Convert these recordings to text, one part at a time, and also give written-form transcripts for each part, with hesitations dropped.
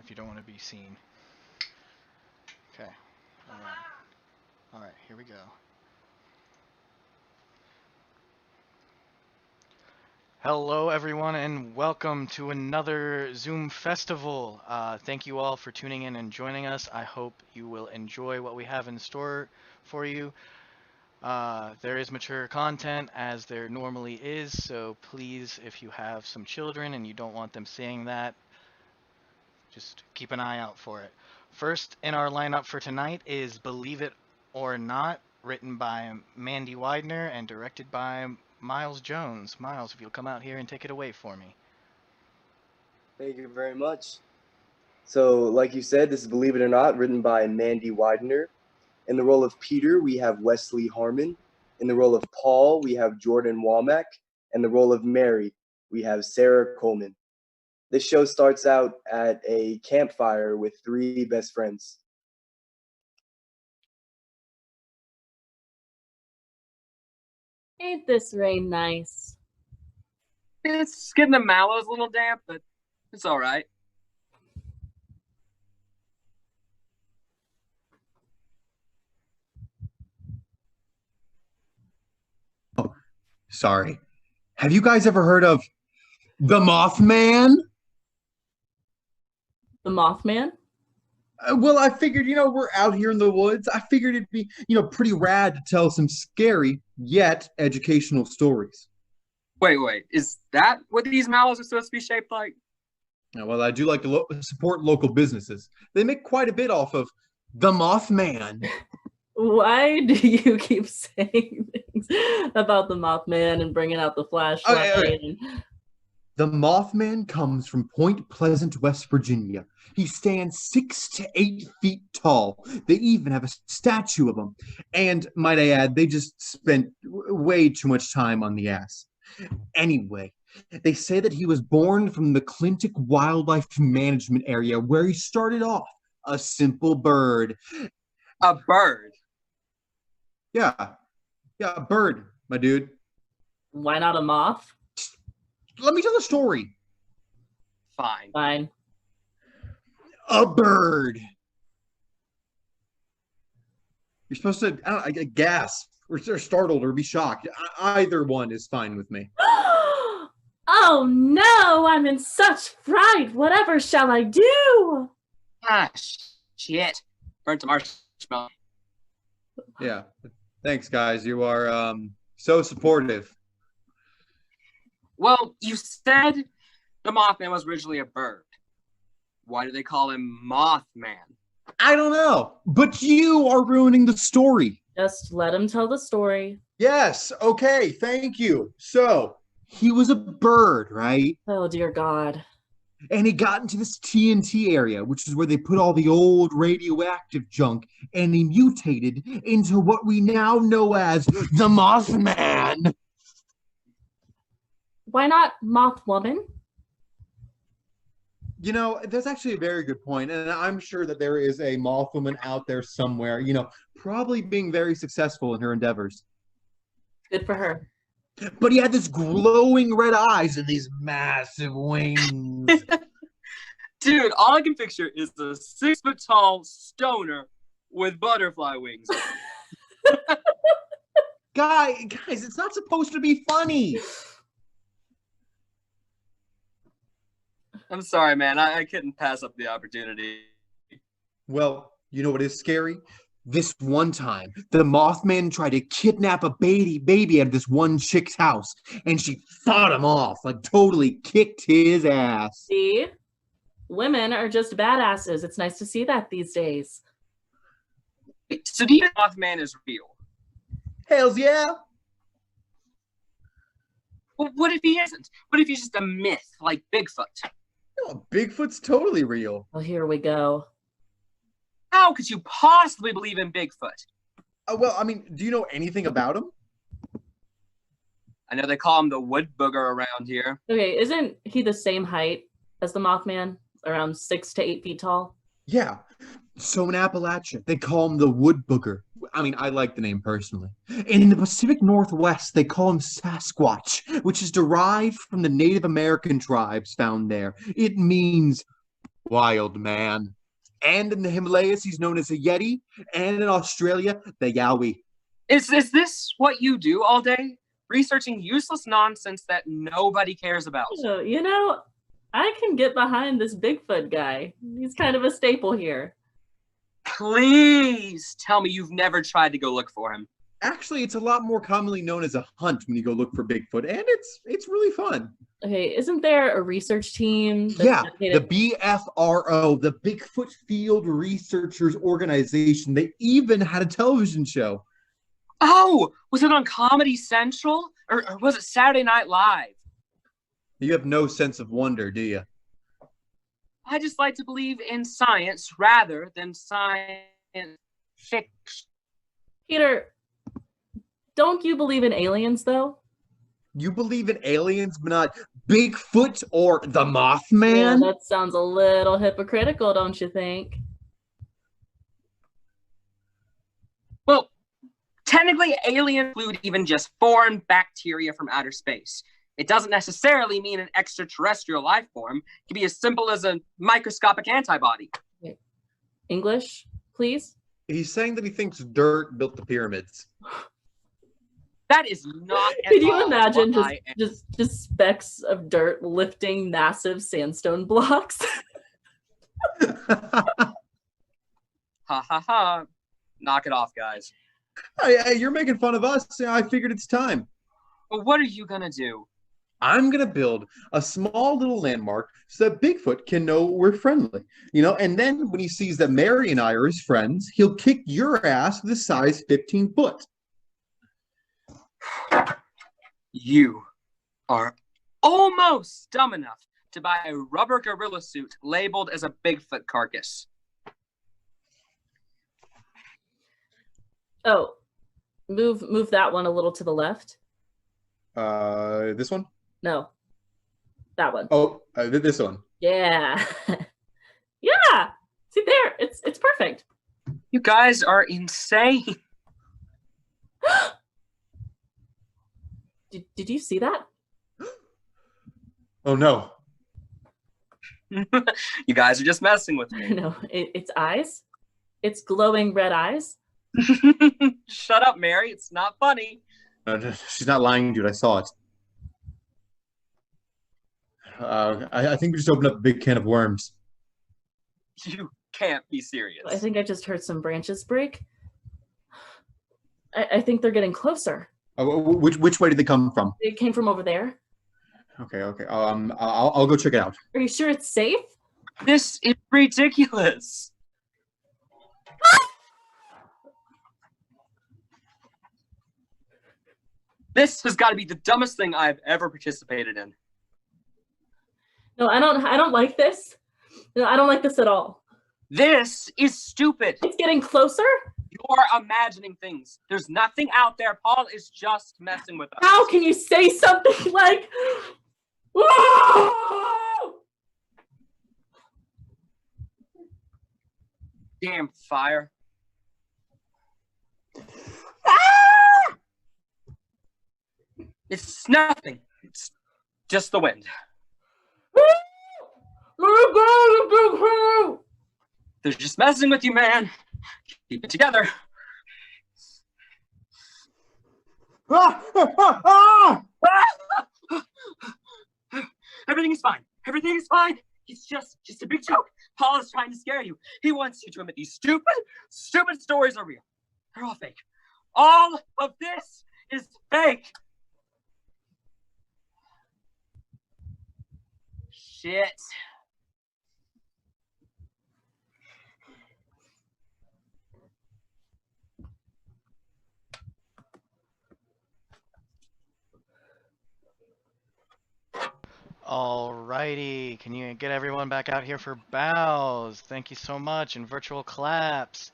if you don't want to be seen. Okay. All right. All right. Here we go. Hello, everyone, and welcome to another Zoom festival. Thank you all for tuning in and joining us. I hope you will enjoy what we have in store for you. There is mature content as there normally is, so please, if you have some children and you don't want them seeing that, just keep an eye out for it. First in our lineup for tonight is Believe It or Not, written by Mandy Widener and directed by Miles Jones. Miles, if you'll come out here and take it away for me. Thank you very much. So, like you said, this is Believe It or Not, written by Mandy Widener. In the role of Peter, we have Wesley Harmon. In the role of Paul, we have Jordan Womack. And the role of Mary, we have Sarah Coleman. This show starts out at a campfire with three best friends. Ain't this rain nice? It's getting the mallows a little damp, but it's all right. Sorry. Have you guys ever heard of the Mothman? The Mothman? Well, I figured, we're out here in the woods. I figured it'd be, pretty rad to tell some scary yet educational stories. Wait. Is that what these mallows are supposed to be shaped like? Well, I do like to support local businesses. They make quite a bit off of the Mothman. Why do you keep saying things about the Mothman and bringing out the flashlight? Okay. The Mothman comes from Point Pleasant, West Virginia. He stands 6 to 8 feet tall. They even have a statue of him. And might I add, they just spent way too much time on the ass. Anyway, they say that he was born from the Clintic Wildlife Management Area, where he started off a simple bird. A bird? Yeah, a bird, my dude. Why not a moth? Let me tell the story. Fine. A bird. You're supposed to, I gasp or startled or be shocked. Either one is fine with me. Oh no, I'm in such fright. Whatever shall I do? Ah, shit. Burnt a marshmallow. Yeah. Thanks, guys. You are so supportive. Well, you said the Mothman was originally a bird. Why do they call him Mothman? I don't know, but you are ruining the story. Just let him tell the story. Yes, okay, thank you. So, he was a bird, right? Oh, dear God. And he got into this TNT area, which is where they put all the old radioactive junk, and he mutated into what we now know as the Mothman. Why not Mothwoman? That's actually a very good point, and I'm sure that there is a Mothwoman out there somewhere, probably being very successful in her endeavors. Good for her. But he had this glowing red eyes and these massive wings. Dude, all I can picture is a 6-foot-tall stoner with butterfly wings. Guys, it's not supposed to be funny. I'm sorry, man. I couldn't pass up the opportunity. Well, you know what is scary? This one time, the Mothman tried to kidnap a baby out of this one chick's house, and she fought him off, like totally kicked his ass. See? Women are just badasses. It's nice to see that these days. So do you think Mothman is real? Hells yeah. Well, what if he isn't? What if he's just a myth, like Bigfoot? Bigfoot's totally real. Well, here we go. How could you possibly believe in Bigfoot? Do you know anything about him? I know they call him the wood booger around here. Okay, isn't he the same height as the Mothman? Around 6 to 8 feet tall? Yeah. So in Appalachia, they call him the wood booger. I like the name personally. And in the Pacific Northwest, they call him Sasquatch, which is derived from the Native American tribes found there. It means Wild man. And in the Himalayas, he's known as a Yeti. And in Australia, the Yowie. Is this what you do all day? Researching useless nonsense that nobody cares about. So, I can get behind this Bigfoot guy. He's kind of a staple here. Please tell me you've never tried to go look for him. Actually, it's a lot more commonly known as a hunt when you go look for Bigfoot, and it's really fun. Okay, isn't there a research team? Yeah, the BFRO, the Bigfoot Field Researchers Organization. They even had a television show. Oh, was it on Comedy Central? Or was it Saturday Night Live? You have no sense of wonder, do you? I just like to believe in science rather than science fiction. Peter, don't you believe in aliens, though? You believe in aliens, but not Bigfoot or the Yeah, Mothman? that sounds a little hypocritical, don't you think? Well, technically, aliens include even just foreign bacteria from outer space. It doesn't necessarily mean an extraterrestrial life form. It can be as simple as a microscopic antibody. English, please? He's saying that he thinks dirt built the pyramids. That is not at Could you all imagine what I am. just specks of dirt lifting massive sandstone blocks? Ha ha ha. Knock it off, guys. Hey, you're making fun of us. I figured it's time. But what are you gonna do? I'm going to build a small little landmark so that Bigfoot can know we're friendly. And then when he sees that Mary and I are his friends, he'll kick your ass with a size 15 foot. You are almost dumb enough to buy a rubber gorilla suit labeled as a Bigfoot carcass. Oh, move that one a little to the left. This one? No, that one. Oh, this one. Yeah. Yeah. See there, it's perfect. You guys are insane. Did you see that? Oh, no. You guys are just messing with me. No, it's eyes. It's glowing red eyes. Shut up, Mary. It's not funny. She's not lying, dude. I saw it. I think we just opened up a big can of worms. You can't be serious. I think I just heard some branches break. I think they're getting closer. Which way did they come from? It came from over there. Okay. I'll go check it out. Are you sure it's safe? This is ridiculous. This has got to be the dumbest thing I've ever participated in. No, I don't like this. No, I don't like this at all. This is stupid. It's getting closer? You're imagining things. There's nothing out there. Paul is just messing with us. How can you say something like, whoa! Damn fire. It's nothing. It's just the wind. They're just messing with you, man. Keep it together. Everything is fine. Everything is fine. It's just a big joke. Paul is trying to scare you. He wants you to admit these stupid stories are real. They're all fake. All of this is fake. Shit. Alrighty, can you get everyone back out here for bows? Thank you so much, and virtual claps.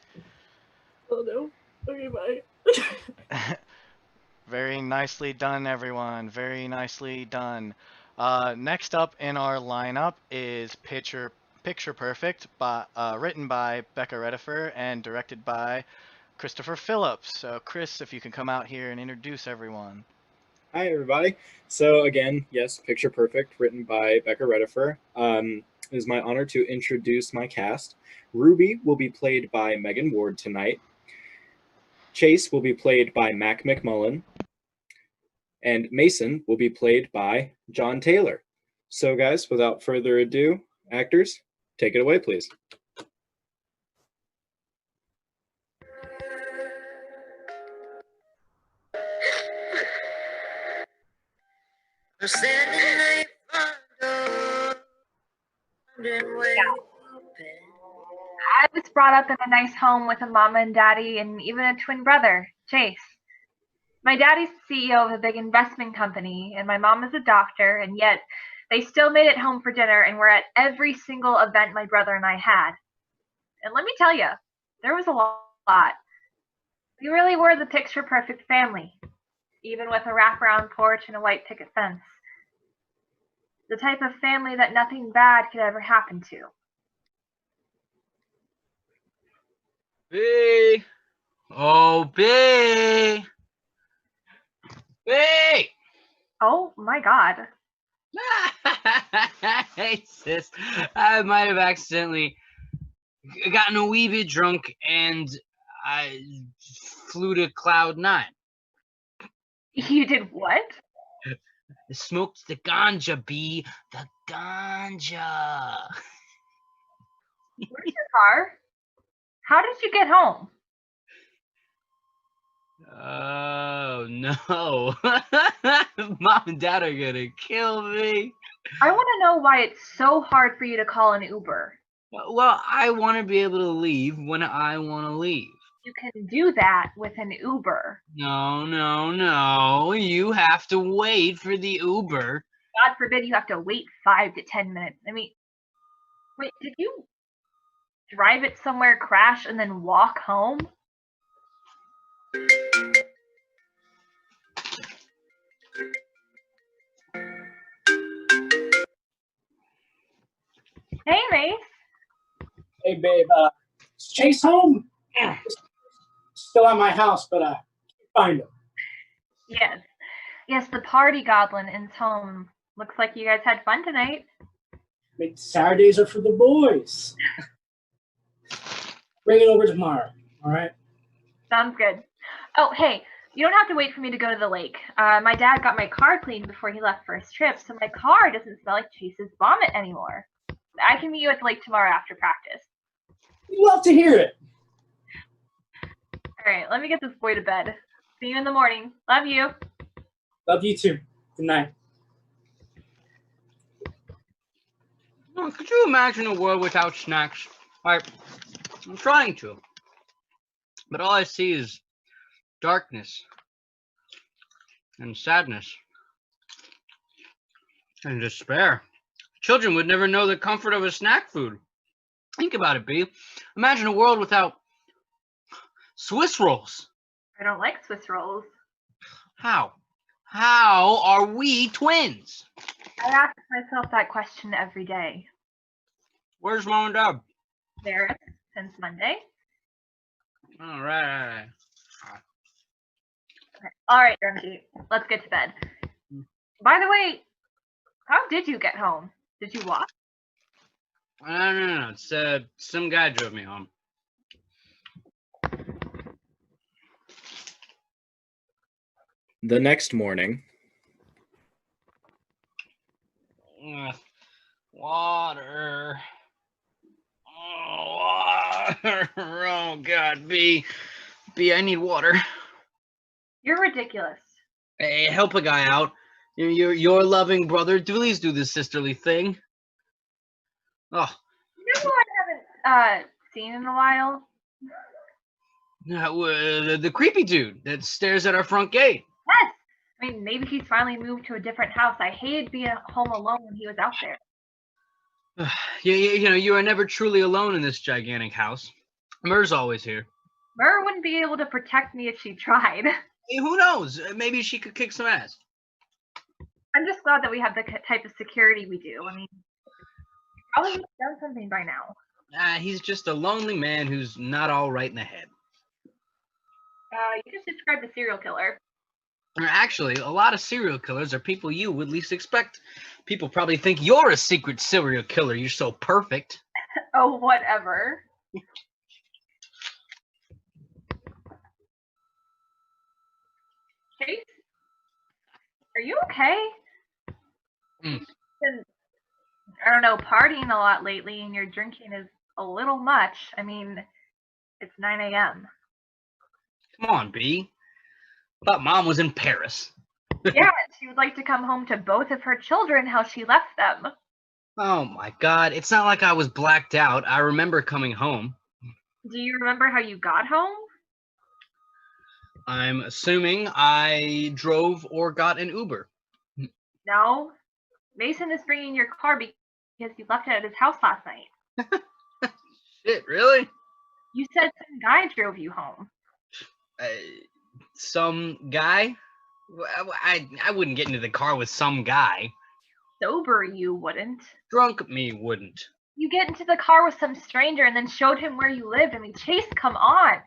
Oh no. Okay, bye. Very nicely done, everyone. Very nicely done. Next up in our lineup is Picture Perfect, written by Becca Redifer and directed by Christopher Phillips. So, Chris, if you can come out here and introduce everyone. Hi, everybody. So again, yes, Picture Perfect, written by Becca Redifer. it is my honor to introduce my cast. Ruby will be played by Megan Ward tonight. Chase will be played by Mac McMullen. And Mason will be played by John Taylor. So, guys, without further ado, actors, take it away, please. I'm standing at your front door, wondering where you've been. I was brought up in a nice home with a mama and daddy and even a twin brother, Chase. My daddy's the CEO of a big investment company, and my mom is a doctor, and yet they still made it home for dinner and were at every single event my brother and I had. And let me tell you, there was a lot. We really were the picture-perfect family, even with a wraparound porch and a white picket fence. The type of family that nothing bad could ever happen to. B. Oh, B. B. Oh my God. Hey, sis. I might have accidentally gotten a wee bit drunk and I flew to Cloud 9. You did what? Smoked the ganja, B. The ganja. Where's your car? How did you get home? Oh, no. Mom and Dad are gonna kill me. I want to know why it's so hard for you to call an Uber. Well, I want to be able to leave when I want to leave. You can do that with an Uber. No, no, no. You have to wait for the Uber. God forbid you have to wait 5 to 10 minutes. I mean, wait, did you drive it somewhere, crash, and then walk home? Hey, Mace. Hey, babe. Is Chase home? Still at my house, but can't find him. Yes. Yes, the party goblin is home. Looks like you guys had fun tonight. I mean, Saturdays are for the boys. Bring it over tomorrow, all right? Sounds good. Oh, hey, you don't have to wait for me to go to the lake. My dad got my car cleaned before he left for his trip, so my car doesn't smell like Chase's vomit anymore. I can meet you at the lake tomorrow after practice. Love to hear it. All right, let me get this boy to bed. See you in the morning. Love you. Love you too. Good night. Could you imagine a world without snacks? I'm trying to. But all I see is darkness and sadness and despair. Children would never know the comfort of a snack food. Think about it, B. Imagine a world without Swiss rolls. I don't like Swiss rolls. How? How are we twins? I ask myself that question every day. Where's Mom and Dad? There, since Monday. All right. All right, Drumsy, let's get to bed. By the way, how did you get home? Did you walk? No. It's some guy drove me home. The next morning. Water. Oh, water. Oh, God, B, I need water. You're ridiculous. Hey, help a guy out. Your loving brother. Please do this sisterly thing. Oh. You know who I haven't seen in a while? The creepy dude that stares at our front gate. Yes. I mean, maybe he's finally moved to a different house. I hated being home alone when he was out there. You are never truly alone in this gigantic house. Mer's always here. Mer wouldn't be able to protect me if she tried. Hey, who knows? Maybe she could kick some ass. I'm just glad that we have the type of security we do. I mean, probably would have done something by now. He's just a lonely man who's not all right in the head. You just described a serial killer. Actually, a lot of serial killers are people you would least expect. People probably think you're a secret serial killer. You're so perfect. Oh, whatever. Chase, are you okay? Mm. You've been, I don't know, partying a lot lately, and your drinking is a little much. I mean, it's 9 a.m. Come on, B. Thought Mom was in Paris. Yeah, she would like to come home to both of her children how she left them. Oh my God, it's not like I was blacked out. I remember coming home. Do you remember how you got home? I'm assuming I drove or got an Uber. No. Mason is bringing your car because you left it at his house last night. Shit, really? You said some guy drove you home. Some guy? I wouldn't get into the car with some guy. Sober you wouldn't. Drunk me wouldn't. You get into the car with some stranger and then showed him where you lived. I mean, Chase, come on.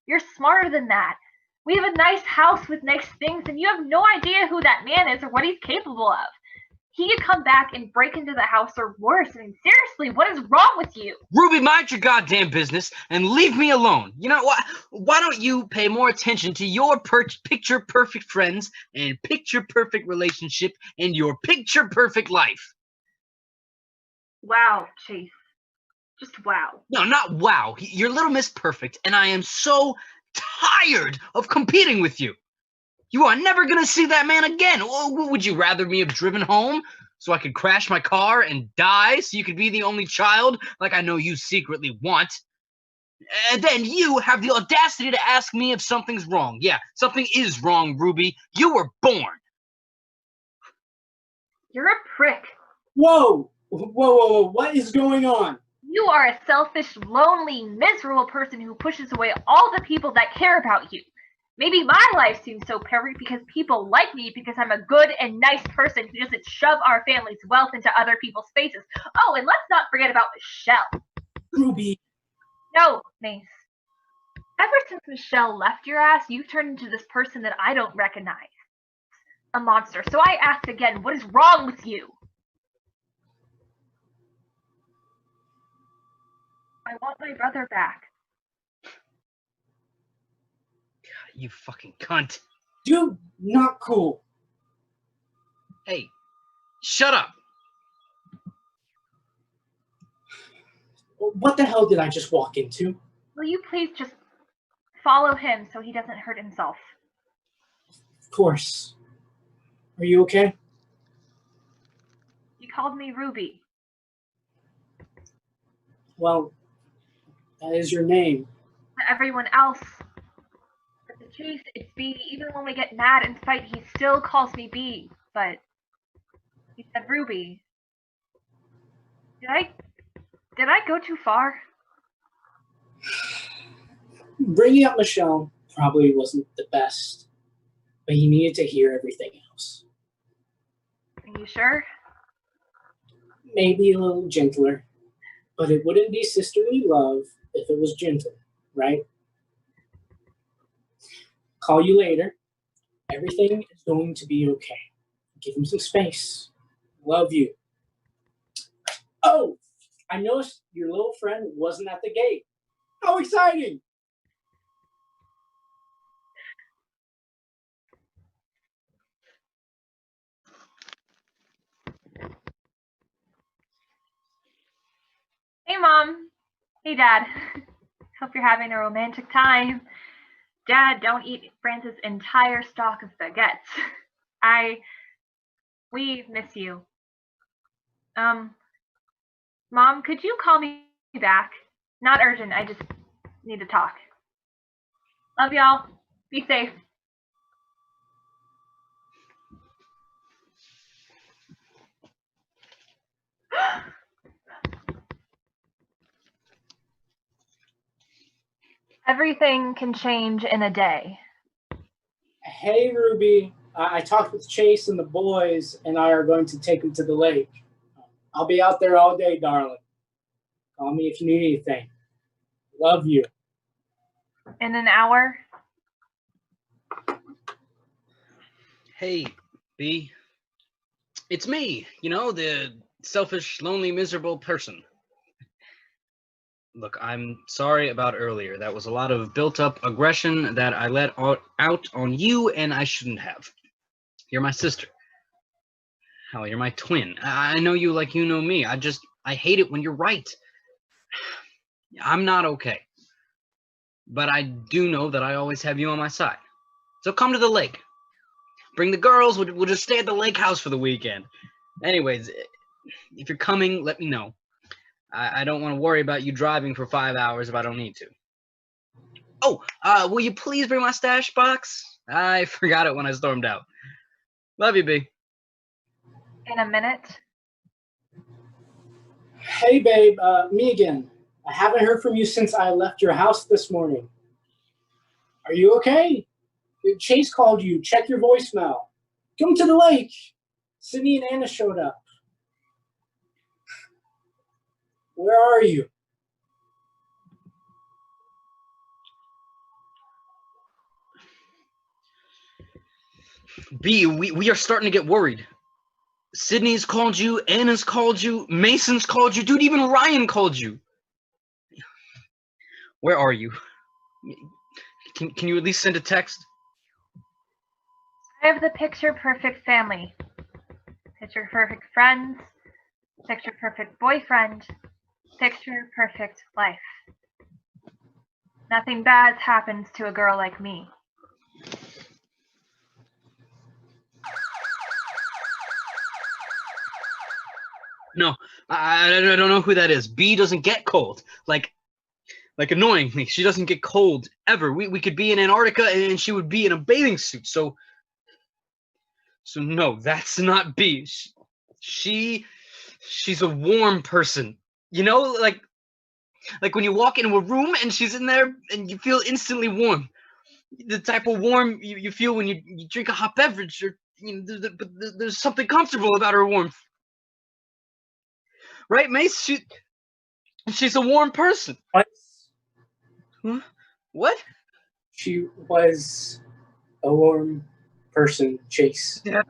You're smarter than that. We have a nice house with nice things, and you have no idea who that man is or what he's capable of. He could come back and break into the house or worse. I mean, seriously, what is wrong with you? Ruby, mind your goddamn business and leave me alone. You know what? Why don't you pay more attention to your picture-perfect friends and picture-perfect relationship and your picture-perfect life? Wow, Chase. Just wow. No, not wow. You're Little Miss Perfect, and I am so tired of competing with you. You are never going to see that man again. Would you rather me have driven home so I could crash my car and die so you could be the only child like I know you secretly want? And then you have the audacity to ask me if something's wrong. Yeah, something is wrong, Ruby. You were born. You're a prick. Whoa! Whoa! What is going on? You are a selfish, lonely, miserable person who pushes away all the people that care about you. Maybe my life seems so perfect because people like me because I'm a good and nice person who doesn't shove our family's wealth into other people's faces. Oh, and let's not forget about Michelle. Ruby. No, Mace. Ever since Michelle left your ass, you've turned into this person that I don't recognize. A monster. So I ask again, what is wrong with you? I want my brother back. You fucking cunt. Dude, not cool. Hey, shut up. What the hell did I just walk into? Will you please just follow him so he doesn't hurt himself? Of course. Are you okay? You called me Ruby. Well, that is your name. To everyone else. But to Chase, it's B. Even when we get mad and fight, he still calls me B. But he said Ruby. Did I go too far? Bringing up Michelle probably wasn't the best, but he needed to hear everything else. Are you sure? Maybe a little gentler, but it wouldn't be sisterly love if it was gentle, right? Call you later. Everything is going to be okay. Give him some space. Love you. Oh, I noticed your little friend wasn't at the gate. How exciting! Hey, Mom. Hey, Dad. Hope you're having a romantic time. Dad, don't eat Francis' entire stock of baguettes. We miss you. Mom, could you call me back? Not urgent, I just need to talk. Love y'all. Be safe. Everything can change in a day. Hey, Ruby. I talked with Chase and the boys, and I are going to take him to the lake. I'll be out there all day, darling. Call me if you need anything. Love you. In an hour? Hey, B. It's me, the selfish, lonely, miserable person. Look, I'm sorry about earlier. That was a lot of built-up aggression that I let out on you, and I shouldn't have. You're my sister. Hell, you're my twin. I know you like you know me. I hate it when you're right. I'm not okay. But I do know that I always have you on my side. So come to the lake. Bring the girls. We'll just stay at the lake house for the weekend. Anyways, if you're coming, let me know. I don't want to worry about you driving for 5 hours if I don't need to. Oh, will you please bring my stash box? I forgot it when I stormed out. Love you, B. In a minute. Hey, babe, me again. I haven't heard from you since I left your house this morning. Are you okay? Chase called you. Check your voicemail. Come to the lake. Sydney and Anna showed up. Where are you? B, we are starting to get worried. Sydney's called you, Anna's called you, Mason's called you, dude, even Ryan called you. Where are you? Can you at least send a text? I have the picture perfect family. Picture perfect friends. Picture perfect boyfriend. Picture perfect life. Nothing bad happens to a girl like me. No, I don't know who that is. B doesn't get cold. Like annoyingly, she doesn't get cold ever. We could be in Antarctica and she would be in a bathing suit. So no, that's not B. She's a warm person. Like when you walk into a room and she's in there and you feel instantly warm. The type of warm you feel when you drink a hot beverage, or but there's something comfortable about her warmth. Right, Mace? She's a warm person. What? Huh? What? She was a warm person, Chase. Yeah.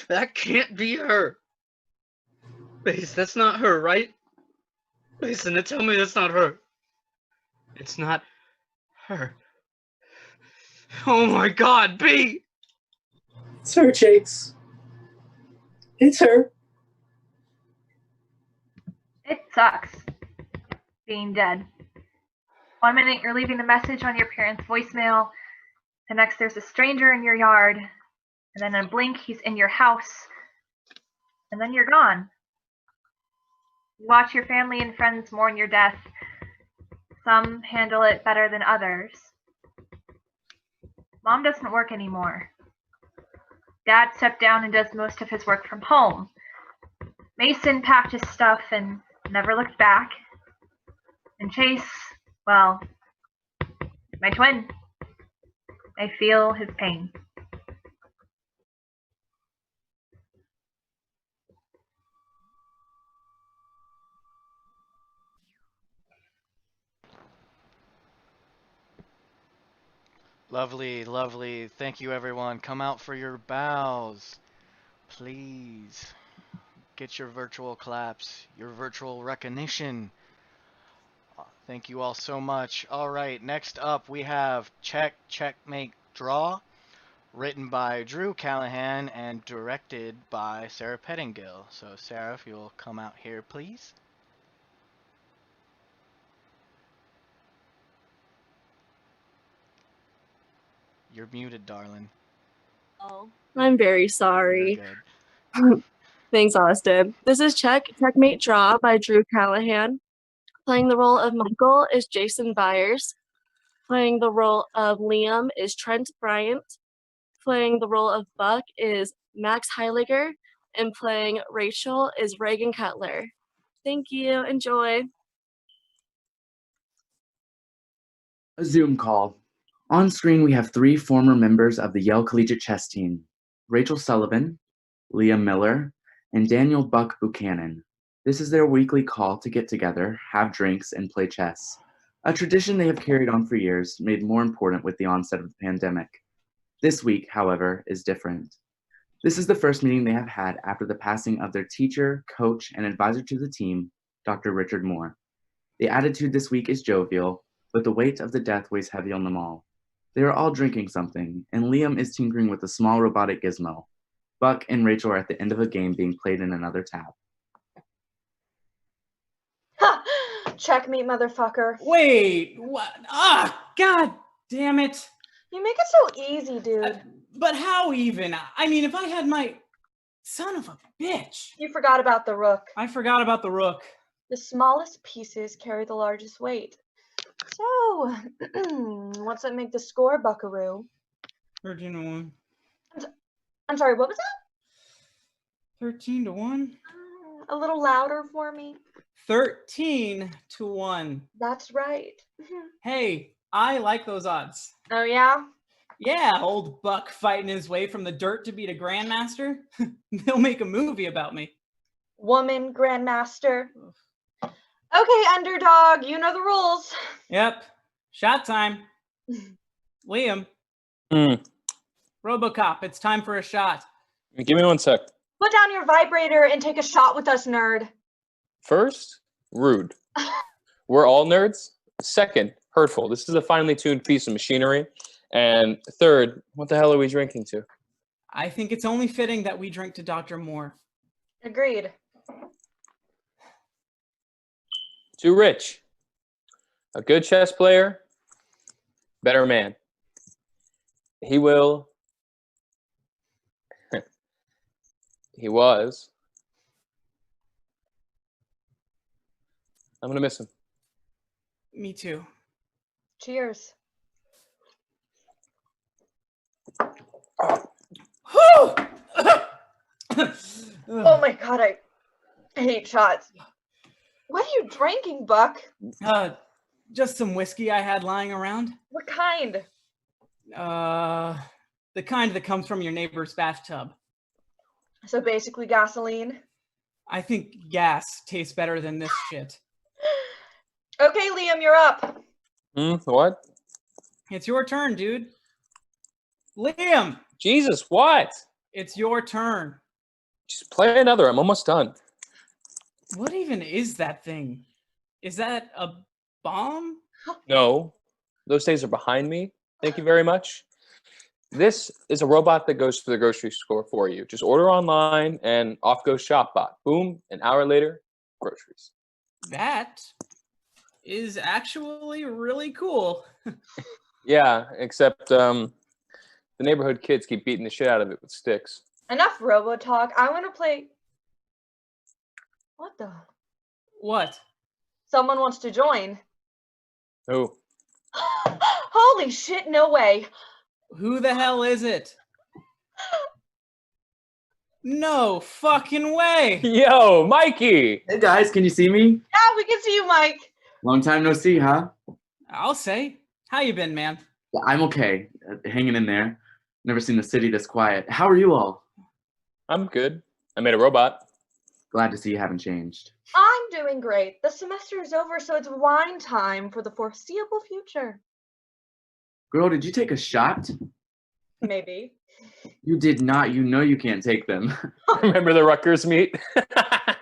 That can't be her. Mace, that's not her, right? Mason, tell me that's not her. It's not her. Oh my God, B! It's her, Chase. It's her. It sucks being dead. 1 minute you're leaving a message on your parents' voicemail. The next there's a stranger in your yard. And then in a blink he's in your house. And then you're gone. You watch your family and friends mourn your death. Some handle it better than others. Mom doesn't work anymore. Dad stepped down and does most of his work from home. Mason packed his stuff and never looked back. And Chase, well, my twin. I feel his pain. Lovely, lovely. Thank you, everyone. Come out for your bows. Please. Get your virtual claps, your virtual recognition. Thank you all so much. All right, next up we have Check, Checkmate, Draw, written by Drew Callahan and directed by Sarah Pettingill. So Sarah, if you'll come out here, please. You're muted, darling. Oh, I'm very You're sorry. good. Thanks, Austin. This is Checkmate Draw by Drew Callahan. Playing the role of Michael is Jason Byers. Playing the role of Liam is Trent Bryant. Playing the role of Buck is Max Heiliger. And playing Rachel is Reagan Cutler. Thank you. Enjoy. A Zoom call. On screen, we have 3 former members of the Yale Collegiate Chess team, Rachel Sullivan, Liam Miller, and Daniel Buck Buchanan. This is their weekly call to get together, have drinks, and play chess, a tradition they have carried on for years, made more important with the onset of the pandemic. This week, however, is different. This is the first meeting they have had after the passing of their teacher, coach, and advisor to the team, Dr. Richard Moore. The attitude this week is jovial, but the weight of the death weighs heavy on them all. They are all drinking something, and Liam is tinkering with a small robotic gizmo. Buck and Rachel are at the end of a game being played in another tab. Ha! Checkmate, motherfucker. Wait, what? Ah, god damn it. You make it so easy, dude. But how even? I mean, if I had my... Son of a bitch. You forgot about the rook. I forgot about the rook. The smallest pieces carry the largest weight. So, what's that make the score, Buckaroo? 13-1. I'm sorry, what was that? 13-1? A little louder for me. 13-1. That's right. Hey, I like those odds. Oh, yeah? Yeah, old Buck fighting his way from the dirt to beat a grandmaster. They'll make a movie about me. Woman grandmaster. Okay, underdog, you know the rules. Yep. Shot time. Liam. RoboCop, it's time for a shot. Give me 1 sec. Put down your vibrator and take a shot with us, nerd. First, rude. We're all nerds. Second, hurtful. This is a finely tuned piece of machinery. And third, what the hell are we drinking to? I think it's only fitting that we drink to Dr. Moore. Agreed. To Rich. A good chess player, better man. He will... he was... I'm gonna miss him. Me too. Cheers. Oh my god, I hate shots. What are you drinking, Buck? Just some whiskey I had lying around. What kind? The kind that comes from your neighbor's bathtub. So basically gasoline? I think gas tastes better than this shit. Okay, Liam, you're up. What? It's your turn, dude. Liam! Jesus, what? It's your turn. Just play another. I'm almost done. What even is that thing? Is that a bomb? No. Those days are behind me. Thank you very much. This is a robot that goes to the grocery store for you. Just order online and off goes ShopBot. Boom, an hour later, groceries. That is actually really cool. Yeah, except the neighborhood kids keep beating the shit out of it with sticks. Enough robo talk. I want to play. What the? What? Someone wants to join. Who? Holy shit, no way. Who the hell is it? No fucking way. Yo, Mikey. Hey guys, can you see me? Yeah, we can see you, Mike. Long time no see, huh? I'll say. How you been, man? I'm okay. Hanging in there. Never seen the city this quiet. How are you all? I'm good. I made a robot. Glad to see you haven't changed. I'm doing great. The semester is over, so it's wine time for the foreseeable future. Girl, did you take a shot? Maybe. You did not. You know you can't take them. Remember the Rutgers meet?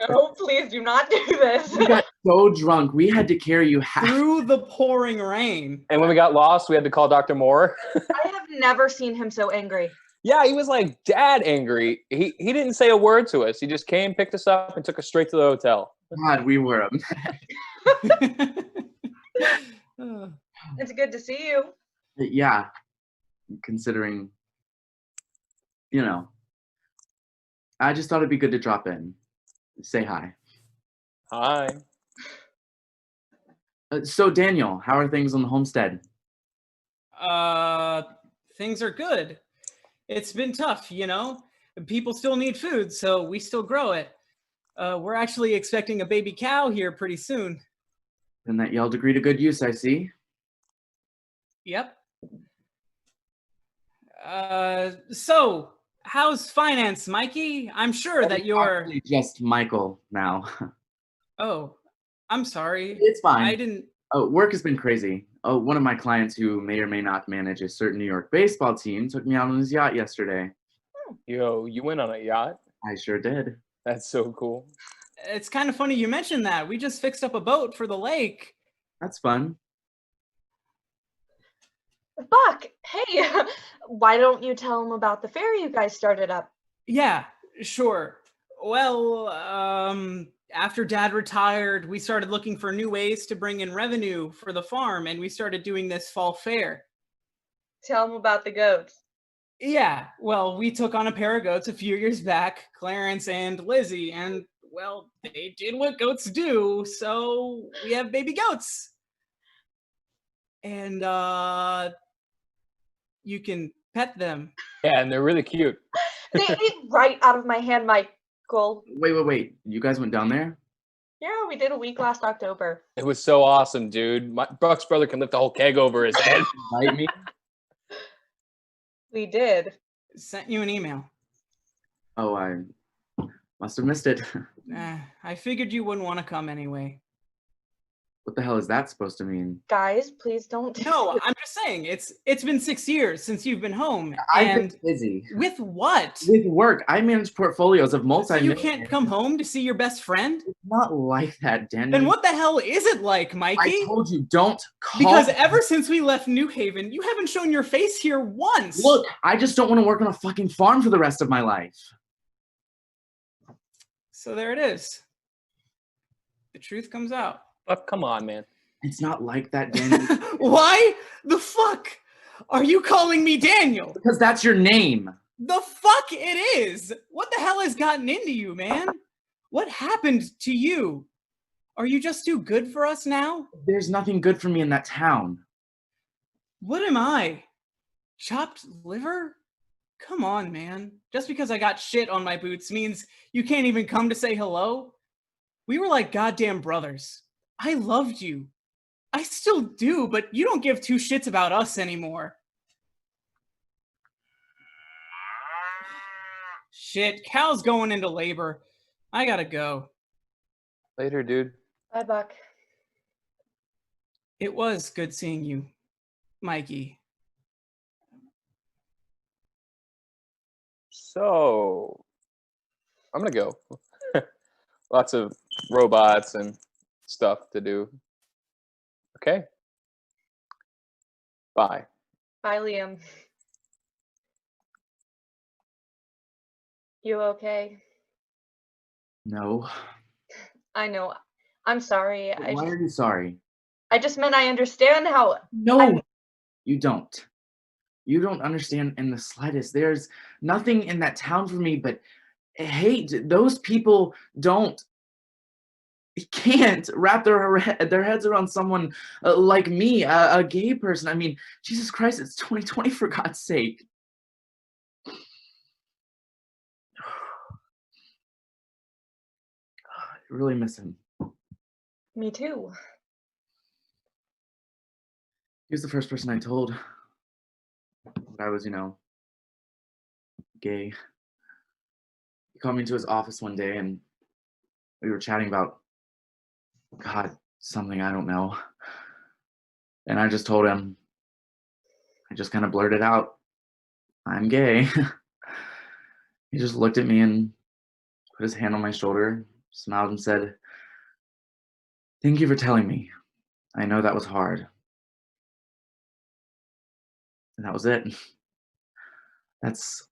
Oh, please do not do this. We got so drunk. We had to carry you through the pouring rain. And when we got lost, we had to call Dr. Moore. I have never seen him so angry. Yeah, he was like dad angry. He didn't say a word to us. He just came, picked us up, and took us straight to the hotel. God, we were a It's good to see you. Yeah, considering, you know, I just thought it'd be good to drop in, say hi. Hi. So Daniel, how are things on the homestead? Things are good. It's been tough, you know. People still need food, so we still grow it. We're actually expecting a baby cow here pretty soon. And that yelled degree to good use, I see. Yep. So, how's finance, Mikey? I'm sure that you're... Actually just Michael now. Oh, I'm sorry. It's fine. I didn't... Oh, work has been crazy. one of my clients who may or may not manage a certain New York baseball team took me out on his yacht yesterday. Yo, you went on a yacht? I sure did. That's so cool. It's kind of funny you mentioned that. We just fixed up a boat for the lake. That's fun. Buck, hey, why don't you tell him about the fair you guys started up? Yeah, sure. Well, after Dad retired, we started looking for new ways to bring in revenue for the farm, and we started doing this fall fair. Tell him about the goats. Yeah, well, we took on a pair of goats a few years back, Clarence and Lizzie, and, well, they did what goats do, so we have baby goats. And, you can pet them. Yeah, and they're really cute. They ate right out of my hand, Michael. Wait. You guys went down there? Yeah, we did a week last October. It was so awesome, dude. Buck's brother can lift a whole keg over his head. Invite me? We did. Sent you an email. Oh, I must have missed it. I figured you wouldn't want to come anyway. What the hell is that supposed to mean? Guys, please don't. No, I'm just saying, it's been 6 years since you've been home. I've and been busy. With what? With work. I manage portfolios of multi. You can't come home to see your best friend? It's not like that, Danny. Then what the hell is it like, Mikey? I told you, don't call. Because ever since we left New Haven, you haven't shown your face here once. Look, I just don't want to work on a fucking farm for the rest of my life. So there it is. The truth comes out. Buck, come on, man. It's not like that, Daniel. Why the fuck are you calling me Daniel? Because that's your name. The fuck it is. What the hell has gotten into you, man? What happened to you? Are you just too good for us now? There's nothing good for me in that town. What am I? Chopped liver? Come on, man. Just because I got shit on my boots means you can't even come to say hello? We were like goddamn brothers. I loved you. I still do, but you don't give two shits about us anymore. Shit, Cal's going into labor. I gotta go. Later, dude. Bye, Buck. It was good seeing you, Mikey. So, I'm gonna go. Lots of robots and stuff to do. Okay. Bye. Bye, Liam. You okay? No. I know. I'm sorry. Why are you sorry? I just meant I understand how. No, you don't. You don't understand in the slightest. There's nothing in that town for me but hate. Those people can't wrap their heads around someone like me, a gay person. I mean, Jesus Christ, it's 2020 for God's sake. I really miss him. Me too. He was the first person I told that I was, gay. He called me into his office one day and we were chatting about, God, something I don't know. And I just told him, I just kind of blurted out, I'm gay. He just looked at me and put his hand on my shoulder, smiled and said, thank you for telling me. I know that was hard. And that was it. That's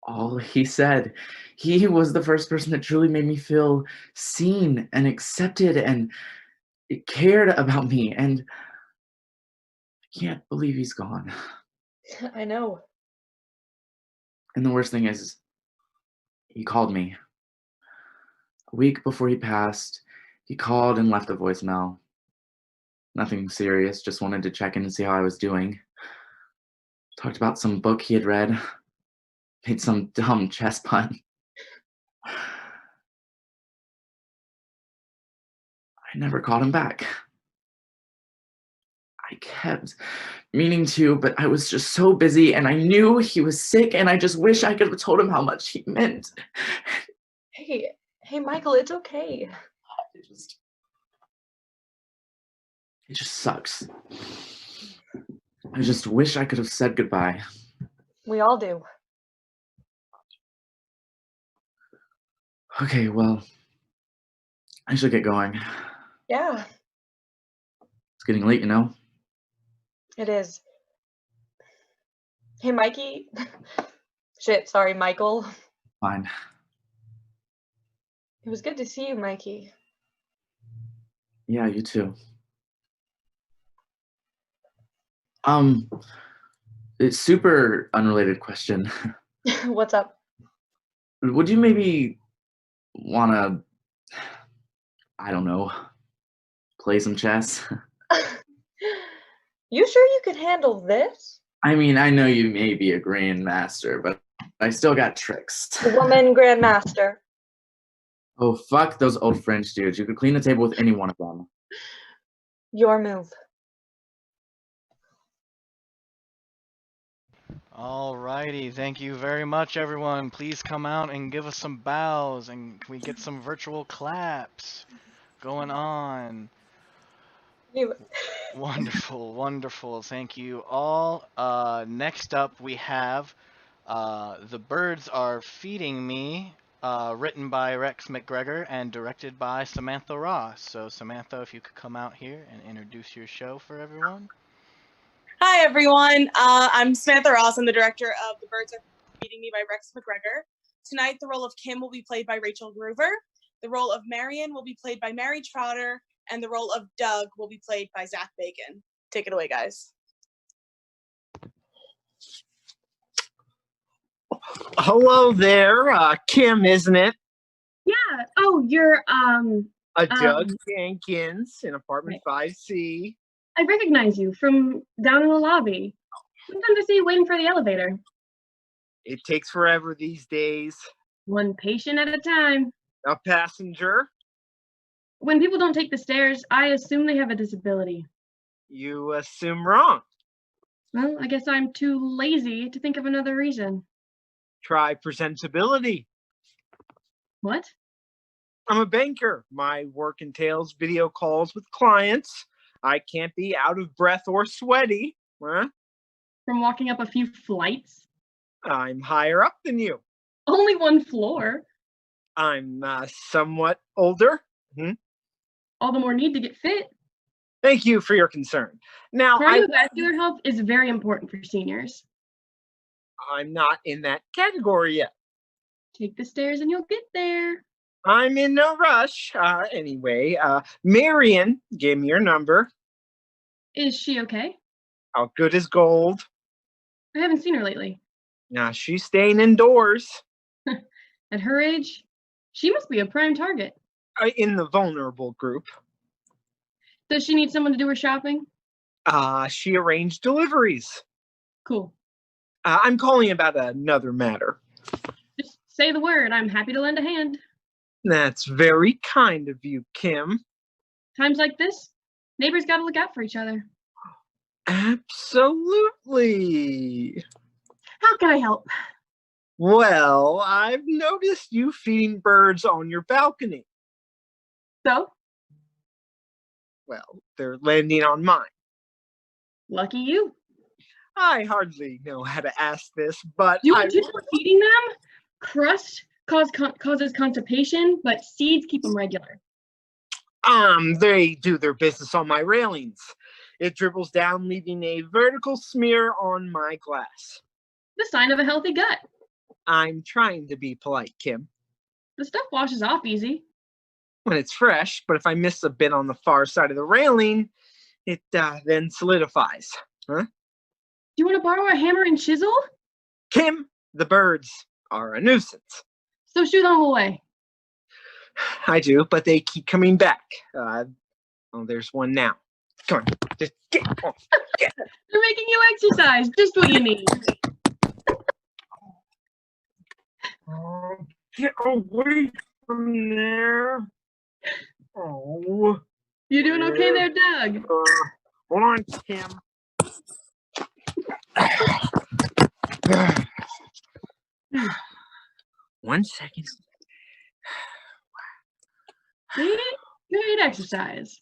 all he said. He was the first person that truly made me feel seen and accepted and cared about me. And I can't believe he's gone. I know. And the worst thing is, he called me. A week before he passed, he called and left a voicemail. Nothing serious, just wanted to check in and see how I was doing. Talked about some book he had read. Made some dumb chess pun. I never called him back. I kept meaning to, but I was just so busy and I knew he was sick and I just wish I could have told him how much he meant. Hey, Michael, it's okay. It just sucks. I just wish I could have said goodbye. We all do. Okay, well, I should get going. Yeah, It's getting late, you know? it is. Hey, Mikey. Shit, sorry, Michael. Fine. It was good to see you, Mikey. Yeah, you too. It's super unrelated question. What's up? Would you maybe wanna, I don't know, play some chess? You sure you could handle this? I mean, I know you may be a grandmaster, but I still got tricks. Woman Grandmaster. Oh, fuck those old French dudes. You could clean the table with any one of them. Your move. Alrighty, thank you very much, everyone. Please come out and give us some bows, and can we get some virtual claps going on? Wonderful, wonderful. Thank you all. Next up, we have The Birds Are Feeding Me, written by Rex McGregor and directed by Samantha Ross. So, Samantha, if you could come out here and introduce your show for everyone. Hi, everyone. I'm Samantha Ross. I'm the director of The Birds Are Feeding Me by Rex McGregor. Tonight, the role of Kim will be played by Rachel Groover. The role of Marion will be played by Mary Trotter. And the role of Doug will be played by Zach Bacon. Take it away, guys. Hello there, Kim, isn't it? Yeah. Oh, you're Doug Jenkins in apartment 5C. I recognize you from down in the lobby. Sometimes I see you waiting for the elevator. It takes forever these days. One patient at a time. A passenger? When people don't take the stairs, I assume they have a disability. You assume wrong. Well, I guess I'm too lazy to think of another reason. Try presentability. What? I'm a banker. My work entails video calls with clients. I can't be out of breath or sweaty. Huh? From walking up a few flights? I'm higher up than you. Only one floor. I'm somewhat older. All the more need to get fit. Thank you for your concern. Now, cardiovascular health is very important for seniors. I'm not in that category yet. Take the stairs and you'll get there. I'm in no rush. Anyway, Marion gave me your number. Is she okay? How good as gold. I haven't seen her lately. Now she's staying indoors. At her age, she must be a prime target. In the vulnerable group. Does she need someone to do her shopping? She arranged deliveries. Cool. I'm calling about another matter. Just say the word. I'm happy to lend a hand. That's very kind of you, Kim. Times like this, neighbors gotta look out for each other. Absolutely. How can I help? Well, I've noticed you feeding birds on your balcony. So? Well, they're landing on mine. Lucky you. I hardly know how to ask this, but Do you just feeding them? Crust causes constipation, but seeds keep them regular. They do their business on my railings. It dribbles down, leaving a vertical smear on my glass. The sign of a healthy gut. I'm trying to be polite, Kim. The stuff washes off easy. When it's fresh, but if I miss a bit on the far side of the railing, it then solidifies. Huh? Do you want to borrow a hammer and chisel? Kim, the birds are a nuisance. So shoo them away. I do, but they keep coming back. There's one now. Come on, just get off. They're making you exercise. Just what you need. Get away from there. Oh. You doing okay there, Doug? Hold on, Kim. 1 second. See? Great exercise.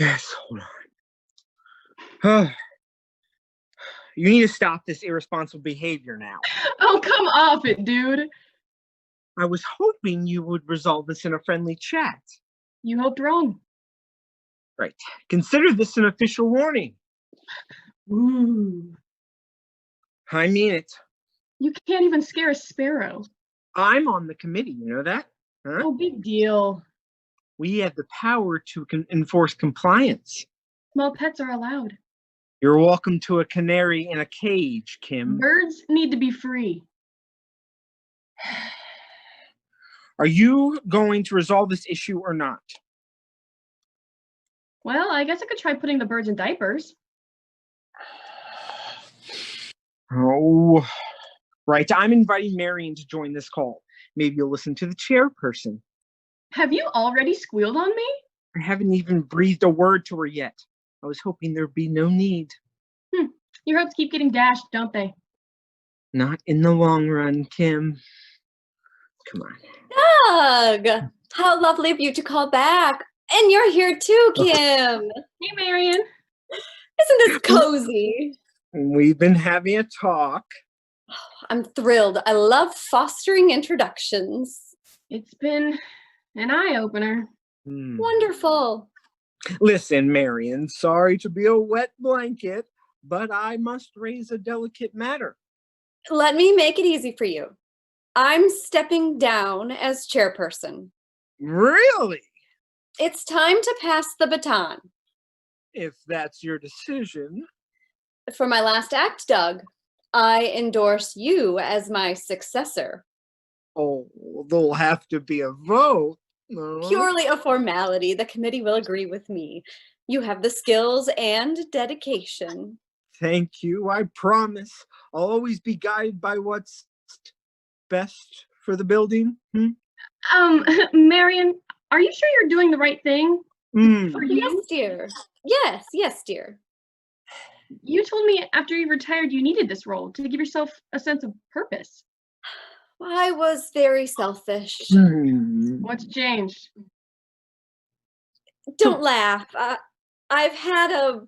Yes, hold on. You need to stop this irresponsible behavior now. Oh, come off it, dude. I was hoping you would resolve this in a friendly chat. You hoped wrong. Right. Consider this an official warning. Ooh. I mean it. You can't even scare a sparrow. I'm on the committee, you know that? Huh? Oh, big deal. We have the power to enforce compliance. Small pets are allowed. You're welcome to a canary in a cage, Kim. Birds need to be free. Are you going to resolve this issue or not? Well, I guess I could try putting the birds in diapers. Oh, right. I'm inviting Marion to join this call. Maybe you'll listen to the chairperson. Have you already squealed on me? I haven't even breathed a word to her yet. I was hoping there'd be no need. Your hopes keep getting dashed, don't they? Not in the long run, Kim. Come on. Doug, how lovely of you to call back. And you're here too, Kim. Hey, Marion. Isn't this cozy? We've been having a talk. I'm thrilled. I love fostering introductions. It's been an eye-opener. Wonderful. Listen, Marion, sorry to be a wet blanket, but I must raise a delicate matter. Let me make it easy for you. I'm stepping down as chairperson. Really? It's time to pass the baton. If that's your decision. For my last act, Doug, I endorse you as my successor. Oh, there'll have to be a vote. Purely a formality. The committee will agree with me. You have the skills and dedication. Thank you. I promise I'll always be guided by what's best for the building. Marion, are you sure you're doing the right thing? For you? Yes, dear. Yes, dear. You told me after you retired you needed this role to give yourself a sense of purpose. I was very selfish. What's changed? Don't laugh. I've had a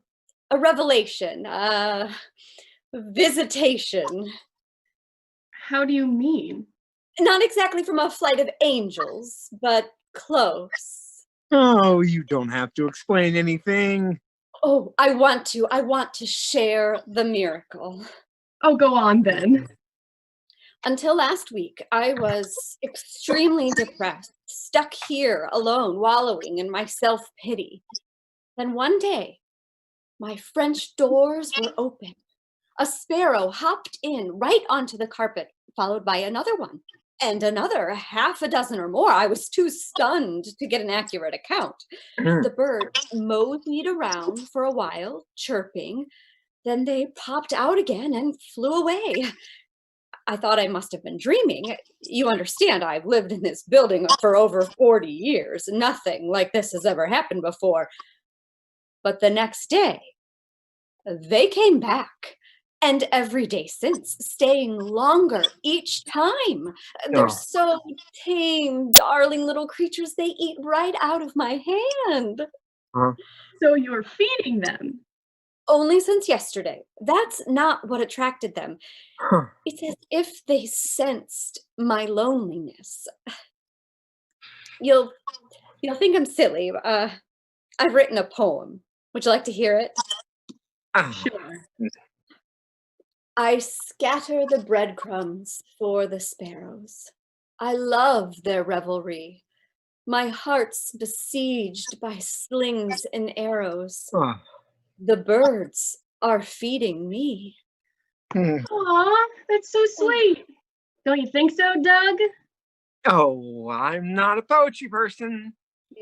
revelation, a visitation. How do you mean? Not exactly from a flight of angels, but close. Oh, you don't have to explain anything. Oh, I want to share the miracle. Oh, go on then. Until last week, I was extremely depressed, stuck here alone, wallowing in my self-pity. Then one day, my French doors were open. A sparrow hopped in right onto the carpet, followed by another one, and another, half a dozen or more. I was too stunned to get an accurate account. The birds moseyed around for a while, chirping. Then they popped out again and flew away. I thought I must have been dreaming. You understand, I've lived in this building for over 40 years. Nothing like this has ever happened before. But the next day, they came back. And every day since, staying longer each time. They're so tame, darling little creatures. They eat right out of my hand. So you're feeding them? Only since yesterday. That's not what attracted them. It's as if they sensed my loneliness. You'll think I'm silly. I've written a poem. Would you like to hear it? Sure. I scatter the breadcrumbs for the sparrows. I love their revelry. My heart's besieged by slings and arrows. The birds are feeding me. Aw, that's so sweet. Don't you think so, Doug? Oh, I'm not a poetry person.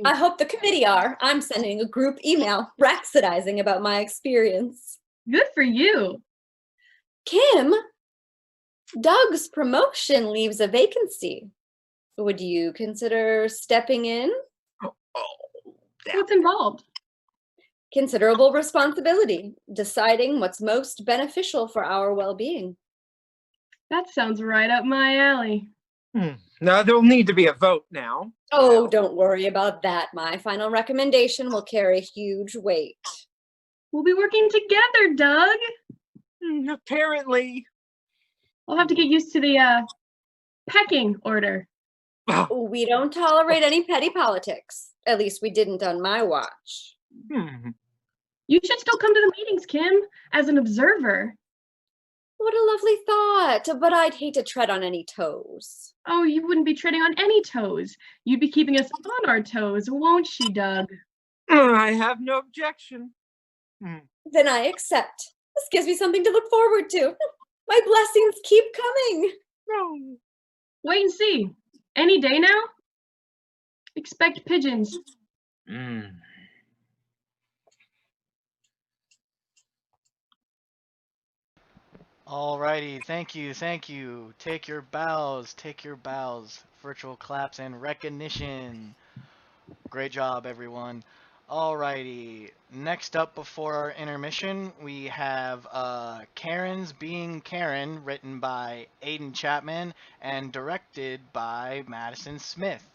I hope the committee are. I'm sending a group email rhapsodizing about my experience. Good for you. Kim, Doug's promotion leaves a vacancy. Would you consider stepping in? What's involved? Considerable responsibility, deciding what's most beneficial for our well-being. That sounds right up my alley. Now, there'll need to be a vote now. Oh, don't worry about that. My final recommendation will carry huge weight. We'll be working together, Doug. Apparently. I'll have to get used to the pecking order. We don't tolerate any petty politics. At least we didn't on my watch. You should still come to the meetings, Kim, as an observer. What a lovely thought, but I'd hate to tread on any toes. Oh, you wouldn't be treading on any toes. You'd be keeping us on our toes, won't she, Doug? I have no objection. Then I accept. This gives me something to look forward to. My blessings keep coming. Wait and see. Any day now? Expect pigeons. Alrighty, thank you, thank you. Take your bows, take your bows. Virtual claps and recognition. Great job, everyone. Alrighty, next up before our intermission, we have Karen's Being Karen, written by Aiden Chapman and directed by Madison Smith.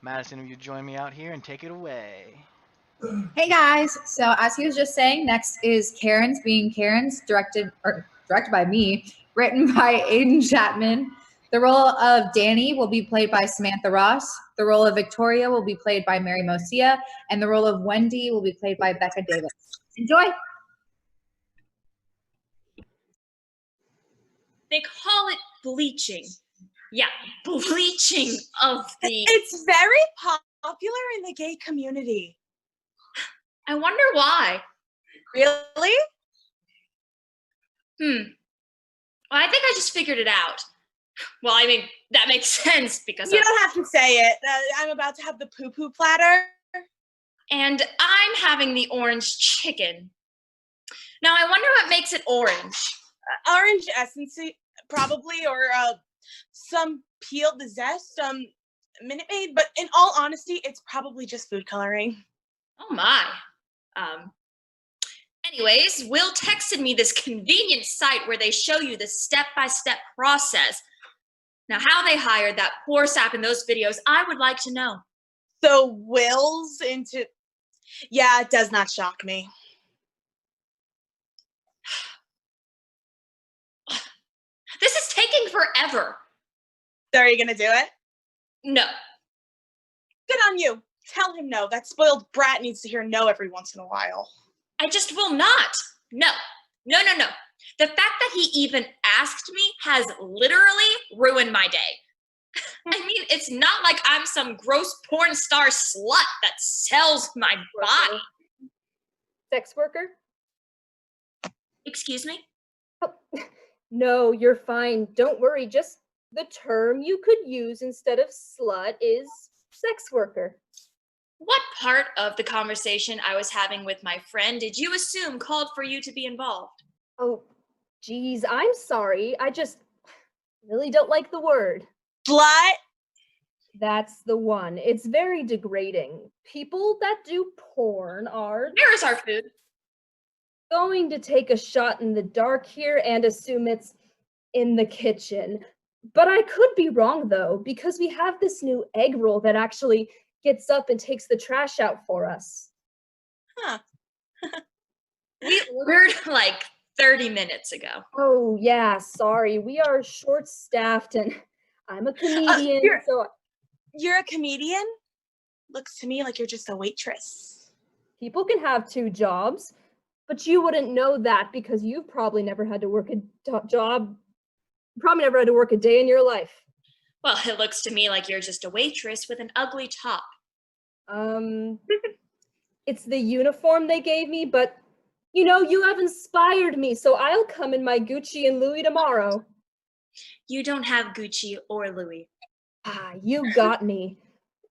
Madison, will you join me out here and take it away? Hey guys, so as he was just saying, next is Karen's Being Karen's, directed by me, written by Aiden Chapman. The role of Danny will be played by Samantha Ross. The role of Victoria will be played by Mary Mosia, and the role of Wendy will be played by Becca Davis. Enjoy. They call it bleaching. Yeah, bleaching of the... It's very popular in the gay community. I wonder why. Really? Well, I think I just figured it out. Well, I mean, that makes sense because You don't have to say it. I'm about to have the poo-poo platter. And I'm having the orange chicken. Now, I wonder what makes it orange. Orange essence, probably, or some peeled zest, Minute Maid. But in all honesty, it's probably just food coloring. Oh my. Anyways, Will texted me this convenient site where they show you the step-by-step process. Now, how they hired that poor sap in those videos, I would like to know. So Will's into... Yeah, it does not shock me. This is taking forever. So are you gonna do it? No. Good on you. Tell him no. That spoiled brat needs to hear no every once in a while. I just will not. No. No. The fact that he even asked me has literally ruined my day. I mean, it's not like I'm some gross porn star slut that sells my body. Sex worker? Excuse me? Oh, no, you're fine. Don't worry. Just the term you could use instead of slut is sex worker. What part of the conversation I was having with my friend did you assume called for you to be involved? Oh, geez, I'm sorry. I just really don't like the word. Slut? That's the one. It's very degrading. People that do porn are... Where is our food? Going to take a shot in the dark here and assume it's in the kitchen. But I could be wrong, though, because we have this new egg roll that actually gets up and takes the trash out for us. Huh. We ordered like 30 minutes ago. Oh, yeah, sorry. We are short-staffed and I'm a comedian, so... You're a comedian? Looks to me like you're just a waitress. People can have two jobs, but you wouldn't know that because you've probably never had to work a job, probably never had to work a day in your life. Well, it looks to me like you're just a waitress with an ugly top. It's the uniform they gave me, but you know, you have inspired me, so I'll come in my Gucci and Louis tomorrow. You don't have Gucci or Louis. Ah, you got me.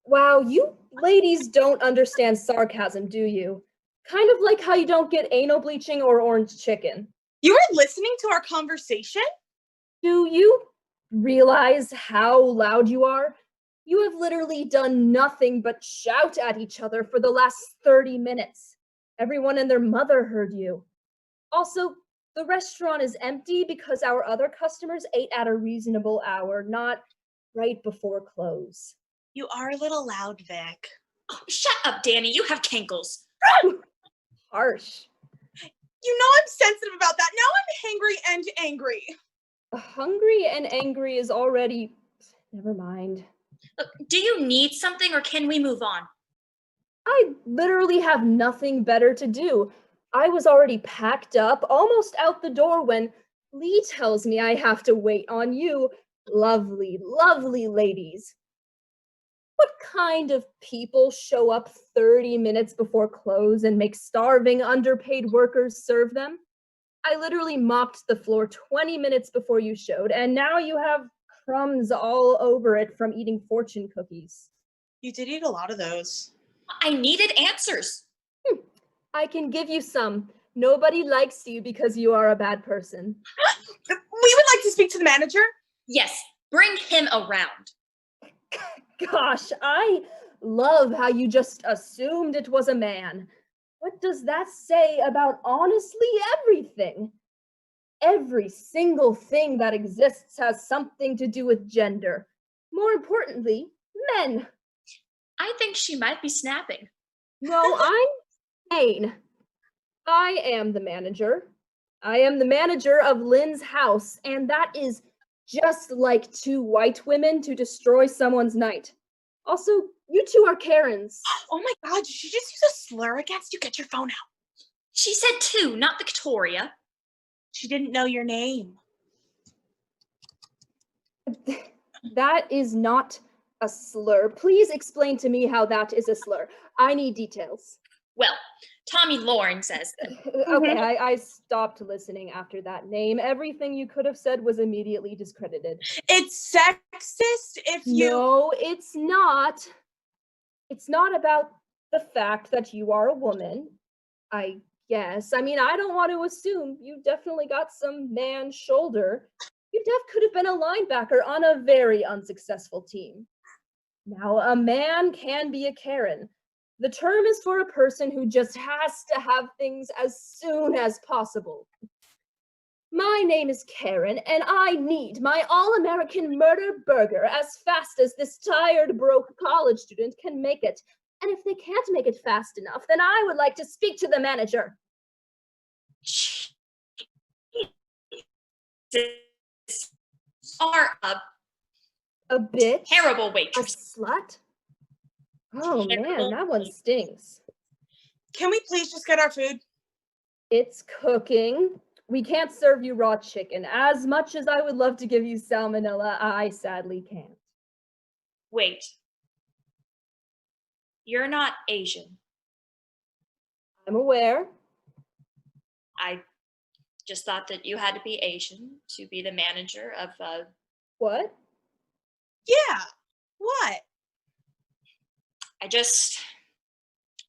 Wow, you ladies don't understand sarcasm, do you? Kind of like how you don't get anal bleaching or orange chicken. You were listening to our conversation? Do you realize how loud you are? You have literally done nothing but shout at each other for the last 30 minutes. Everyone and their mother heard you. Also, the restaurant is empty because our other customers ate at a reasonable hour, not right before close. You are a little loud, Vic. Oh, shut up, Danny. You have cankles. Harsh. You know I'm sensitive about that. Now I'm hangry and angry. Hungry and angry is already... Never mind. Look, do you need something or can we move on? I literally have nothing better to do. I was already packed up, almost out the door when Lee tells me I have to wait on you, lovely, lovely ladies. What kind of people show up 30 minutes before close and make starving, underpaid workers serve them? I literally mopped the floor 20 minutes before you showed, and now you have crumbs all over it from eating fortune cookies. You did eat a lot of those. I needed answers. I can give you some. Nobody likes you because you are a bad person. We would like to speak to the manager. Yes, bring him around. Gosh, I love how you just assumed it was a man. What does that say about honestly everything? Every single thing that exists has something to do with gender. More importantly, men. I think she might be snapping. No, I'm sane. I am the manager. I am the manager of Lynn's house, and that is just like two white women to destroy someone's night. Also, you two are Karens. Oh my god, did you just use a slur against you? Get your phone out. She said two, not Victoria. She didn't know your name. That is not a slur. Please explain to me how that is a slur. I need details. Well, Tommy Lauren says that. Okay, I stopped listening after that name. Everything you could have said was immediately discredited. It's sexist if you... No, it's not. It's not about the fact that you are a woman, I guess. I mean, I don't want to assume. You definitely got some man shoulder. You could have been a linebacker on a very unsuccessful team. Now, a man can be a Karen. The term is for a person who just has to have things as soon as possible. My name is Karen, and I need my all-American murder burger as fast as this tired, broke college student can make it. And if they can't make it fast enough, then I would like to speak to the manager. Are a bitch? Terrible waitress. A slut? Oh man, that one stings. Can we please just get our food? It's cooking. We can't serve you raw chicken. As much as I would love to give you salmonella, I sadly can't. Wait. You're not Asian. I'm aware. I just thought that you had to be Asian to be the manager of What? Yeah. What?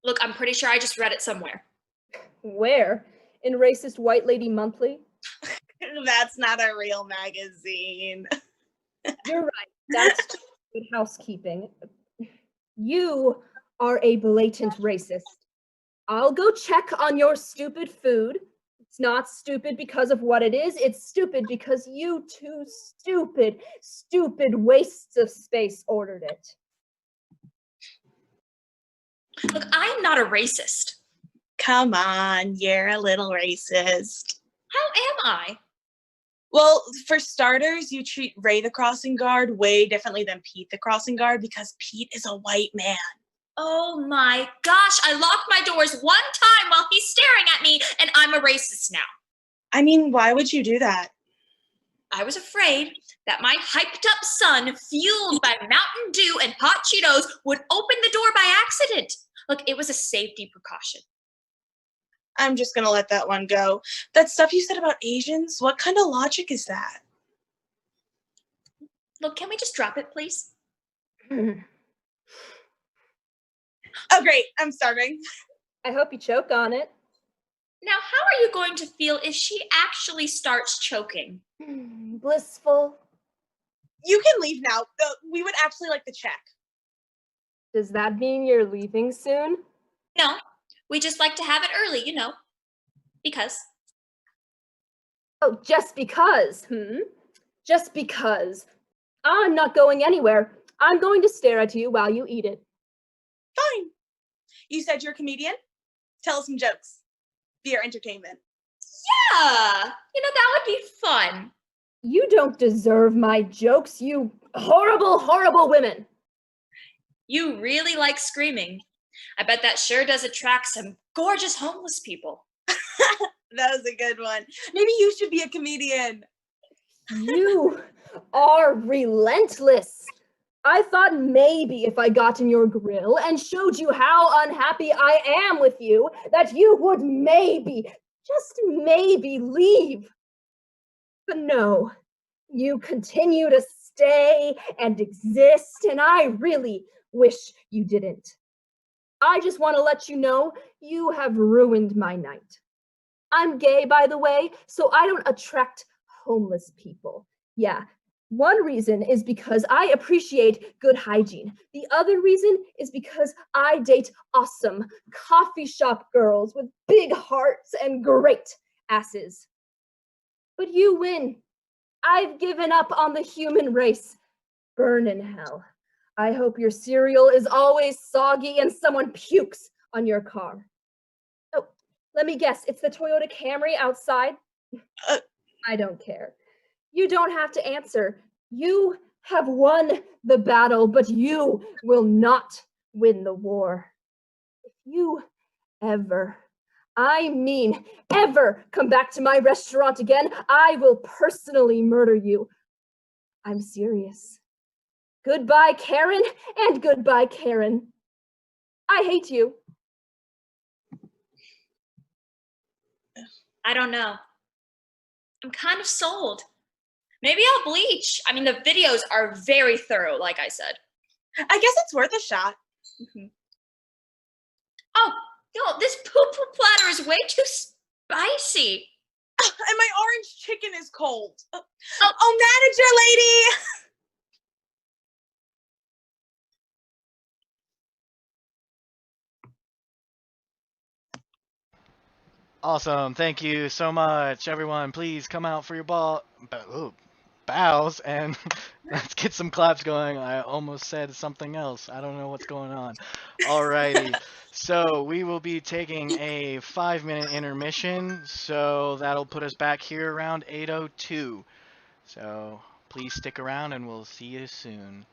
Look, I'm pretty sure I just read it somewhere. Where? In Racist White Lady Monthly? That's not a real magazine. You're right. That's just good housekeeping. You are a blatant racist. I'll go check on your stupid food. It's not stupid because of what it is. It's stupid because you two stupid wastes of space ordered it. Look, I'm not a racist. Come on, you're a little racist. How am I? Well, for starters, you treat Ray the crossing guard way differently than Pete the crossing guard because Pete is a white man. Oh my gosh, I locked my doors one time while he's staring at me and I'm a racist now. I mean, why would you do that? I was afraid that my hyped up son, fueled by Mountain Dew and hot Cheetos, would open the door by accident. Look, it was a safety precaution. I'm just gonna let that one go. That stuff you said about Asians, what kind of logic is that? Look, can we just drop it, please? Oh, great. I'm starving. I hope you choke on it. Now, how are you going to feel if she actually starts choking? Blissful. You can leave now. We would actually like the check. Does that mean you're leaving soon? No, we just like to have it early, you know. Because. Oh, just because, Just because. I'm not going anywhere. I'm going to stare at you while you eat it. Fine. You said you're a comedian? Tell us some jokes. Be our entertainment. Yeah, that would be fun. You don't deserve my jokes, you horrible, horrible women. You really like screaming. I bet that sure does attract some gorgeous homeless people. That was a good one. Maybe you should be a comedian. You are relentless. I thought maybe if I got in your grill and showed you how unhappy I am with you, that you would maybe, just maybe leave. But no, you continue to stay and exist, and I really wish you didn't. I just want to let you know you have ruined my night. I'm gay, by the way, so I don't attract homeless people. Yeah, one reason is because I appreciate good hygiene. The other reason is because I date awesome coffee shop girls with big hearts and great asses. But you win. I've given up on the human race. Burn in hell. I hope your cereal is always soggy and someone pukes on your car. Oh, let me guess, it's the Toyota Camry outside? I don't care. You don't have to answer. You have won the battle, but you will not win the war. If you ever, I mean ever, come back to my restaurant again, I will personally murder you. I'm serious. Goodbye, Karen, and goodbye, Karen. I hate you. I don't know. I'm kind of sold. Maybe I'll bleach. I mean, the videos are very thorough, like I said. I guess it's worth a shot. Oh, no, this poo-poo platter is way too spicy. And my orange chicken is cold. Oh, manager lady! Awesome. Thank you so much, everyone. Please come out for your bows and let's get some claps going. I almost said something else. I don't know what's going on. Alrighty. So we will be taking a 5-minute intermission. So that'll put us back here around 8:02. So please stick around and we'll see you soon.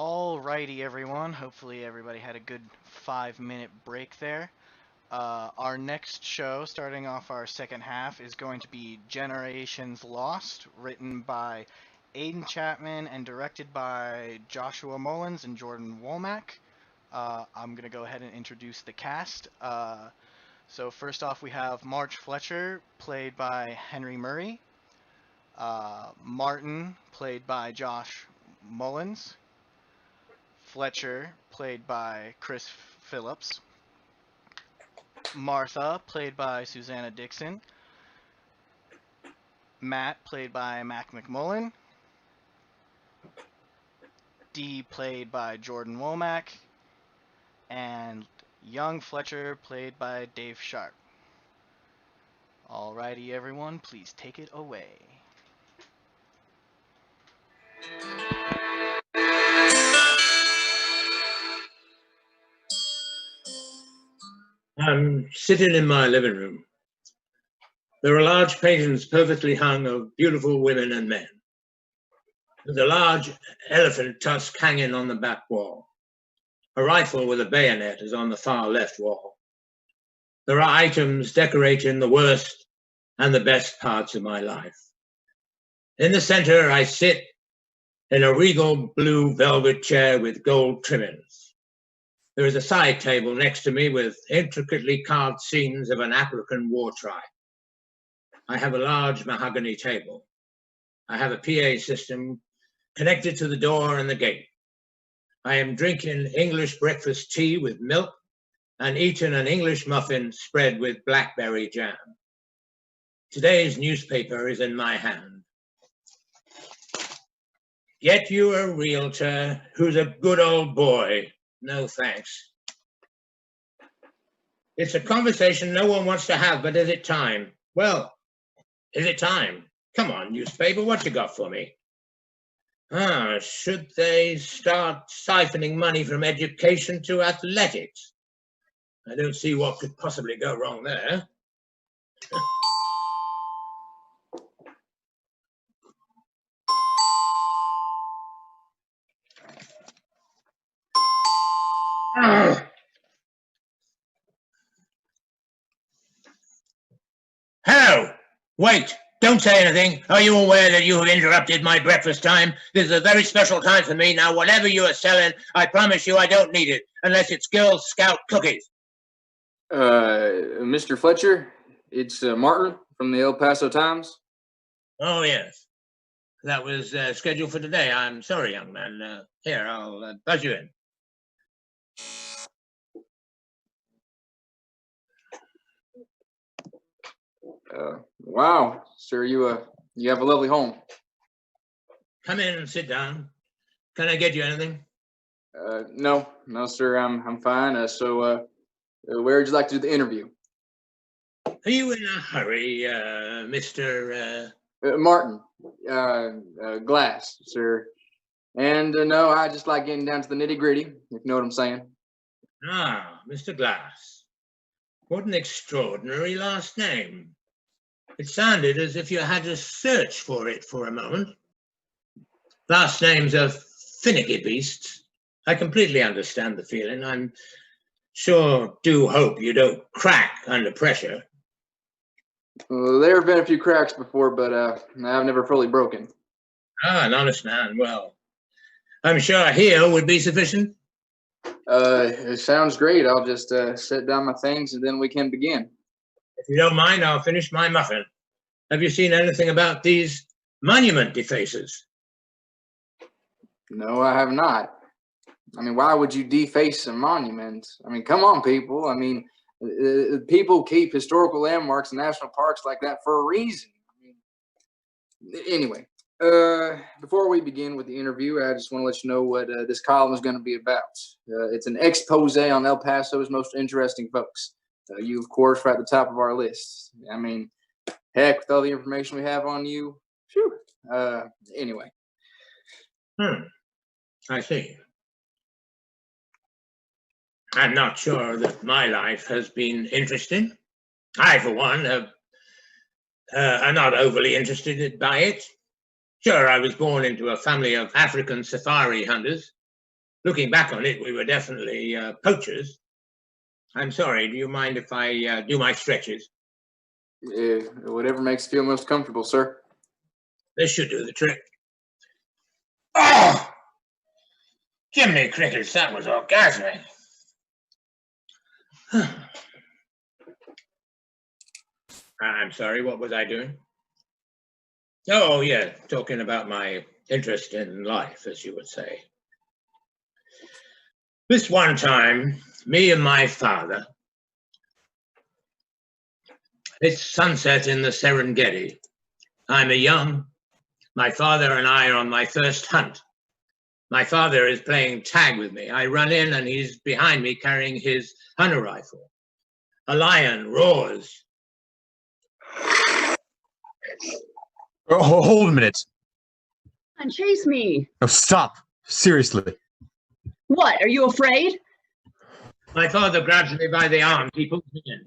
Alrighty, everyone. Hopefully, everybody had a good 5-minute break there. Our next show, starting off our second half, is going to be Generations Lost, written by Aiden Chapman and directed by Joshua Mullins and Jordan Womack. I'm going to go ahead and introduce the cast. So first off, we have March Fletcher, played by Henry Murray. Martin, played by Josh Mullins. Fletcher, played by Chris Phillips. Martha, played by Susanna Dixon. Matt, played by Mac McMullen. Dee, played by Jordan Womack. And young Fletcher, played by Dave Sharp. Alrighty, everyone, please take it away. I'm sitting in my living room. There are large paintings perfectly hung of beautiful women and men. There's a large elephant tusk hanging on the back wall. A rifle with a bayonet is on the far left wall. There are items decorating the worst and the best parts of my life. In the center, I sit in a regal blue velvet chair with gold trimmings. There is a side table next to me with intricately carved scenes of an African war tribe. I have a large mahogany table. I have a PA system connected to the door and the gate. I am drinking English breakfast tea with milk and eating an English muffin spread with blackberry jam. Today's newspaper is in my hand. Get you a realtor who's a good old boy. No thanks. It's a conversation no one wants to have, but is it time? Well, is it time? Come on, newspaper, what you got for me? Should they start siphoning money from education to athletics? I don't see what could possibly go wrong there. Hello! Wait! Don't say anything. Are you aware that you have interrupted my breakfast time? This is a very special time for me. Now, whatever you are selling, I promise you I don't need it, unless it's Girl Scout cookies. Mr. Fletcher, it's Martin from the El Paso Times. Oh, yes. That was scheduled for today. I'm sorry, young man. Here, I'll buzz you in. Wow, sir, you have a lovely home. Come in and sit down. Can I get you anything? No, sir, I'm fine. So, where would you like to do the interview? Are you in a hurry, Mr. Martin, Glass, sir. And no, I just like getting down to the nitty gritty, if you know what I'm saying. Ah, Mr. Glass. What an extraordinary last name. It sounded as if you had to search for it for a moment. Last names are finicky beasts. I completely understand the feeling. I'm do hope you don't crack under pressure. Well, there have been a few cracks before, but I've never fully broken. Ah, an honest man. Well, I'm sure here would be sufficient. It sounds great. I'll just set down my things and then we can begin. If you don't mind, I'll finish my muffin. Have you seen anything about these monument defacers? No, I have not. I mean, why would you deface a monument? I mean, come on, people. I mean, people keep historical landmarks and national parks like that for a reason. I mean, anyway, before we begin with the interview, I just want to let you know what this column is going to be about. It's an expose on El Paso's most interesting folks. You, of course, are at the top of our list. I mean, heck, with all the information we have on you, phew. Anyway. I see. I'm not sure that my life has been interesting. I, for one, am not overly interested by it. Sure, I was born into a family of African safari hunters. Looking back on it, we were definitely poachers. I'm sorry, do you mind if I do my stretches? Whatever makes you feel most comfortable, sir. This should do the trick. Oh! Jiminy crickets, that was orgasmic. I'm sorry, what was I doing? Oh, yeah, talking about my interest in life, as you would say. This one time, me and my father, it's sunset in the Serengeti. I'm a young. My father and I are on my first hunt. My father is playing tag with me. I run in and he's behind me carrying his hunter rifle. A lion roars. Oh, hold a minute. And chase me. No, stop. Seriously. What? Are you afraid? My father grabs me by the arm. He pulls me in.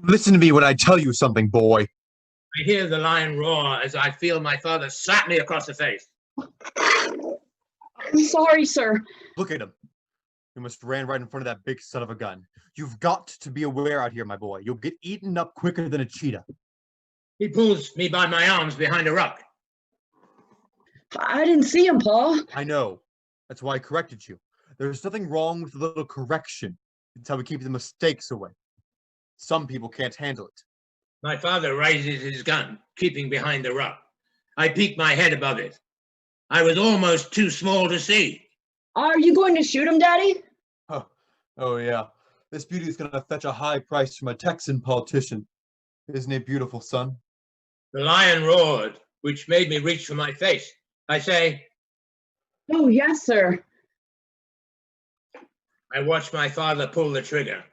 Listen to me when I tell you something, boy. I hear the lion roar as I feel my father slap me across the face. I'm sorry, sir. Look at him. You must ran right in front of that big son of a gun. You've got to be aware out here, my boy. You'll get eaten up quicker than a cheetah. He pulls me by my arms behind a rock. I didn't see him, Paul. I know. That's why I corrected you. There's nothing wrong with a little correction. It's how we keep the mistakes away. Some people can't handle it. My father raises his gun, keeping behind the rock. I peek my head above it. I was almost too small to see. Are you going to shoot him, Daddy? Oh yeah. This beauty is going to fetch a high price from a Texan politician. Isn't it beautiful, son? The lion roared, which made me reach for my face. I say, Oh, yes, sir. I watched my father pull the trigger.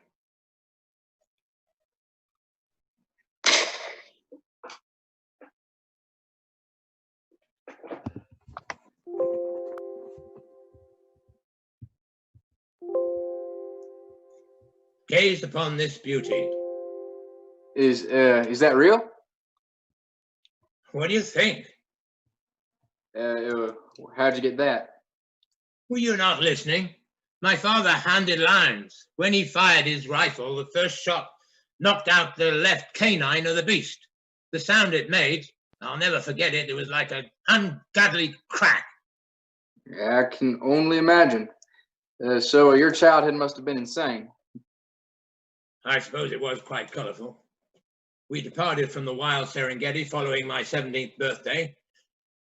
Gaze upon this beauty. Is that real? What do you think? How'd you get that? Were you not listening? My father handed lines. When he fired his rifle, the first shot knocked out the left canine of the beast. The sound it made, I'll never forget it. It was like an ungodly crack. Yeah, I can only imagine. So your childhood must have been insane. I suppose it was quite colorful. We departed from the wild Serengeti following my 17th birthday.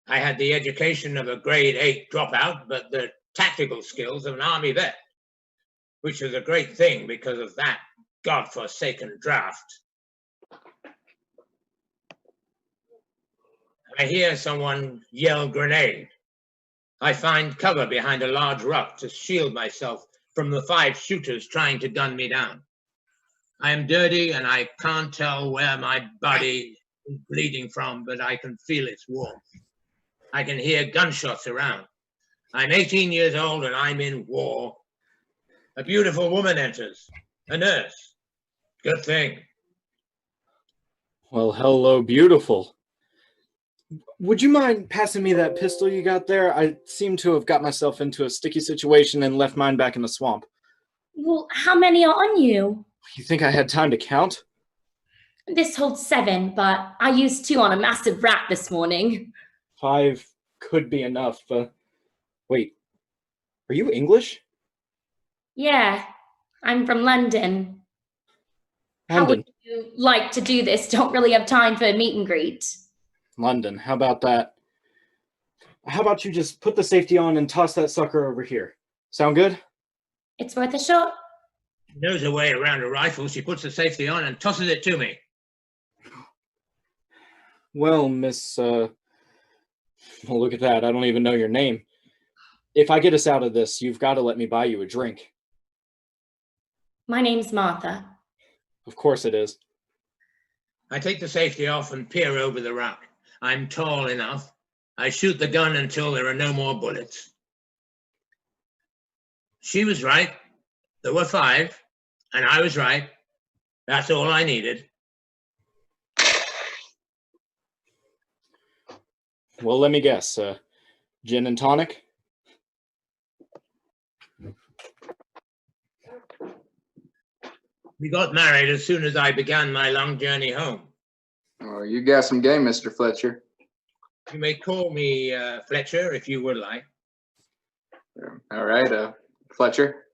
I had the education of a grade 8 dropout, but the tactical skills of an army vet, which was a great thing because of that godforsaken draft. I hear someone yell grenade. I find cover behind a large rock to shield myself from the 5 shooters trying to gun me down. I am dirty and I can't tell where my body is bleeding from, but I can feel its warmth. I can hear gunshots around. I'm 18 years old and I'm in war. A beautiful woman enters, a nurse. Good thing. Well, hello, beautiful. Would you mind passing me that pistol you got there? I seem to have got myself into a sticky situation and left mine back in the swamp. Well, how many are on you? You think I had time to count? This holds 7, but I used 2 on a massive rat this morning. 5 could be enough. Wait, are you English? Yeah, I'm from London. How would you like to do this? Don't really have time for a meet and greet. London, how about that? How about you just put the safety on and toss that sucker over here? Sound good? It's worth a shot. She knows her way around a rifle. She puts the safety on and tosses it to me. Well, Miss, well, look at that. I don't even know your name. If I get us out of this, you've got to let me buy you a drink. My name's Martha. Of course it is. I take the safety off and peer over the rock. I'm tall enough. I shoot the gun until there are no more bullets. She was right. There were 5, and I was right. That's all I needed. Well, let me guess. Gin and tonic? We got married as soon as I began my long journey home. Oh, you got some game, Mr. Fletcher. You may call me Fletcher if you would like. All right, Fletcher.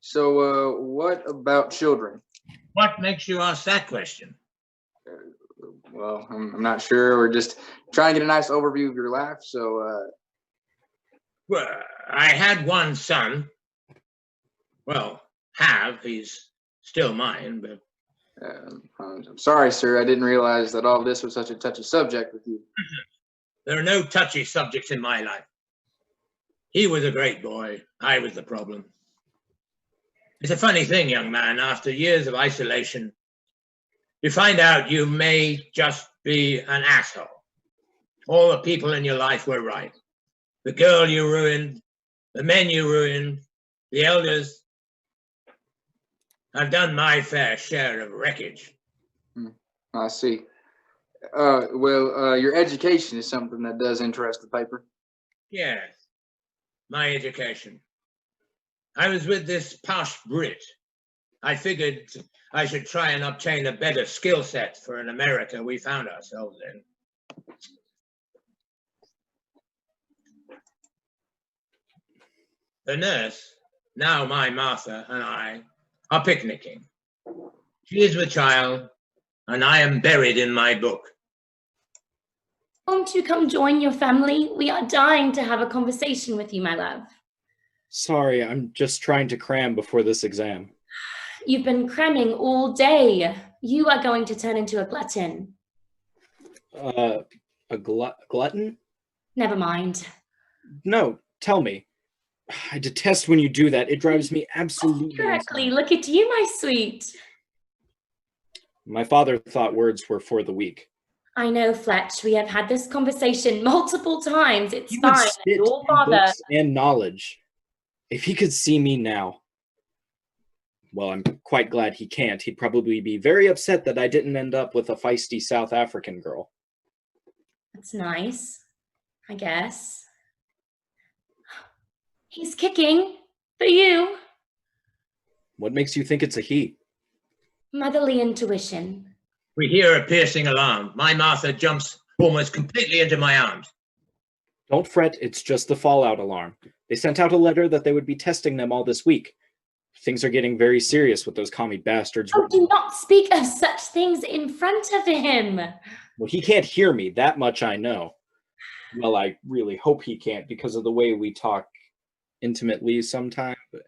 So what about children? What makes you ask that question? Well, I'm not sure. We're just trying to get a nice overview of your life. So, Well, I had one son. Well, he's still mine, but I'm sorry, sir. I didn't realize that all this was such a touchy subject with you. there are no touchy subjects in my life. He was a great boy. I was the problem. It's a funny thing, young man. After years of isolation, you find out you may just be an asshole. All the people in your life were right. The girl you ruined, the men you ruined, the elders. I've done my fair share of wreckage. I see. Well, your education is something that does interest the paper. Yes, my education. I was with this posh Brit. I figured I should try and obtain a better skill set for an America we found ourselves in. The nurse, now my Martha, and I are picnicking. She is with child, and I am buried in my book. Won't you come join your family? We are dying to have a conversation with you, my love. Sorry, I'm just trying to cram before this exam. You've been cramming all day. You are going to turn into a glutton. A glutton? Never mind. No, tell me. I detest when you do that. It drives me absolutely Correctly, insane. look at you, my sweet. My father thought words were for the weak. I know, Fletch. We have had this conversation multiple times. It's He would fine. spit Your in father. books and knowledge. If he could see me now, well, I'm quite glad he can't. He'd probably be very upset that I didn't end up with a feisty South African girl. That's nice, I guess. He's kicking for you. What makes you think it's a he? Motherly intuition. We hear a piercing alarm. My Martha jumps almost completely into my arms. Don't fret, it's just the fallout alarm. They sent out a letter that they would be testing them all this week. Things are getting very serious with those commie bastards. Oh, do not speak of such things in front of him. Well, he can't hear me, that much I know. Well, I really hope he can't because of the way we talk intimately sometimes. But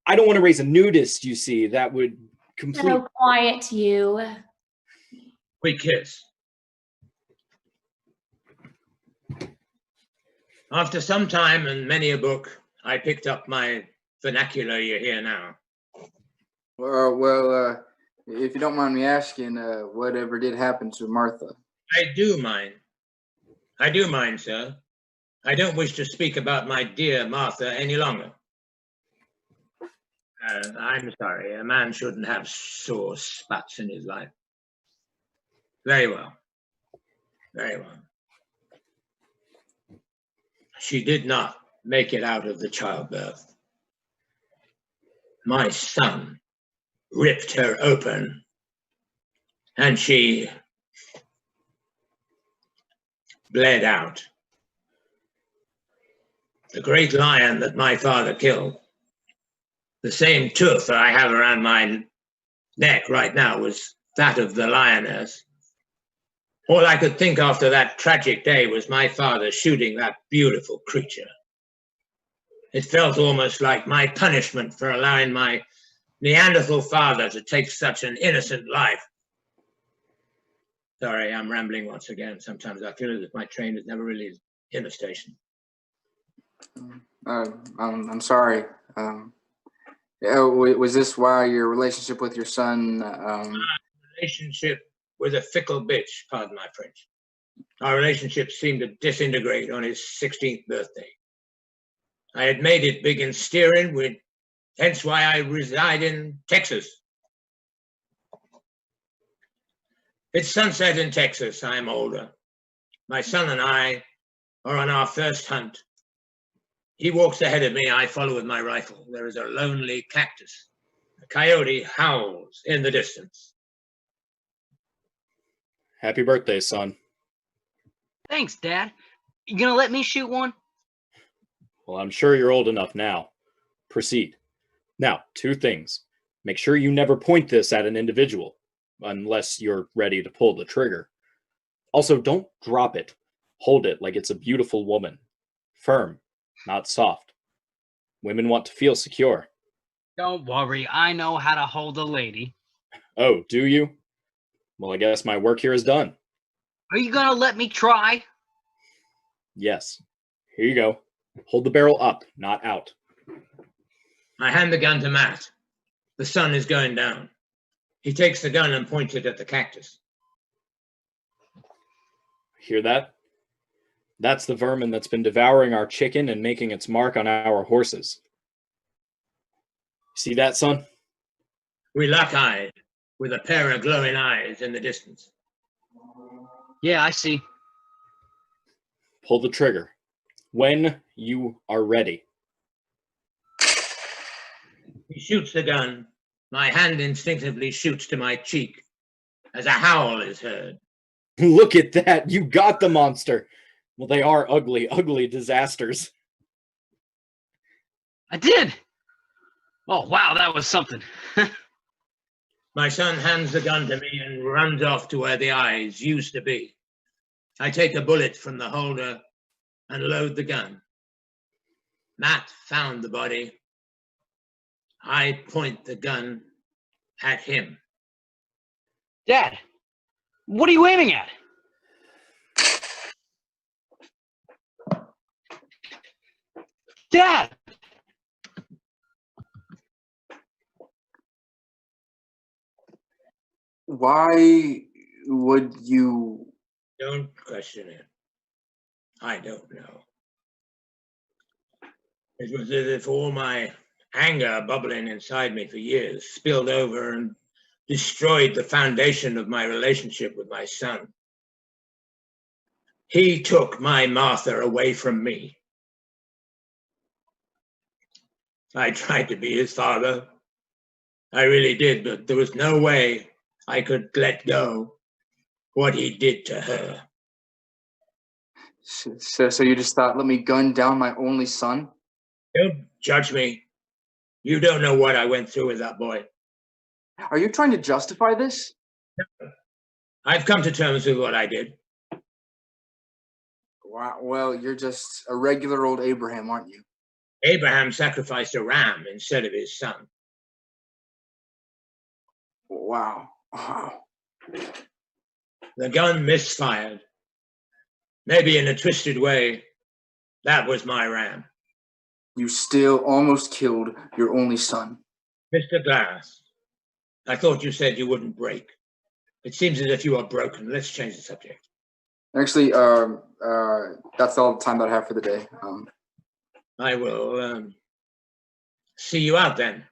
I don't want to raise a nudist, you see. That would completely... So quiet, you. We kiss. After some time and many a book, I picked up my vernacular you hear now. Well, if you don't mind me asking, whatever did happen to Martha? I do mind. I do mind, sir. I don't wish to speak about my dear Martha any longer. I'm sorry. A man shouldn't have sore spots in his life. Very well. Very well. She did not make it out of the childbirth. My son ripped her open, and she bled out. The great lion that my father killed, the same tooth that I have around my neck right now was that of the lioness. All I could think after that tragic day was my father shooting that beautiful creature. It felt almost like my punishment for allowing my Neanderthal father to take such an innocent life. Sorry, I'm rambling once again. Sometimes I feel as if my train is never really in the station. I'm sorry. Was this why your relationship with your son? My relationship was a fickle bitch, pardon my French. Our relationship seemed to disintegrate on his 16th birthday. I had made it big in steering, hence why I reside in Texas. It's sunset in Texas. I'm older. My son and I are on our first hunt. He walks ahead of me. I follow with my rifle. There is a lonely cactus. A coyote howls in the distance. Happy birthday, son. Thanks, Dad. You gonna let me shoot one? Well, I'm sure you're old enough now. Proceed. Now, 2 things. Make sure you never point this at an individual, unless you're ready to pull the trigger. Also, don't drop it. Hold it like it's a beautiful woman. Firm, not soft. Women want to feel secure. Don't worry, I know how to hold a lady. Oh, do you? Well, I guess my work here is done. Are you gonna let me try? Yes. Here you go. Hold the barrel up, not out. I hand the gun to Matt. The sun is going down. He takes the gun and points it at the cactus. Hear that? That's the vermin that's been devouring our chicken and making its mark on our horses. See that, son? We lock-eyed, with a pair of glowing eyes in the distance. Yeah, I see. Pull the trigger. When you are ready. He shoots the gun. My hand instinctively shoots to my cheek as a howl is heard. Look at that! You got the monster! Well, they are ugly, ugly disasters. I did! Oh, wow, that was something. My son hands the gun to me and runs off to where the eyes used to be. I take a bullet from the holder and load the gun. Matt found the body. I point the gun at him. Dad, what are you aiming at? Dad! Why would you? Don't question it. I don't know. It was as if all my anger bubbling inside me for years spilled over and destroyed the foundation of my relationship with my son. He took my Martha away from me. I tried to be his father. I really did, but there was no way I could let go what he did to her. So you just thought, let me gun down my only son? Don't judge me. You don't know what I went through with that boy. Are you trying to justify this? No. I've come to terms with what I did. Wow, well, you're just a regular old Abraham, aren't you? Abraham sacrificed a ram instead of his son. Wow. Wow. The gun misfired. Maybe in a twisted way, that was my ram. You still almost killed your only son. Mr. Glass, I thought you said you wouldn't break. It seems as if you are broken. Let's change the subject. Actually, that's all the time that I have for the day. I will see you out then.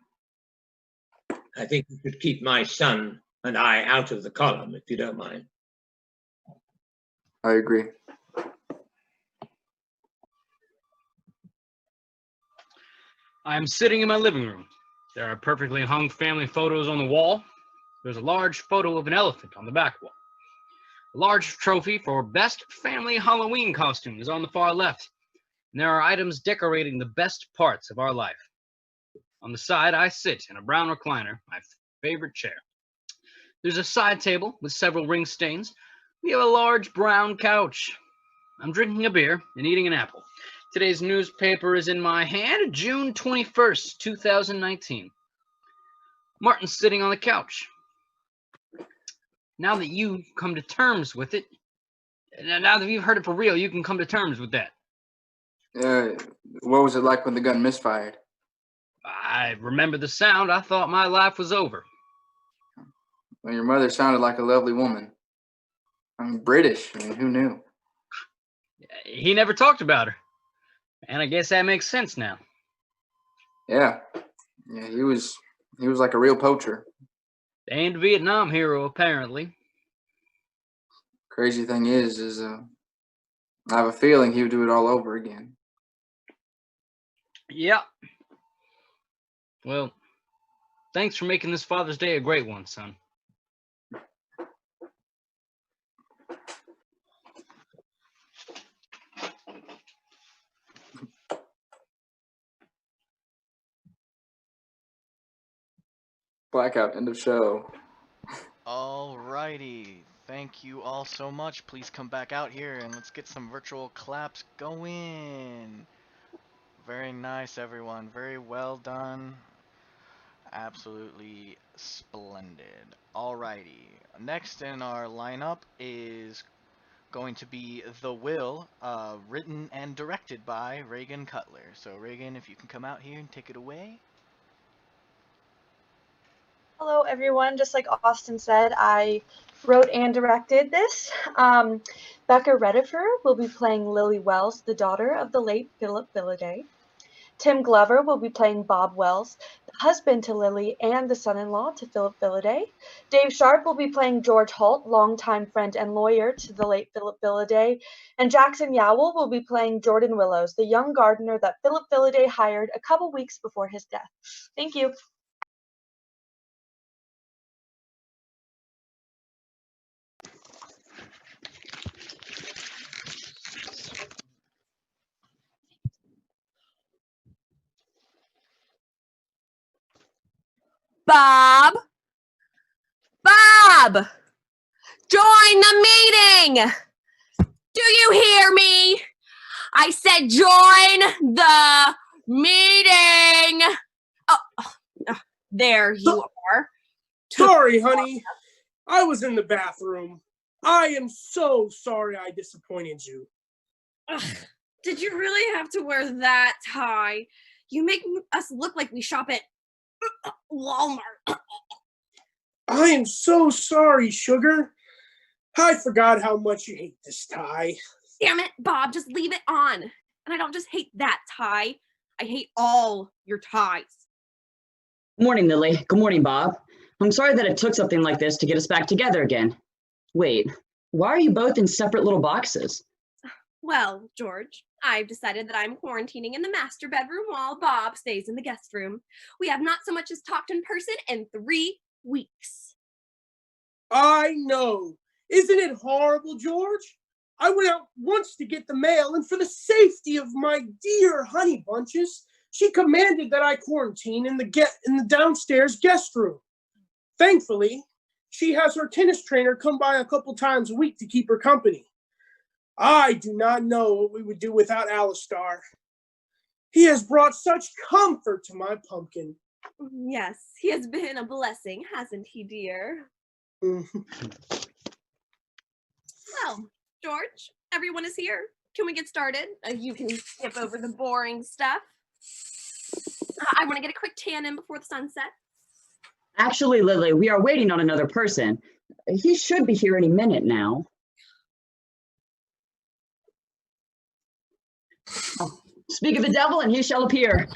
I think you should keep my son and I out of the column, if you don't mind. I agree. I'm sitting in my living room. There are perfectly hung family photos on the wall. There's a large photo of an elephant on the back wall. A large trophy for best family Halloween costume is on the far left. And there are items decorating the best parts of our life. On the side, I sit in a brown recliner, my favorite chair. There's a side table with several ring stains. We have a large brown couch. I'm drinking a beer and eating an apple. Today's newspaper is in my hand, June 21st, 2019. Martin's sitting on the couch. Now that you've come to terms with it, now that you've heard it for real, you can come to terms with that. What was it like when the gun misfired? I remember the sound. I thought my life was over. Well, your mother sounded like a lovely woman. I'm British. I mean, who knew? He never talked about her. And I guess that makes sense now. Yeah. Yeah, he was like a real poacher. They ain't a Vietnam hero, apparently. Crazy thing is I have a feeling he would do it all over again. Yeah. Well, thanks for making this Father's Day a great one, son. Blackout. End of show. Alrighty. Thank you all so much. Please come back out here and let's get some virtual claps going. Very nice, everyone. Very well done. Absolutely splendid. Alrighty. Next in our lineup is going to be The Will, written and directed by Reagan Cutler. So Reagan, if you can come out here and take it away. Hello, everyone. Just like Austin said, I wrote and directed this. Becca Redifer will be playing Lily Wells, the daughter of the late Philip Villiday. Tim Glover will be playing Bob Wells, the husband to Lily and the son-in-law to Philip Villiday. Dave Sharp will be playing George Holt, longtime friend and lawyer to the late Philip Villiday. And Jackson Yowell will be playing Jordan Willows, the young gardener that Philip Villiday hired a couple weeks before his death. Thank you. Bob! Bob! Join the meeting! Do you hear me? I said join the meeting! There you are. Sorry, honey. I was in the bathroom. I am so sorry I disappointed you. Ugh, did you really have to wear that tie? You make us look like we shop at Walmart. I am so sorry, sugar. I forgot how much you hate this tie. Damn it, Bob, just leave it on. And I don't just hate that tie. I hate all your ties. Good morning, Lily. Good morning, Bob. I'm sorry that it took something like this to get us back together again. Wait, why are you both in separate little boxes? Well, George, I've decided that I'm quarantining in the master bedroom while Bob stays in the guest room. We have not so much as talked in person in 3 weeks. I know. Isn't it horrible, George? I went out once to get the mail, and for the safety of my dear Honey Bunches, she commanded that I quarantine in the downstairs guest room. Thankfully, she has her tennis trainer come by a couple times a week to keep her company. I do not know what we would do without Alistar. He has brought such comfort to my pumpkin. Yes, he has been a blessing, hasn't he, dear? Well, George, everyone is here. Can we get started? You can skip over the boring stuff. I want to get a quick tan in before the sun sets. Actually, Lily, we are waiting on another person. He should be here any minute now. Oh, speak of the devil and he shall appear.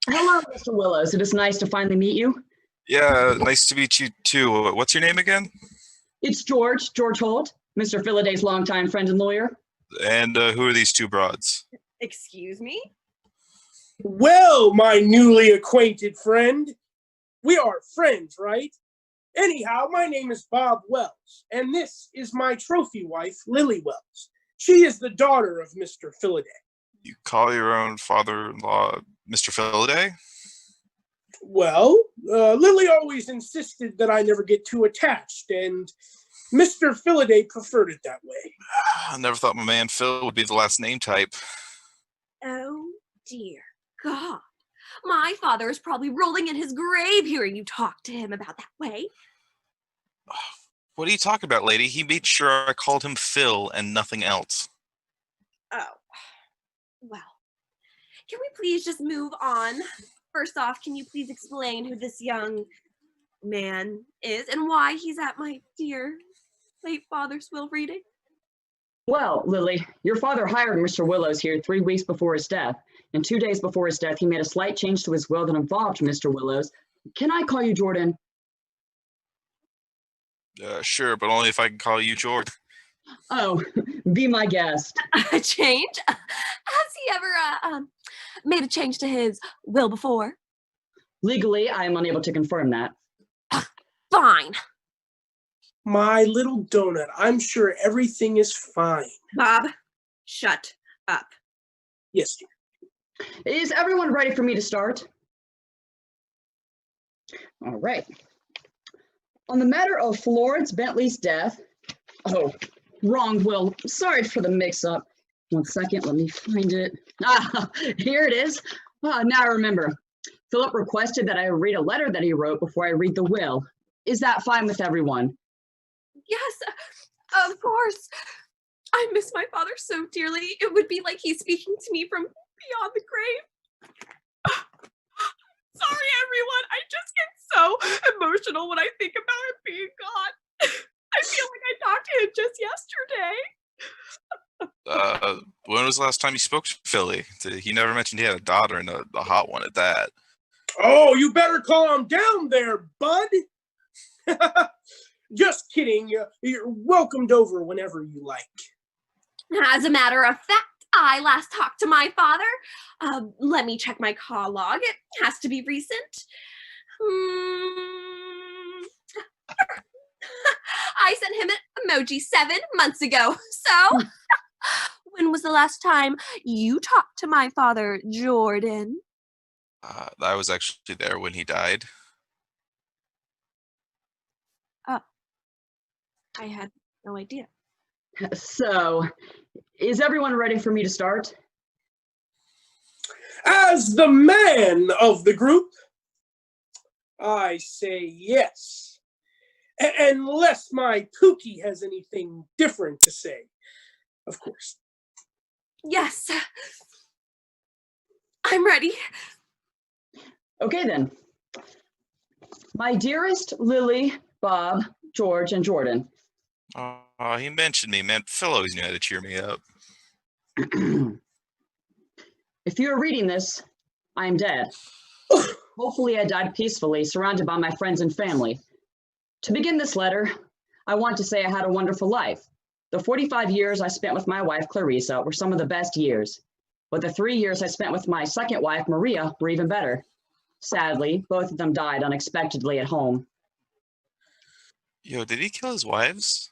Hello, Mr. Willows. It is nice to finally meet you. Yeah, nice to meet you too. What's your name again? It's George Holt, Mr. Philliday's longtime friend and lawyer. And who are these two broads? Excuse me? Well, my newly acquainted friend, we are friends, right? Anyhow, my name is Bob Wells, and this is my trophy wife, Lily Wells. She is the daughter of Mr. Filliday. You call your own father-in-law Mr. Filliday? Well, Lily always insisted that I never get too attached, and Mr. Filliday preferred it that way. I never thought my man Phil would be the last name type. Oh, dear God. My father is probably rolling in his grave hearing you talk to him about that way. What are you talking about, lady? He made sure I called him Phil and nothing else. Oh, well, can we please just move on? First off, can you please explain who this young man is and why he's at my dear late father's will reading? Well, Lily, your father hired Mr. Willows here 3 weeks before his death, and 2 days before his death, he made a slight change to his will that involved Mr. Willows. Can I call you Jordan? Sure, but only if I can call you George. Oh, be my guest. A change? Has he ever made a change to his will before? Legally, I am unable to confirm that. Fine. My little donut, I'm sure everything is fine. Bob, shut up. Yes, dear. Is everyone ready for me to start? All right. On the matter of Florence Bentley's death. Oh, wrong will. Sorry for the mix-up. 1 second, let me find it. Ah, here it is. Now I remember. Philip requested that I read a letter that he wrote before I read the will. Is that fine with everyone? Yes, of course. I miss my father so dearly. It would be like he's speaking to me from beyond the grave. Sorry, everyone. I just get so emotional when I think about him being gone. I feel like I talked to him just yesterday. When was the last time you spoke to Philly? He never mentioned he had a daughter, and a hot one at that. Oh, you better calm down there, bud. Just kidding. You're welcomed over whenever you like. As a matter of fact, I last talked to my father. Let me check my call log. It has to be recent. I sent him an emoji 7 months ago. So, when was the last time you talked to my father, Jordan? I was actually there when he died. Oh, I had no idea. So, is everyone ready for me to start? As the man of the group, I say yes. Unless my Pookie has anything different to say, of course. Yes. I'm ready. Okay then. My dearest Lily, Bob, George, and Jordan. Oh, he mentioned me, man. Phil always knew how to cheer me up. If you are reading this, I am dead. Hopefully I died peacefully, surrounded by my friends and family. To begin this letter, I want to say I had a wonderful life. The 45 years I spent with my wife, Clarissa, were some of the best years. But the 3 years I spent with my second wife, Maria, were even better. Sadly, both of them died unexpectedly at home. Yo, did he kill his wives?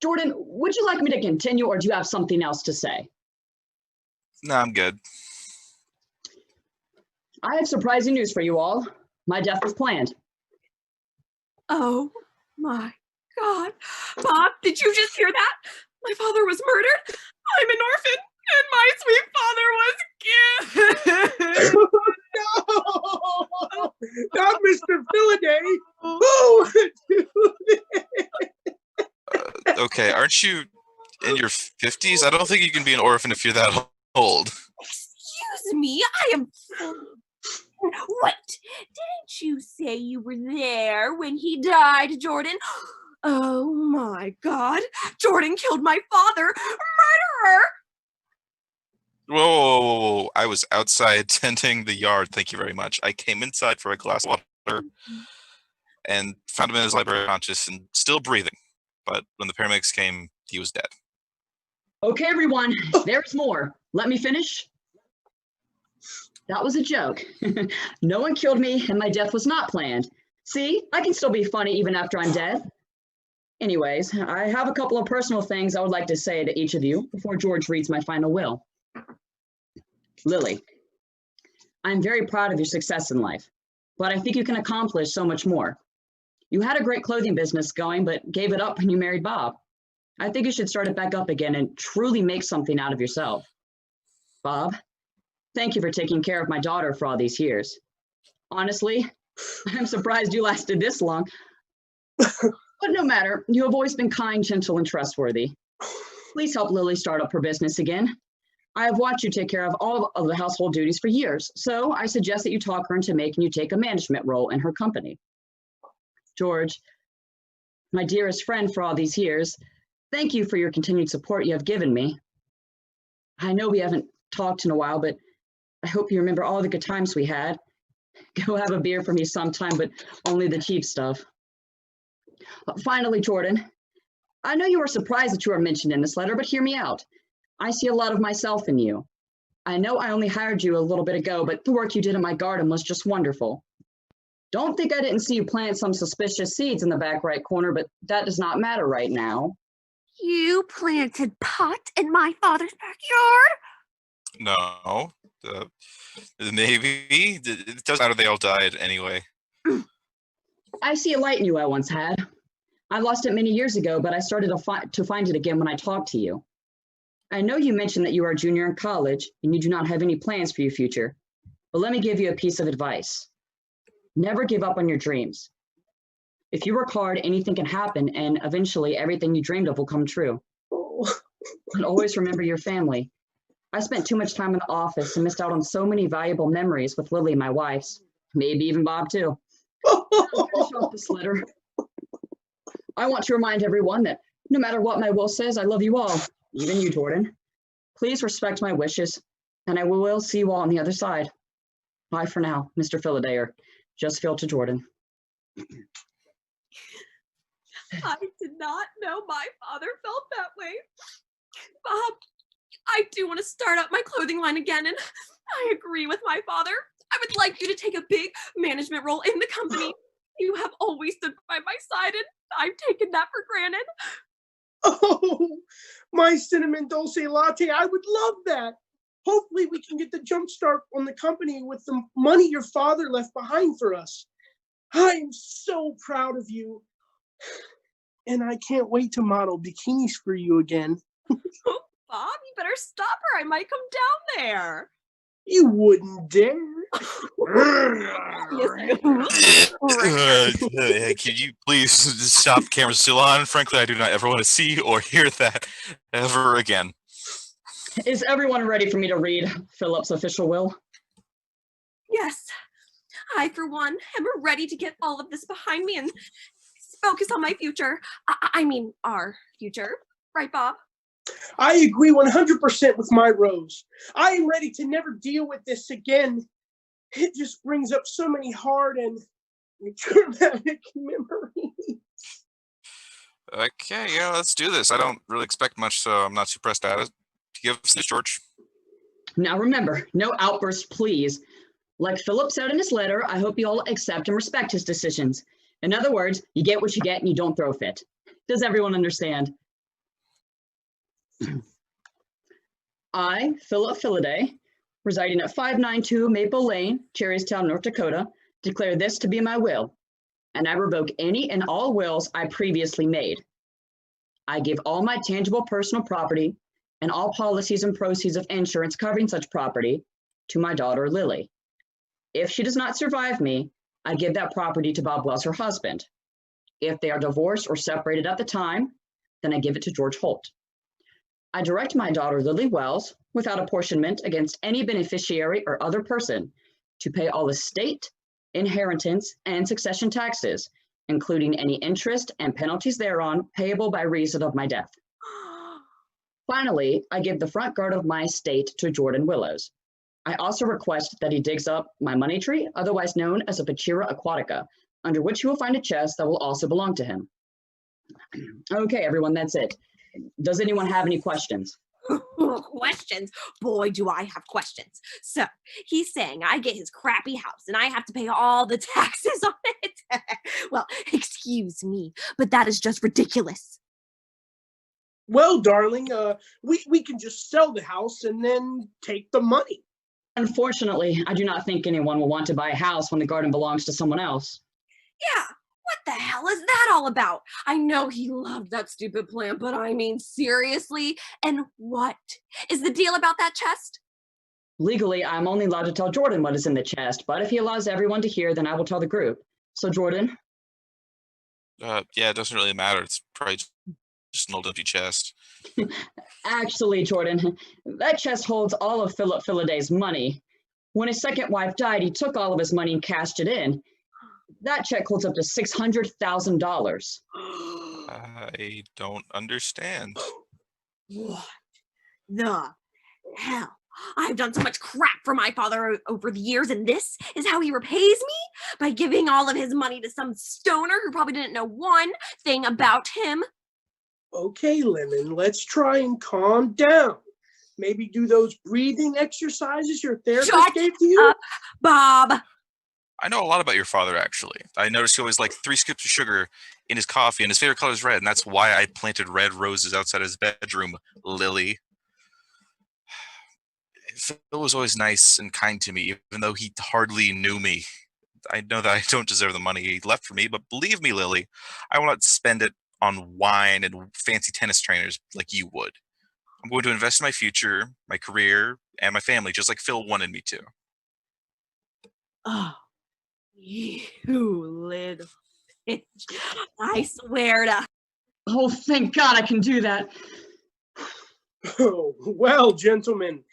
Jordan, would you like me to continue, or do you have something else to say? No, I'm good. I have surprising news for you all. My death was planned. Oh my God. Bob, did you just hear that? My father was murdered. I'm an orphan, and my sweet father was killed. No! Not Mr. Philaday! Who would do this? Okay, aren't you in your 50s? I don't think you can be an orphan if you're that old. Excuse me, I am... Wait, didn't you say you were there when he died, Jordan? Oh my God, Jordan killed my father! Murderer! Whoa. I was outside tending the yard, thank you very much. I came inside for a glass of water and found him in his library unconscious and still breathing. But when the paramedics came, he was dead. Okay, everyone, there's more. Let me finish. That was a joke. No one killed me, and my death was not planned. See, I can still be funny even after I'm dead. Anyways, I have a couple of personal things I would like to say to each of you before George reads my final will. Lily, I'm very proud of your success in life, but I think you can accomplish so much more. You had a great clothing business going, but gave it up when you married Bob. I think you should start it back up again and truly make something out of yourself. Bob, thank you for taking care of my daughter for all these years. Honestly, I'm surprised you lasted this long. But no matter, you have always been kind, gentle, and trustworthy. Please help Lily start up her business again. I have watched you take care of all of the household duties for years, so I suggest that you talk her into making you take a management role in her company. George, my dearest friend for all these years, thank you for your continued support you have given me. I know we haven't talked in a while, but I hope you remember all the good times we had. Go have a beer for me sometime, but only the cheap stuff. Finally, Jordan, I know you are surprised that you are mentioned in this letter, but hear me out. I see a lot of myself in you. I know I only hired you a little bit ago, but the work you did in my garden was just wonderful. Don't think I didn't see you plant some suspicious seeds in the back right corner, but that does not matter right now. You planted pot in my father's backyard? No. Maybe. It doesn't matter. They all died anyway. I see a light in you I once had. I lost it many years ago, but I started to find it again when I talked to you. I know you mentioned that you are a junior in college and you do not have any plans for your future, but let me give you a piece of advice. Never give up on your dreams. If you work hard, anything can happen, and eventually everything you dreamed of will come true. But always remember your family. I spent too much time in the office and missed out on so many valuable memories with Lily, my wife's, maybe even Bob too. Finish off this letter. I want to remind everyone that no matter what my will says, I love you all, even you, Jordan. Please respect my wishes, and I will see you all on the other side. Bye for now, Mr. Philadelphia. Just Phil to Jordan. I did not know my father felt that way. Bob, I do want to start up my clothing line again, and I agree with my father. I would like you to take a big management role in the company. You have always stood by my side, and I've taken that for granted. Oh, my cinnamon dulce latte. I would love that. Hopefully we can get the jump start on the company with the money your father left behind for us. I am so proud of you. And I can't wait to model bikinis for you again. Bob, you better stop or I might come down there. You wouldn't dare. Could you please stop? Camera's still on. Frankly, I do not ever want to see or hear that ever again. Is everyone ready for me to read Philip's official will? Yes, I, for one, am ready to get all of this behind me and focus on my future. I mean, our future. Right, Bob? I agree 100% with my Rose. I am ready to never deal with this again. It just brings up so many hard and traumatic memories. Okay, yeah, let's do this. I don't really expect much, so I'm not too pressed at it. Give us this, George. Now remember, no outbursts, please. Like Philip said in his letter, I hope you all accept and respect his decisions. In other words, you get what you get and you don't throw a fit. Does everyone understand? I, Philip Philaday, residing at 592 Maple Lane, Cherrystown, North Dakota, declare this to be my will, and I revoke any and all wills I previously made. I give all my tangible personal property and all policies and proceeds of insurance covering such property to my daughter, Lily. If she does not survive me, I give that property to Bob Wells, her husband. If they are divorced or separated at the time, then I give it to George Holt. I direct my daughter, Lily Wells, without apportionment against any beneficiary or other person, to pay all estate, inheritance, and succession taxes, including any interest and penalties thereon payable by reason of my death. Finally, I give the front guard of my estate to Jordan Willows. I also request that he digs up my money tree, otherwise known as a Pachira aquatica, under which you will find a chest that will also belong to him. Okay, everyone, that's it. Does anyone have any questions? Questions? Boy, do I have questions. So, he's saying I get his crappy house and I have to pay all the taxes on it. Well, excuse me, but that is just ridiculous. Well, darling, we can just sell the house and then take the money. Unfortunately, I do not think anyone will want to buy a house when the garden belongs to someone else. Yeah, what the hell is that all about? I know he loved that stupid plant, but I mean, seriously? And what is the deal about that chest? Legally, I'm only allowed to tell Jordan what is in the chest, but if he allows everyone to hear, then I will tell the group. So, Jordan? Yeah, it doesn't really matter. It's probably just an old empty chest. Actually, Jordan, that chest holds all of Philip Philiday's money. When his second wife died, he took all of his money and cashed it in. That check holds up to $600,000. I don't understand. What the hell? I've done so much crap for my father over the years, and this is how he repays me? By giving all of his money to some stoner who probably didn't know one thing about him? Okay, Lemon, let's try and calm down. Maybe do those breathing exercises your therapist Shut gave to you? up, Bob. I know a lot about your father, actually. I noticed he always liked 3 scoops of sugar in his coffee, and his favorite color is red, and that's why I planted red roses outside his bedroom, Lily. Phil was always nice and kind to me, even though he hardly knew me. I know that I don't deserve the money he left for me, but believe me, Lily, I will not spend it on wine and fancy tennis trainers like you would. I'm going to invest in my future, my career, and my family, just like Phil wanted me to. Oh, you little bitch. I swear to. Oh, thank God I can do that. Oh, well, gentlemen,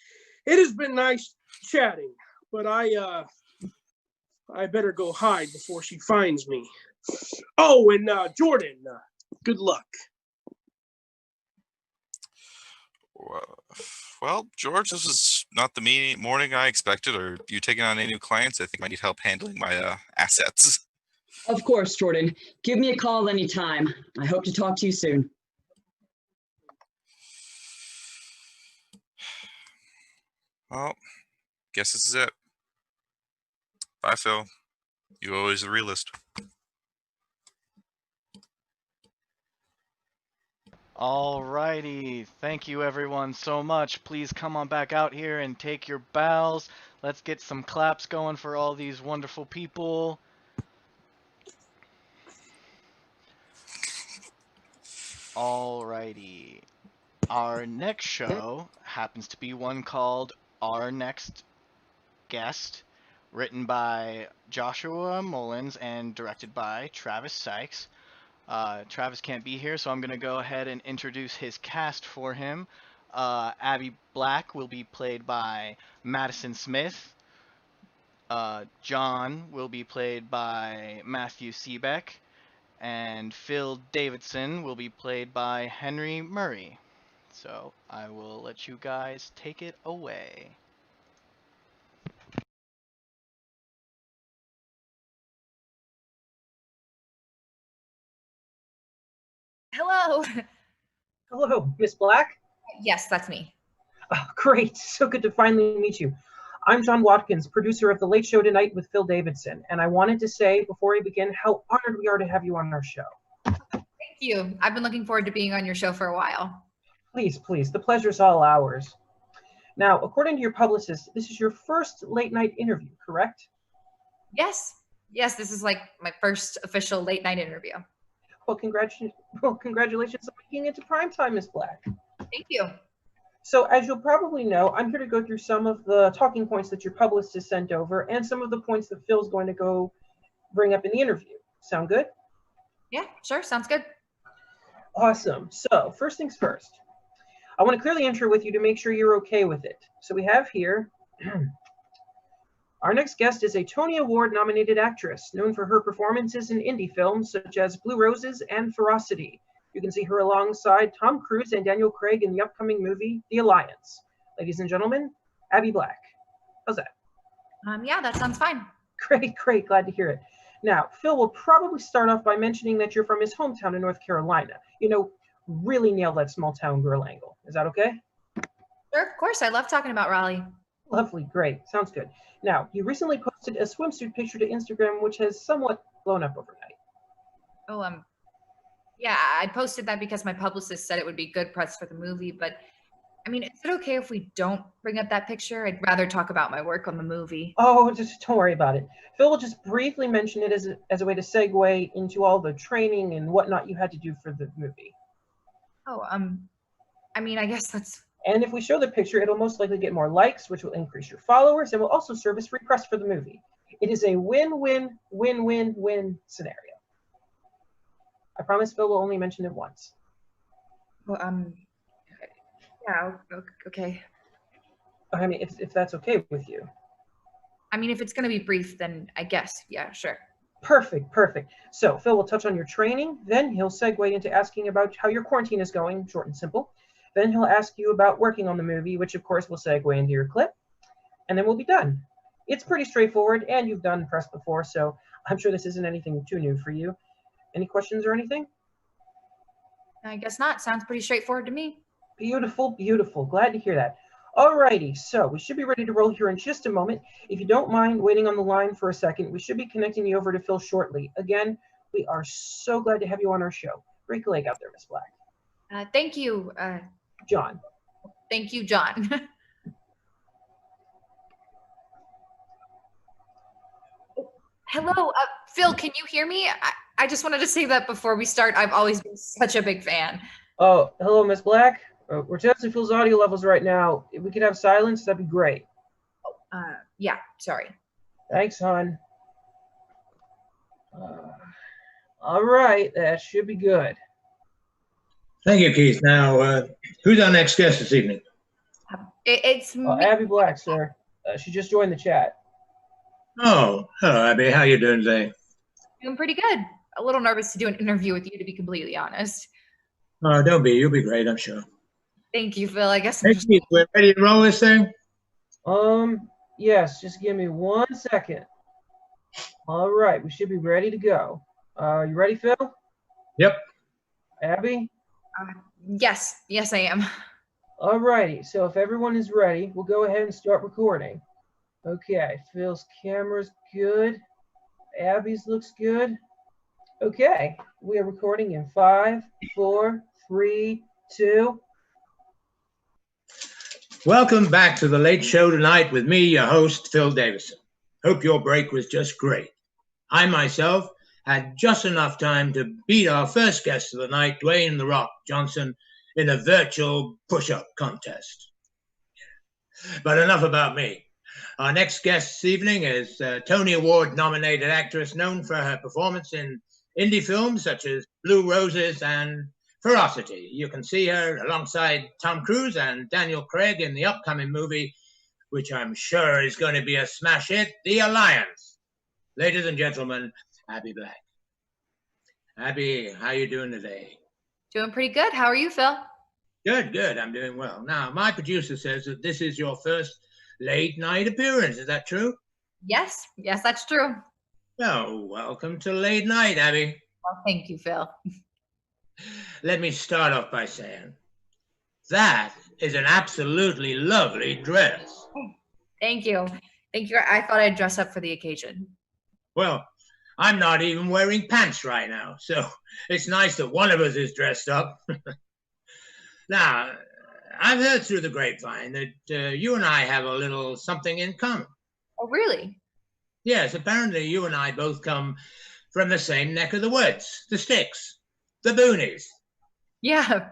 it has been nice chatting, but I better go hide before she finds me. Oh, and Jordan, good luck. Well, George, this is not the morning I expected. Are you taking on any new clients? I think I need help handling my assets. Of course, Jordan. Give me a call anytime. I hope to talk to you soon. Well, guess this is it. Bye, Phil. You always the realist. Alrighty, thank you everyone so much. Please come on back out here and take your bows. Let's get some claps going for all these wonderful people. Alrighty. Our next show happens to be one called Our Next Guest, written by Joshua Mullins and directed by Travis Sykes. Travis can't be here, so I'm going to go ahead and introduce his cast for him. Abby Black will be played by Madison Smith. John will be played by Matthew Seebeck. And Phil Davidson will be played by Henry Murray. So I will let you guys take it away. Hello. Hello, Miss Black. Yes, that's me. Oh, great. So good to finally meet you. I'm John Watkins, producer of The Late Show Tonight with Phil Davidson, and I wanted to say before we begin how honored we are to have you on our show. Thank you. I've been looking forward to being on your show for a while. Please, please. The pleasure's all ours. Now, according to your publicist, this is your first late night interview, correct? Yes. Yes, this is like my first official late night interview. Well, congratulations on making it to primetime, Miss Black. Thank you. So as you'll probably know, I'm here to go through some of the talking points that your publicist has sent over and some of the points that Phil's going to go bring up in the interview. Sound good? Yeah, sure. Sounds good. Awesome. So first things first, I want to clearly intro with you to make sure you're okay with it. So we have here, our next guest is a Tony Award nominated actress known for her performances in indie films such as Blue Roses and Ferocity. You can see her alongside Tom Cruise and Daniel Craig in the upcoming movie, The Alliance. Ladies and gentlemen, Abby Black. How's that? Yeah, that sounds fine. Great, great. Glad to hear it. Now, Phil will probably start off by mentioning that you're from his hometown in North Carolina. You know, really nail that small town girl angle. Is that okay? Sure, of course. I love talking about Raleigh. Lovely, great. Sounds good. Now, you recently posted a swimsuit picture to Instagram, which has somewhat blown up overnight. Oh, yeah, I posted that because my publicist said it would be good press for the movie, but I mean, is it okay if we don't bring up that picture? I'd rather talk about my work on the movie. Oh, just don't worry about it. Phil will just briefly mention it as a way to segue into all the training and whatnot you had to do for the movie. Oh, I mean, I guess that's... And if we show the picture, it'll most likely get more likes, which will increase your followers and will also serve as free press for the movie. It is a win-win-win-win-win scenario. I promise Phil will only mention it once. Well, yeah, okay. I mean, if that's okay with you. I mean, if it's going to be brief, then I guess, yeah, sure. Perfect, perfect. So Phil will touch on your training, then he'll segue into asking about how your quarantine is going, short and simple. Then he'll ask you about working on the movie, which of course will segue into your clip, and then we'll be done. It's pretty straightforward, and you've done press before, so I'm sure this isn't anything too new for you. Any questions or anything? I guess not. Sounds pretty straightforward to me. Beautiful, beautiful. Glad to hear that. Alrighty, so we should be ready to roll here in just a moment. If you don't mind waiting on the line for a second, we should be connecting you over to Phil shortly. Again, we are so glad to have you on our show. Break a leg out there, Miss Black. Thank you. John. Thank you, John. Hello, Phil, can you hear me? I just wanted to say that before we start. I've always been such a big fan. Oh, hello, Miss Black. We're testing Phil's audio levels right now. If we could have silence, that'd be great. Yeah, sorry. Thanks, hon. All right, that should be good. Thank you, Keith. Now, who's our next guest this evening? It's me. Abby Black, sir. She just joined the chat. Oh, hello, Abby. How you doing today? Doing pretty good. A little nervous to do an interview with you, to be completely honest. Oh, don't be. You'll be great, I'm sure. Thank you, Phil. I guess Hey, Keith, we're ready to roll this thing? Yes, just give me 1 second. All right, we should be ready to go. You ready, Phil? Yep. Abby? Yes, I am. All righty, so if everyone is ready, we'll go ahead and start recording. Okay, Phil's camera's good. Abby's looks good. Okay, we are recording in 5, 4, 3, 2. Welcome back to the Late Show tonight with me, your host, Phil Davison. Hope your break was just great. I myself had just enough time to beat our first guest of the night, Dwayne "The Rock" Johnson, in a virtual push-up contest. But enough about me. Our next guest this evening is Tony Award-nominated actress known for her performance in indie films such as Blue Roses and Ferocity. You can see her alongside Tom Cruise and Daniel Craig in the upcoming movie, which I'm sure is going to be a smash hit, The Alliance. Ladies and gentlemen, Abby Black. Abby, how you doing today? Doing pretty good. How are you, Phil? Good. I'm doing well. Now, my producer says that this is your first late night appearance. Is that true? Yes, that's true. Well, welcome to Late Night, Abby. Well, thank you, Phil. Let me start off by saying that is an absolutely lovely dress. Thank you. I thought I'd dress up for the occasion. Well, I'm not even wearing pants right now, so it's nice that one of us is dressed up. Now, I've heard through the grapevine that you and I have a little something in common. Oh, really? Yes, apparently you and I both come from the same neck of the woods, the sticks, the boonies. Yeah,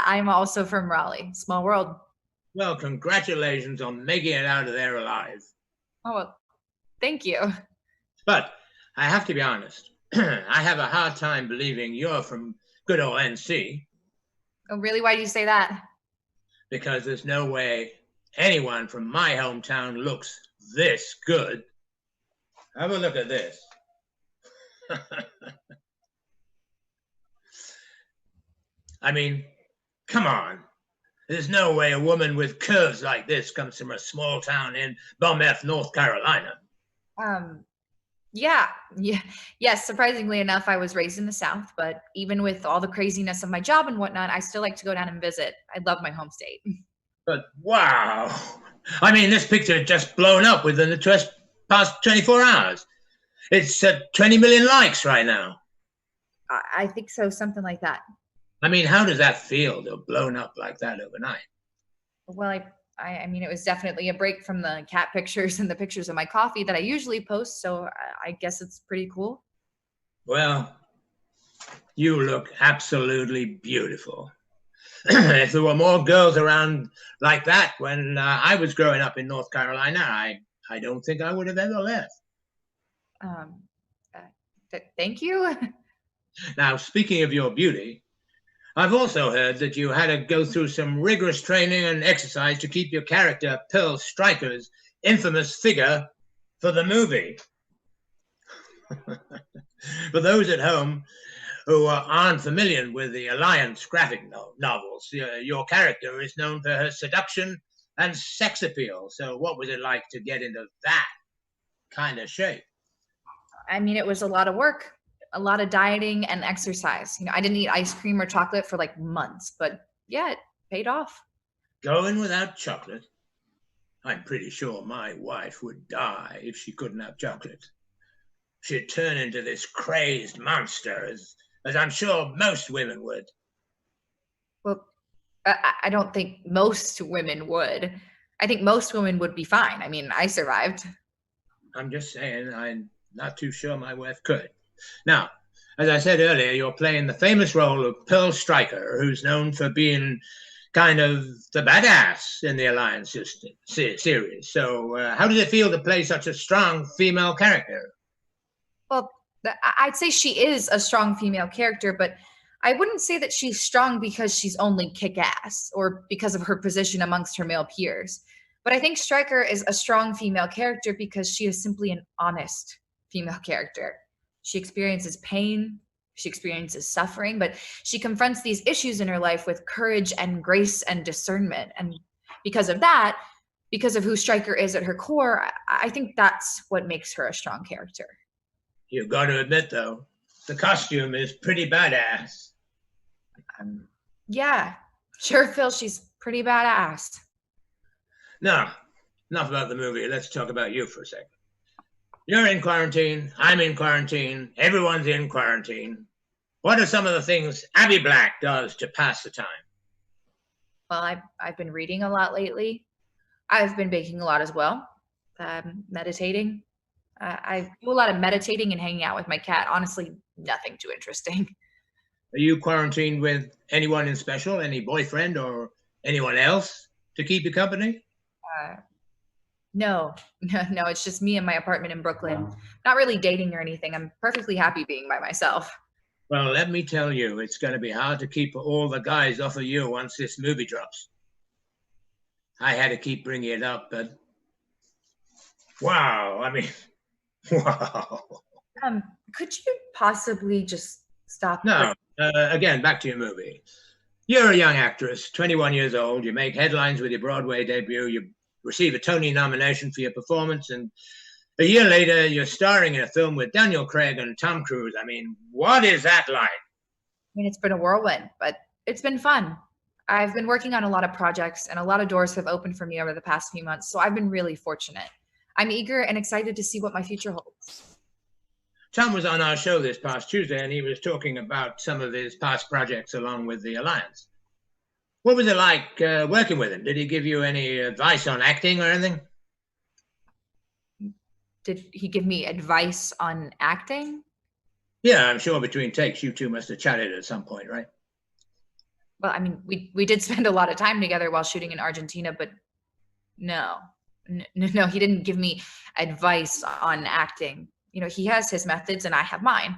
I'm also from Raleigh. Small world. Well, congratulations on making it out of there alive. Oh, well, thank you. But I have to be honest, I have a hard time believing you're from good old NC. Oh, really? Why do you say that? Because there's no way anyone from my hometown looks this good. Have a look at this. I mean, come on. There's no way a woman with curves like this comes from a small town in Bum F, North Carolina. Yes, surprisingly enough, I was raised in the South, but even with all the craziness of my job and whatnot, I still like to go down and visit. I love my home state. But wow. I mean, this picture just blown up within the past 24 hours. It's at 20 million likes right now. I think so, something like that. I mean, how does that feel to have blown up like that overnight? Well, I mean, it was definitely a break from the cat pictures and the pictures of my coffee that I usually post, so I guess it's pretty cool. Well, you look absolutely beautiful. If there were more girls around like that when I was growing up in North Carolina, I don't think I would have ever left. Thank you. Now, speaking of your beauty, I've also heard that you had to go through some rigorous training and exercise to keep your character, Pearl Stryker's infamous figure for the movie. For those at home who aren't familiar with the Alliance graphic novels, your character is known for her seduction and sex appeal. So what was it like to get into that kind of shape? I mean, it was a lot of work, a lot of dieting and exercise. You know, I didn't eat ice cream or chocolate for like months, but yeah, it paid off. Going without chocolate? I'm pretty sure my wife would die if she couldn't have chocolate. She'd turn into this crazed monster, as I'm sure most women would. Well, I don't think most women would. I think most women would be fine. I mean, I survived. I'm just saying I'm not too sure my wife could. Now, as I said earlier, you're playing the famous role of Pearl Stryker, who's known for being kind of the badass in the Alliance series. So how does it feel to play such a strong female character? Well, I'd say she is a strong female character, but I wouldn't say that she's strong because she's only kick-ass or because of her position amongst her male peers. But I think Stryker is a strong female character because she is simply an honest female character. She experiences pain, she experiences suffering, but she confronts these issues in her life with courage and grace and discernment. And because of that, because of who Stryker is at her core, I think that's what makes her a strong character. You've got to admit, though, the costume is pretty badass. Yeah, sure, Phil, she's pretty badass. Now, enough about the movie. Let's talk about you for a second. You're in quarantine. I'm in quarantine. Everyone's in quarantine. What are some of the things Abby Black does to pass the time? Well, I've been reading a lot lately. I've been baking a lot as well. Meditating. I do a lot of meditating and hanging out with my cat. Honestly, nothing too interesting. Are you quarantined with anyone in special? Any boyfriend or anyone else to keep you company? No, it's just me in my apartment in Brooklyn. Not really dating or anything. I'm perfectly happy being by myself. Well, let me tell you, it's going to be hard to keep all the guys off of you once this movie drops. I had to keep bringing it up, but wow, I mean, wow. Could you possibly just stop? No, again, back to your movie. You're a young actress, 21 years old. You make headlines with your Broadway debut. You receive a Tony nomination for your performance, and a year later, you're starring in a film with Daniel Craig and Tom Cruise. I mean, what is that like? I mean, it's been a whirlwind, but it's been fun. I've been working on a lot of projects, and a lot of doors have opened for me over the past few months, so I've been really fortunate. I'm eager and excited to see what my future holds. Tom was on our show this past Tuesday, and he was talking about some of his past projects along with the Alliance. What was it like working with him? Did he give you any advice on acting or anything? Did he give me advice on acting? Yeah, I'm sure between takes you two must have chatted at some point, right? Well, I mean, we did spend a lot of time together while shooting in Argentina, but no, he didn't give me advice on acting. You know, he has his methods and I have mine.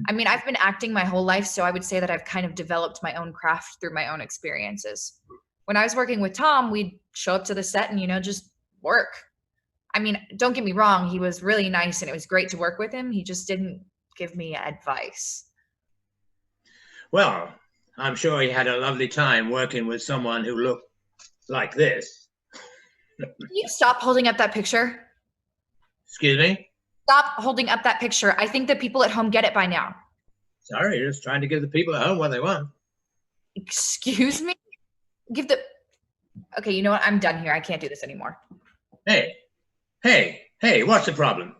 I mean, I've been acting my whole life, so I would say that I've kind of developed my own craft through my own experiences. When I was working with Tom, we'd show up to the set and, you know, just work. I mean, don't get me wrong, he was really nice and it was great to work with him. He just didn't give me advice. Well, I'm sure he had a lovely time working with someone who looked like this. Can you stop holding up that picture? Excuse me? Stop holding up that picture. I think that people at home get it by now. Sorry, just trying to give the people at home what they want. Excuse me? Okay, you know what? I'm done here. I can't do this anymore. Hey, what's the problem?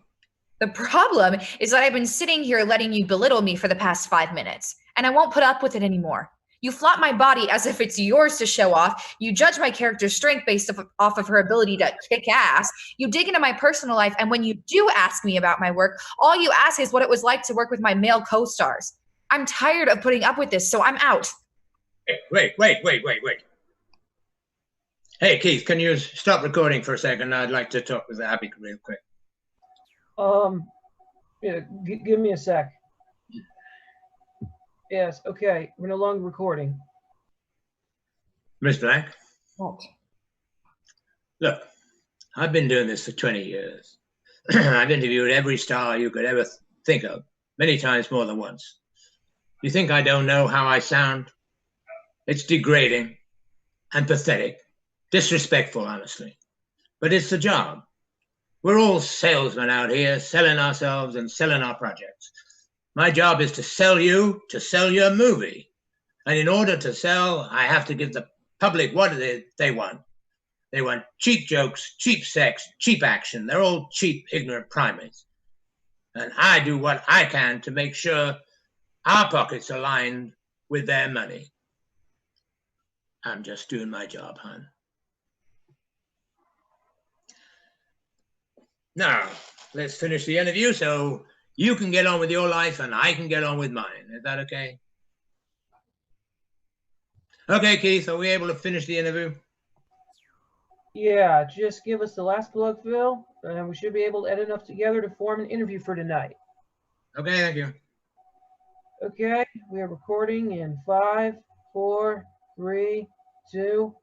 The problem is that I've been sitting here letting you belittle me for the past 5 minutes, and I won't put up with it anymore. You flaunt my body as if it's yours to show off. You judge my character's strength based off of her ability to kick ass. You dig into my personal life, and when you do ask me about my work, all you ask is what it was like to work with my male co-stars. I'm tired of putting up with this, so I'm out. Wait. Hey, Keith, can you stop recording for a second? I'd like to talk with Abby real quick. Yeah, give me a sec. Yes, okay, we're no longer recording. Miss Black? What? Look, I've been doing this for 20 years. I've interviewed every star you could ever think of, many times more than once. You think I don't know how I sound? It's degrading and pathetic, disrespectful, honestly. But it's the job. We're all salesmen out here, selling ourselves and selling our projects. My job is to sell you, to sell your movie. And in order to sell, I have to give the public what they want. They want cheap jokes, cheap sex, cheap action. They're all cheap, ignorant primates. And I do what I can to make sure our pockets are lined with their money. I'm just doing my job, hon. Now, let's finish the interview so you can get on with your life and I can get on with mine. Is that okay? Okay, Keith, are we able to finish the interview? Yeah, just give us the last plug, Phil, and we should be able to edit enough together to form an interview for tonight. Okay, thank you. Okay, we are recording in 5, 4, 3, 2.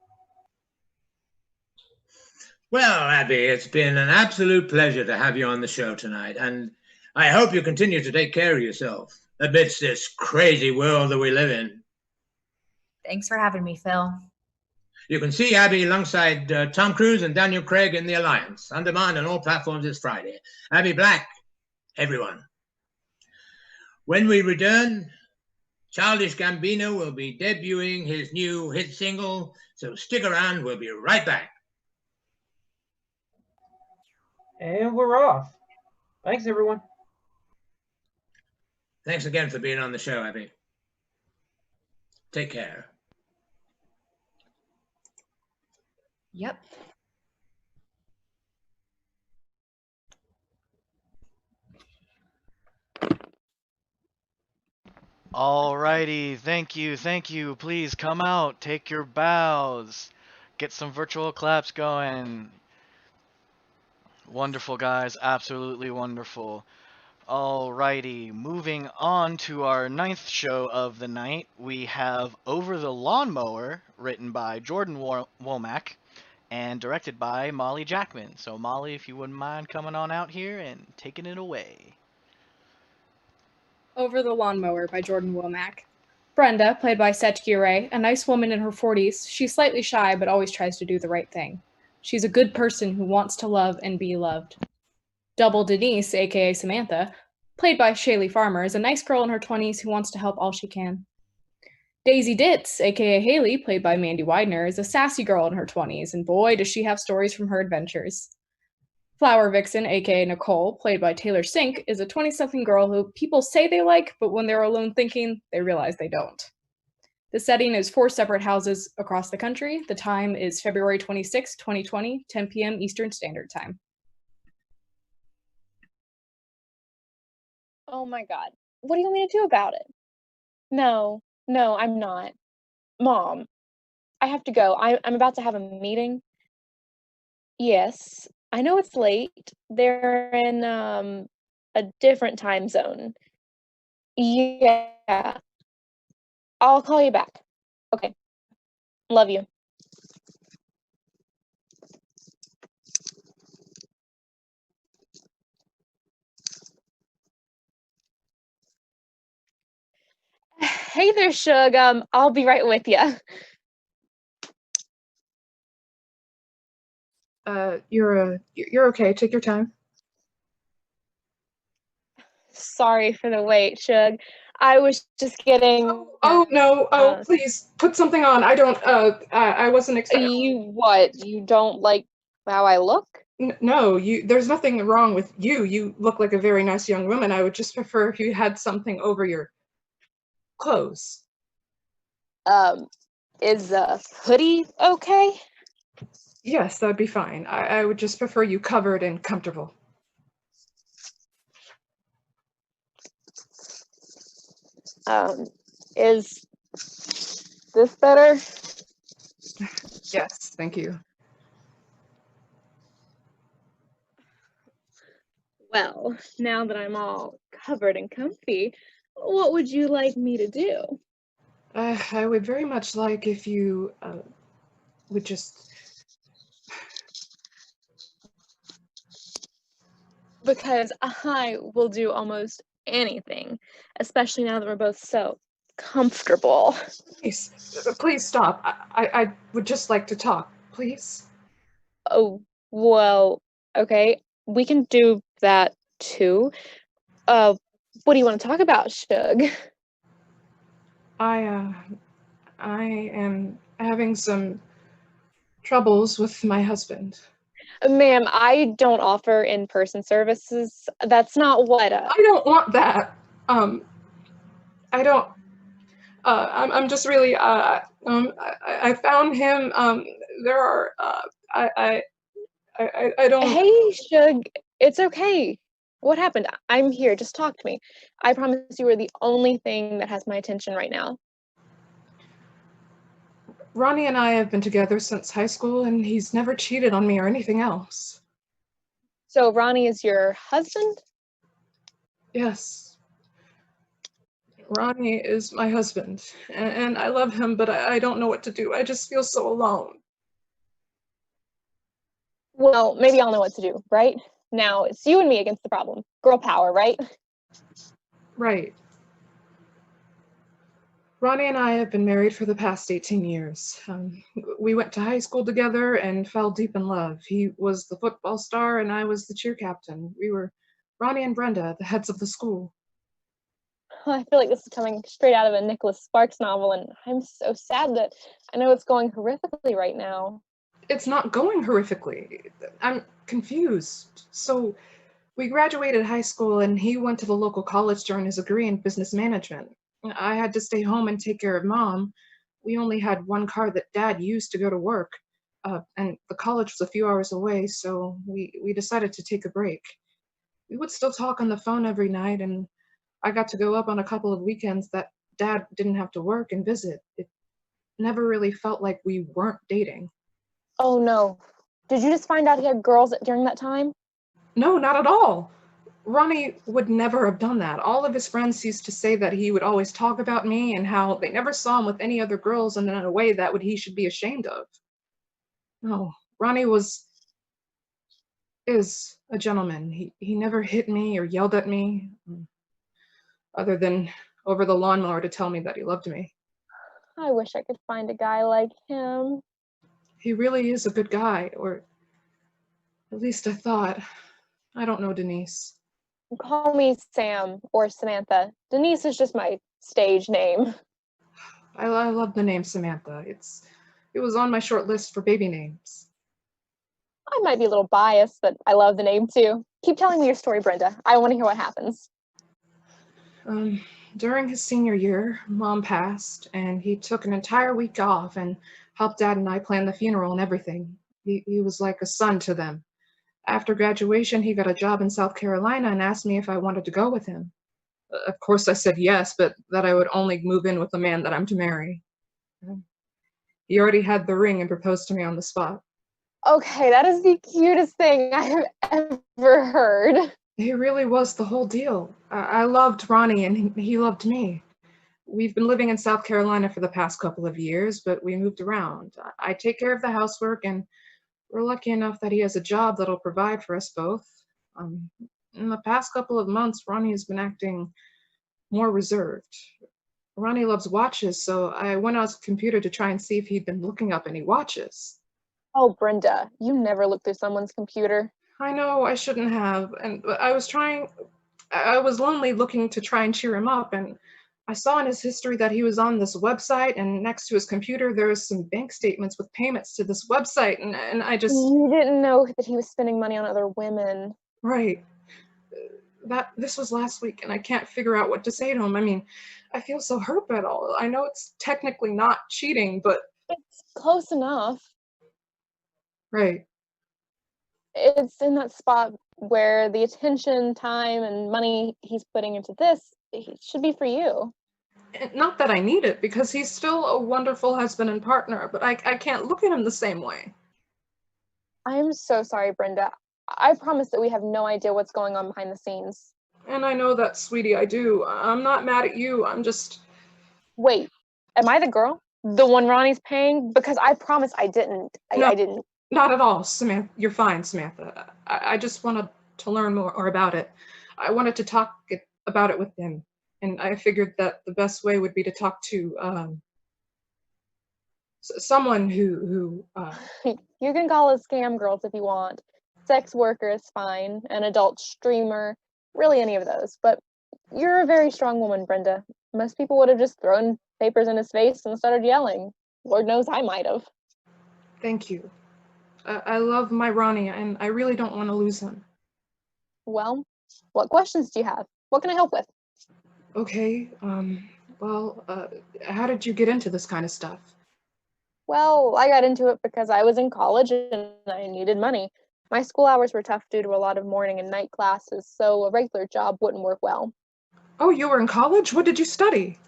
Well, Abby, it's been an absolute pleasure to have you on the show tonight, and I hope you continue to take care of yourself amidst this crazy world that we live in. Thanks for having me, Phil. You can see Abby alongside Tom Cruise and Daniel Craig in The Alliance, on demand on all platforms this Friday. Abby Black, everyone. When we return, Childish Gambino will be debuting his new hit single, so stick around, we'll be right back. And we're off. Thanks, everyone. Thanks again for being on the show, Abby. Take care. Yep. Alrighty, thank you. Please come out, take your bows, get some virtual claps going. Wonderful, guys, absolutely wonderful. Alrighty, moving on to our 9th show of the night, we have Over the Lawnmower, written by Jordan Womack and directed by Molly Jackman. So Molly, if you wouldn't mind coming on out here and taking it away. Over the Lawnmower by Jordan Womack. Brenda, played by Setki Ray, a nice woman in her 40s, she's slightly shy but always tries to do the right thing. She's a good person who wants to love and be loved. Double Denise, aka Samantha, played by Shaylee Farmer, is a nice girl in her 20s who wants to help all she can. Daisy Ditz, aka Haley, played by Mandy Widener, is a sassy girl in her 20s, and boy, does she have stories from her adventures. Flower Vixen, aka Nicole, played by Taylor Sink, is a 20-something girl who people say they like, but when they're alone thinking, they realize they don't. The setting is 4 separate houses across the country. The time is February 26, 2020, 10 p.m. Eastern Standard Time. Oh my God. What do you want me to do about it? No, I'm not. Mom, I have to go. I'm about to have a meeting. Yes, I know it's late. They're in a different time zone. Yeah. I'll call you back. Okay. Love you. Hey there, Shug. I'll be right with you. You're okay. Take your time. Sorry for the wait, Shug. I was just getting. Oh no! Oh, please put something on. I don't. I wasn't expecting. You what? You don't like how I look? No, there's nothing wrong with you. You look like a very nice young woman. I would just prefer if you had something over your clothes. Is a hoodie okay? Yes, that'd be fine. I would just prefer you covered and comfortable. Is this better? Yes, thank you. Well, now that I'm all covered and comfy, what would you like me to do? I would very much like if you would just... Because I will do almost anything, especially now that we're both so comfortable. Please stop. I would just like to talk, please. Oh, well, okay. We can do that too. What do you want to talk about, Shug? I am having some troubles with my husband. Ma'am, I don't offer in-person services. That's not what. I don't want that. I don't. I'm just really. I found him. There are. I don't. Hey, Shug, it's okay. What happened? I'm here. Just talk to me. I promise you are the only thing that has my attention right now. Ronnie and I have been together since high school, and he's never cheated on me or anything else. So Ronnie is your husband? Yes. Ronnie is my husband, and I love him, but I don't know what to do. I just feel so alone. Well, maybe I'll know what to do, right? Now it's you and me against the problem. Girl power, right? Right. Ronnie and I have been married for the past 18 years. We went to high school together and fell deep in love. He was the football star and I was the cheer captain. We were Ronnie and Brenda, the heads of the school. I feel like this is coming straight out of a Nicholas Sparks novel, and I'm so sad that I know it's going horrifically right now. It's not going horrifically. I'm confused. So we graduated high school and he went to the local college to earn his degree in business management. I had to stay home and take care of Mom. We only had one car that Dad used to go to work, and the college was a few hours away, so we decided to take a break. We would still talk on the phone every night, and I got to go up on a couple of weekends that Dad didn't have to work and visit. It never really felt like we weren't dating. Oh no. Did you just find out he had girls during that time? No, not at all. Ronnie would never have done that. All of his friends used to say that he would always talk about me and how they never saw him with any other girls and in a way that he should be ashamed of. No, Ronnie is a gentleman. He never hit me or yelled at me, other than over the lawnmower to tell me that he loved me. I wish I could find a guy like him. He really is a good guy, or at least I thought. I don't know, Denise. Call me Sam or Samantha. Denise is just my stage name. I love the name Samantha. It was on my short list for baby names. I might be a little biased, but I love the name too. Keep telling me your story, Brenda. I want to hear what happens. During his senior year, Mom passed, and he took an entire week off and helped Dad and I plan the funeral and everything. He was like a son to them. After graduation, he got a job in South Carolina and asked me if I wanted to go with him. Of course, I said yes, but that I would only move in with the man that I'm to marry. He already had the ring and proposed to me on the spot. Okay, that is the cutest thing I have ever heard. He really was the whole deal. I loved Ronnie and he loved me. We've been living in South Carolina for the past couple of years, but we moved around. I take care of the housework, and we're lucky enough that he has a job that'll provide for us both. In the past couple of months, Ronnie has been acting more reserved. Ronnie loves watches, so I went on his computer to try and see if he'd been looking up any watches. Oh, Brenda, you never look through someone's computer. I know I shouldn't have, and I was lonely looking to try and cheer him up, and I saw in his history that he was on this website, and next to his computer there was some bank statements with payments to this website, and I just... You didn't know that he was spending money on other women. Right. This was last week, and I can't figure out what to say to him. I mean, I feel so hurt by it all. I know it's technically not cheating, but... It's close enough. Right. It's in that spot where the attention, time, and money he's putting into this, it should be for you. Not that I need it, because he's still a wonderful husband and partner, but I can't look at him the same way. I am so sorry, Brenda. I promise that we have no idea what's going on behind the scenes. And I know that, sweetie, I do. I'm not mad at you, I'm just... Wait, am I the girl? The one Ronnie's paying? Because I promise I didn't. No, I didn't. Not at all, Samantha. You're fine, Samantha. I just wanted to learn more about it. I wanted to talk about it with him, and I figured that the best way would be to talk to someone who You can call us scam girls if you want. Sex worker is fine. An adult streamer. Really any of those. But you're a very strong woman, Brenda. Most people would have just thrown papers in his face and started yelling. Lord knows I might have. Thank you. I love my Ronnie, and I really don't want to lose him. Well, what questions do you have? What can I help with? Okay, how did you get into this kind of stuff? Well, I got into it because I was in college and I needed money. My school hours were tough due to a lot of morning and night classes, so a regular job wouldn't work well. Oh, you were in college? What did you study?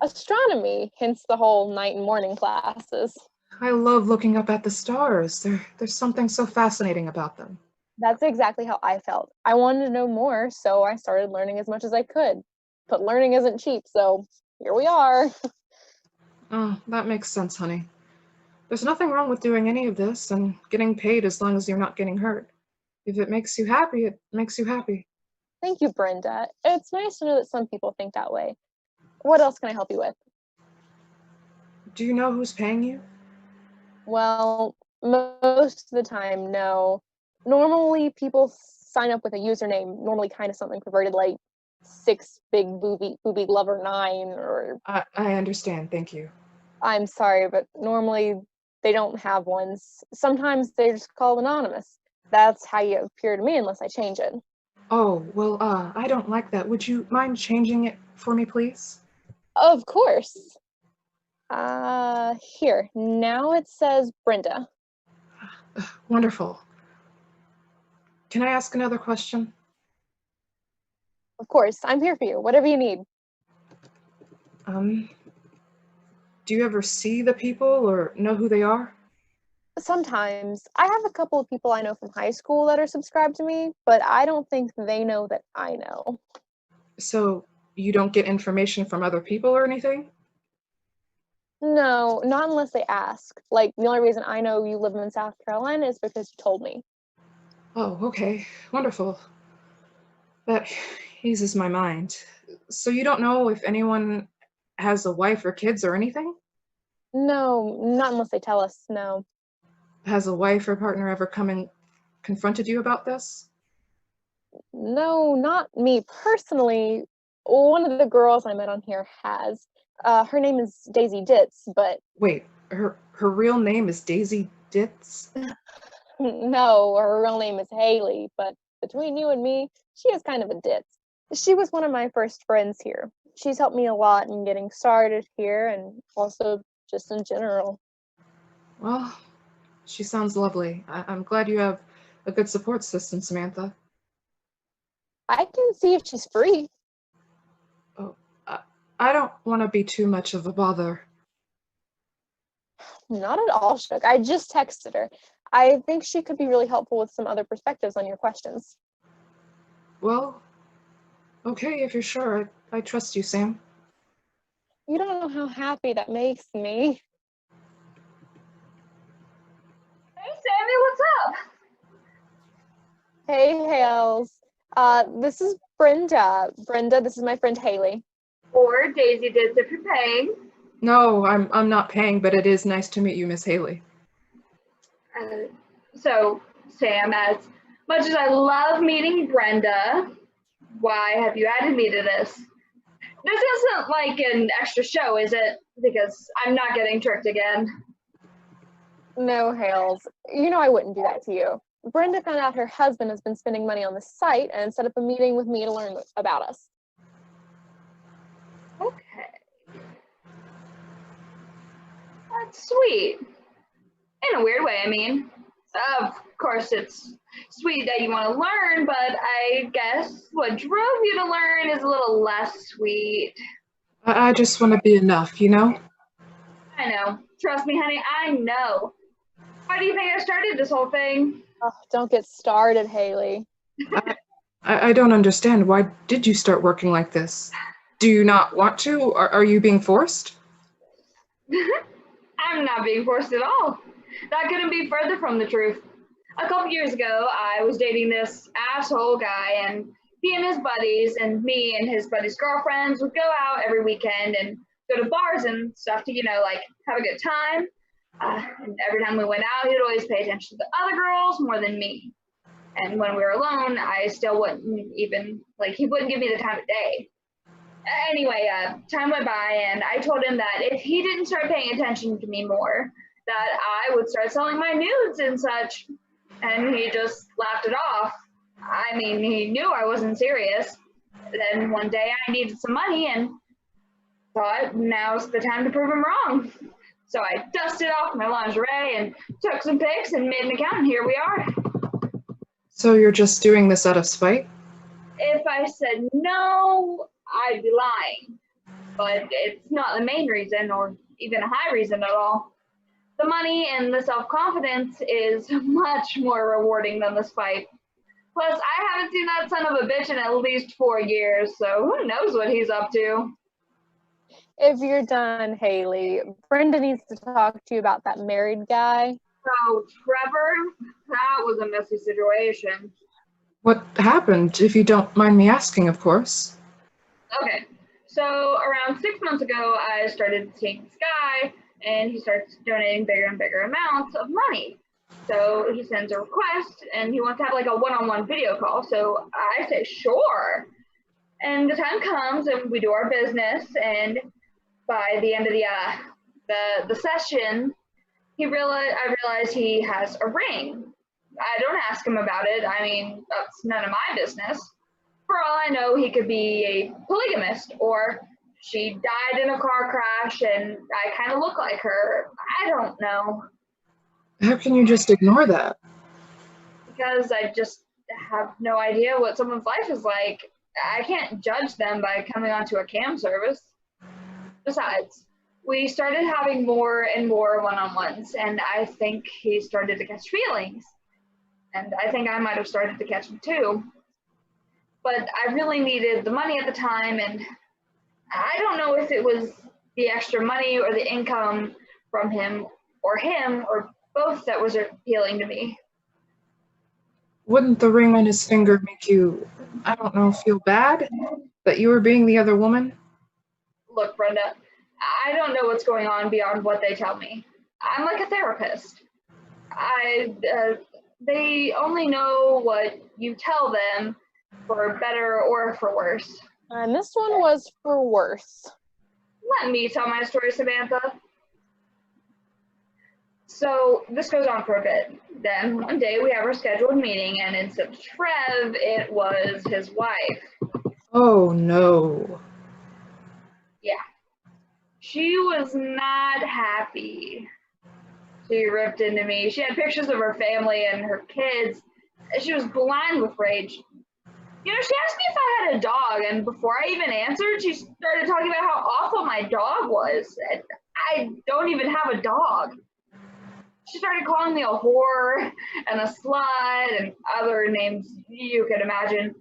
Astronomy, hence the whole night and morning classes. I love looking up at the stars. There's something so fascinating about them. That's exactly how I felt. I wanted to know more, so I started learning as much as I could. But learning isn't cheap, so here we are. Oh, that makes sense, honey. There's nothing wrong with doing any of this and getting paid as long as you're not getting hurt. If it makes you happy, it makes you happy. Thank you, Brenda. It's nice to know that some people think that way. What else can I help you with? Do you know who's paying you? Well, most of the time, no. Normally, people sign up with a username, normally kind of something perverted like 6 big booby lover 9 or... I understand, thank you. I'm sorry, but normally they don't have ones. Sometimes they just call anonymous. That's how you appear to me unless I change it. Oh, well, I don't like that. Would you mind changing it for me, please? Of course. Here. Now it says Brenda. Wonderful. Can I ask another question? Of course. I'm here for you. Whatever you need. Do you ever see the people or know who they are? Sometimes. I have a couple of people I know from high school that are subscribed to me, but I don't think they know that I know. So you don't get information from other people or anything? No, not unless they ask. Like, the only reason I know you live in South Carolina is because you told me. Oh, okay. Wonderful. That eases my mind. So you don't know if anyone has a wife or kids or anything? No, not unless they tell us, no. Has a wife or partner ever come and confronted you about this? No, not me personally. One of the girls I met on here has. Her name is Daisy Ditz, but... Wait, her real name is Daisy Ditz? No, her real name is Haley, but between you and me, she is kind of a ditz. She was one of my first friends here. She's helped me a lot in getting started here and also just in general. Well, she sounds lovely. I'm glad you have a good support system, Samantha. I can see if she's free. Oh, I don't want to be too much of a bother. Not at all, Shook. I just texted her. I think she could be really helpful with some other perspectives on your questions. Well, okay, if you're sure. I trust you, Sam. You don't know how happy that makes me. Hey, Sammy, what's up? Hey, Hales. This is Brenda. Brenda, this is my friend Haley. Or Daisy Ditz if you're paying. No, I'm not paying, but it is nice to meet you, Miss Haley. So, Sam, as much as I love meeting Brenda, why have you added me to this? This isn't like an extra show, is it? Because I'm not getting tricked again. No, Hales. You know I wouldn't do that to you. Brenda found out her husband has been spending money on the site and set up a meeting with me to learn about us. Okay. That's sweet. In a weird way, I mean. Of course, it's sweet that you want to learn, but I guess what drove you to learn is a little less sweet. I just want to be enough, you know? I know. Trust me, honey, I know. Why do you think I started this whole thing? Oh, don't get started, Haley. I don't understand. Why did you start working like this? Do you not want to? Are you being forced? I'm not being forced at all. That couldn't be further from the truth. A couple years ago, I was dating this asshole guy, and he and his buddies and me and his buddies' girlfriends would go out every weekend and go to bars and stuff to, you know, like have a good time. And every time we went out, he'd always pay attention to the other girls more than me. And when we were alone, I still wouldn't even, like, he wouldn't give me the time of day. Anyway, time went by, and I told him that if he didn't start paying attention to me more, that I would start selling my nudes and such, and he just laughed it off. I mean, he knew I wasn't serious. Then one day I needed some money and thought now's the time to prove him wrong. So I dusted off my lingerie and took some pics and made an account, and here we are. So you're just doing this out of spite? If I said no, I'd be lying. But it's not the main reason, or even a high reason at all. The money and the self-confidence is much more rewarding than the spite. Plus, I haven't seen that son of a bitch in at least 4 years, so who knows what he's up to. If you're done, Haley, Brenda needs to talk to you about that married guy. So, Trevor, that was a messy situation. What happened, if you don't mind me asking, of course? Okay, so around 6 months ago, I started seeing this guy, and he starts donating bigger and bigger amounts of money. So he sends a request, and he wants to have like a one-on-one video call. So I say, sure. And the time comes, and we do our business, and by the end of the session, I realize he has a ring. I don't ask him about it. I mean, that's none of my business. For all I know, he could be a polygamist, or she died in a car crash and I kind of look like her. I don't know. How can you just ignore that? Because I just have no idea what someone's life is like. I can't judge them by coming onto a cam service. Besides, we started having more and more one-on-ones, and I think he started to catch feelings. And I think I might have started to catch them too. But I really needed the money at the time, and I don't know if it was the extra money or the income from him or both that was appealing to me. Wouldn't the ring on his finger make you, I don't know, feel bad that you were being the other woman? Look, Brenda, I don't know what's going on beyond what they tell me. I'm like a therapist. They only know what you tell them, for better or for worse. And this one was for worse. Let me tell my story, Samantha. So this goes on for a bit. Then one day we have our scheduled meeting, and instead of Trev, it was his wife. Oh no. Yeah. She was not happy. She ripped into me. She had pictures of her family and her kids. She was blind with rage. You know, she asked me if I had a dog, and before I even answered, she started talking about how awful my dog was. I don't even have a dog. She started calling me a whore and a slut and other names you could imagine.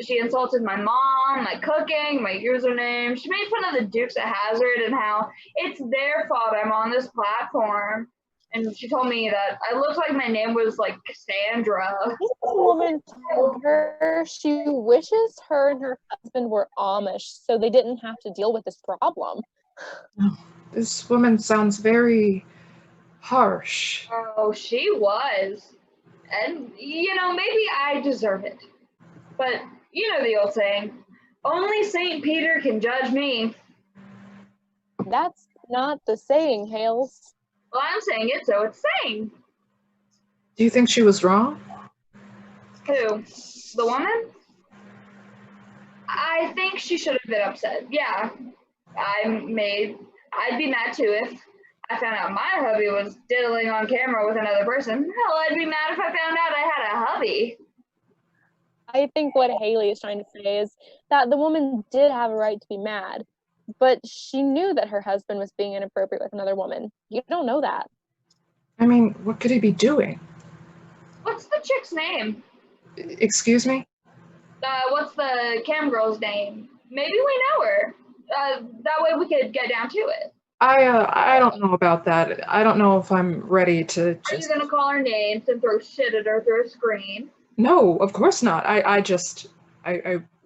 She insulted my mom, my cooking, my username. She made fun of the Dukes of Hazzard and how it's their fault I'm on this platform. And she told me that I looked like my name was like Cassandra. This woman told her she wishes her and her husband were Amish so they didn't have to deal with this problem. This woman sounds very harsh. Oh, she was. And, you know, maybe I deserve it. But, you know the old saying, only St. Peter can judge me. That's not the saying, Hales. Well, I'm saying it, so it's saying. Do you think she was wrong? Who? The woman? I think she should have been upset. Yeah. I'd be mad too if I found out my hubby was diddling on camera with another person. Hell, I'd be mad if I found out I had a hubby. I think what Haley is trying to say is that the woman did have a right to be mad, but she knew that her husband was being inappropriate with another woman. You don't know that. I mean, what could he be doing? What's the chick's name? Excuse me? What's the cam girl's name? Maybe we know her. That way we could get down to it. I don't know about that. I don't know if I'm ready to Are you gonna call her names and throw shit at her through a screen? No, of course not. Then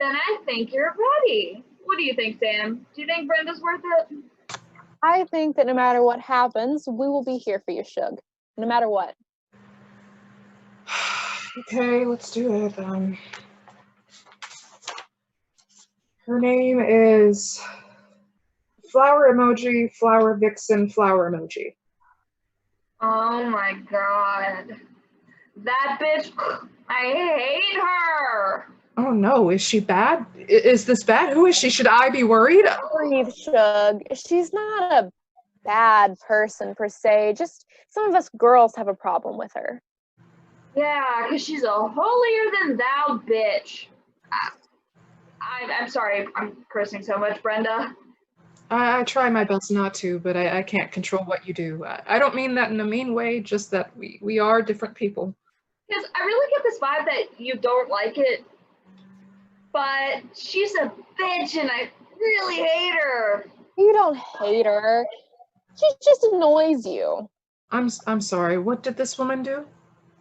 I think you're ready. What do you think, Sam? Do you think Brenda's worth it? I think that no matter what happens, we will be here for you, Shug. No matter what. Okay, let's do it. Her name is Flower Emoji, Flower Vixen, Flower Emoji. Oh my god. That bitch, I hate her. Oh no, is she bad? Is this bad? Who is she? Should I be worried? Breathe, Shug. She's not a bad person per se. Just some of us girls have a problem with her. Yeah, because she's a holier than thou bitch. I'm sorry, I'm cursing so much, Brenda. I try my best not to, but I can't control what you do. I don't mean that in a mean way, just that we are different people. Because I really get this vibe that you don't like it, but she's a bitch and I really hate her. You don't hate her. She just annoys you. I'm sorry, what did this woman do?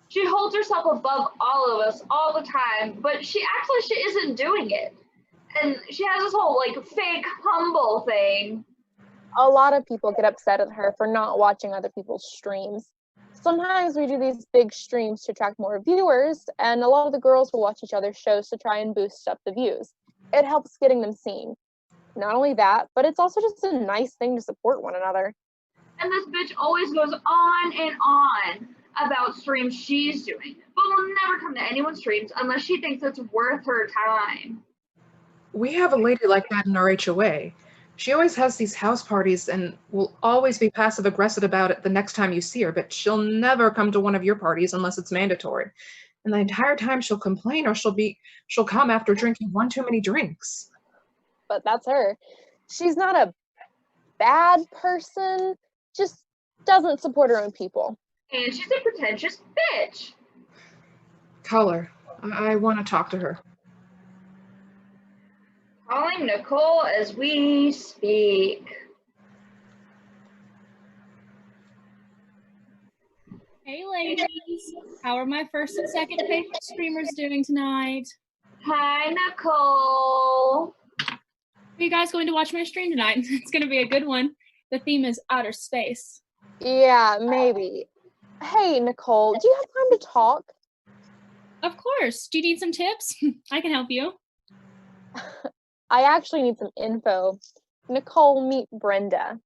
She holds herself above all of us all the time, but she acts like she isn't doing it. And she has this whole like fake humble thing. A lot of people get upset at her for not watching other people's streams. Sometimes we do these big streams to attract more viewers, and a lot of the girls will watch each other's shows to try and boost up the views. It helps getting them seen. Not only that, but it's also just a nice thing to support one another. And this bitch always goes on and on about streams she's doing, but will never come to anyone's streams unless she thinks it's worth her time. We have a lady like that in our HOA. She always has these house parties and will always be passive aggressive about it the next time you see her, but she'll never come to one of your parties unless it's mandatory. And the entire time she'll complain or she'll come after drinking one too many drinks. But that's her. She's not a bad person, just doesn't support her own people. And she's a pretentious bitch. Call her. I want to talk to her. Calling Nicole as we speak. Hey ladies, how are my first and second favorite streamers doing tonight? Hi Nicole. Are you guys going to watch my stream tonight? It's going to be a good one. The theme is outer space. Yeah, maybe. Hey Nicole, do you have time to talk? Of course. Do you need some tips? I can help you. I actually need some info. Nicole, meet Brenda.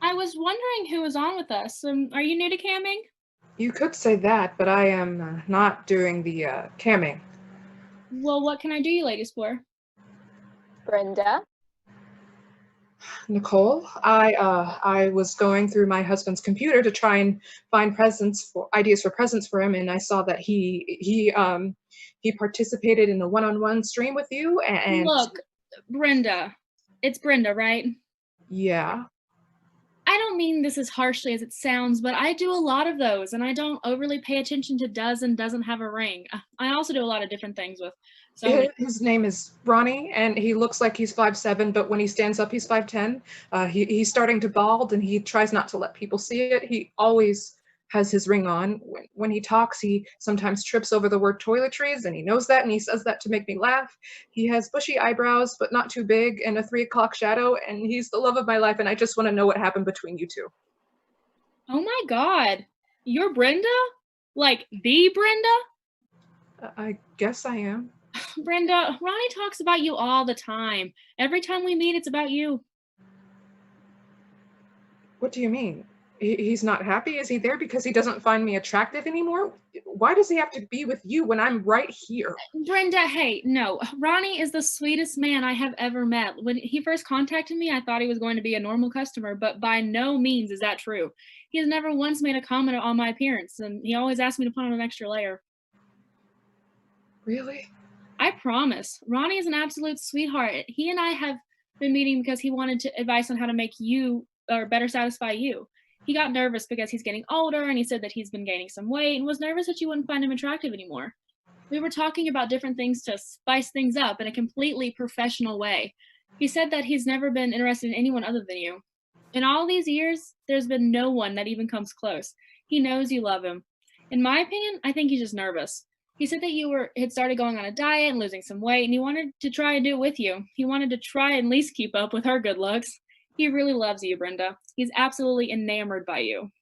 I was wondering who was on with us. Are you new to camming? You could say that, but I am not doing the camming. Well, what can I do you ladies for? Brenda? Nicole, I was going through my husband's computer to try and find ideas for presents for him, and I saw that he participated in a one-on-one stream with you. And look, Brenda, it's Brenda, right? Yeah. I don't mean this as harshly as it sounds, but I do a lot of those, and I don't overly pay attention to does and doesn't have a ring. I also do a lot of different things with. So his name is Ronnie, and he looks like he's 5'7", but when he stands up, he's 5'10". He's starting to bald, and he tries not to let people see it. He always has his ring on. When he talks, he sometimes trips over the word toiletries, and he knows that, and he says that to make me laugh. He has bushy eyebrows, but not too big, and a 3 o'clock shadow, and he's the love of my life, and I just want to know what happened between you two. Oh my God, you're Brenda? Like the Brenda? I guess I am. Brenda, Ronnie talks about you all the time. Every time we meet, it's about you. What do you mean? He's not happy? Is he there because he doesn't find me attractive anymore? Why does he have to be with you when I'm right here? Brenda, hey, no. Ronnie is the sweetest man I have ever met. When he first contacted me, I thought he was going to be a normal customer, but by no means is that true. He has never once made a comment on my appearance, and he always asked me to put on an extra layer. Really? I promise. Ronnie is an absolute sweetheart. He and I have been meeting because he wanted advice on how to make you, or better satisfy you. He got nervous because he's getting older, and he said that he's been gaining some weight and was nervous that you wouldn't find him attractive anymore. We were talking about different things to spice things up in a completely professional way. He said that he's never been interested in anyone other than you. In all these years, there's been no one that even comes close. He knows you love him. In my opinion, I think he's just nervous. He said that you had started going on a diet and losing some weight, and he wanted to try and do it with you. He wanted to try and at least keep up with her good looks. He really loves you, Brenda. He's absolutely enamored by you.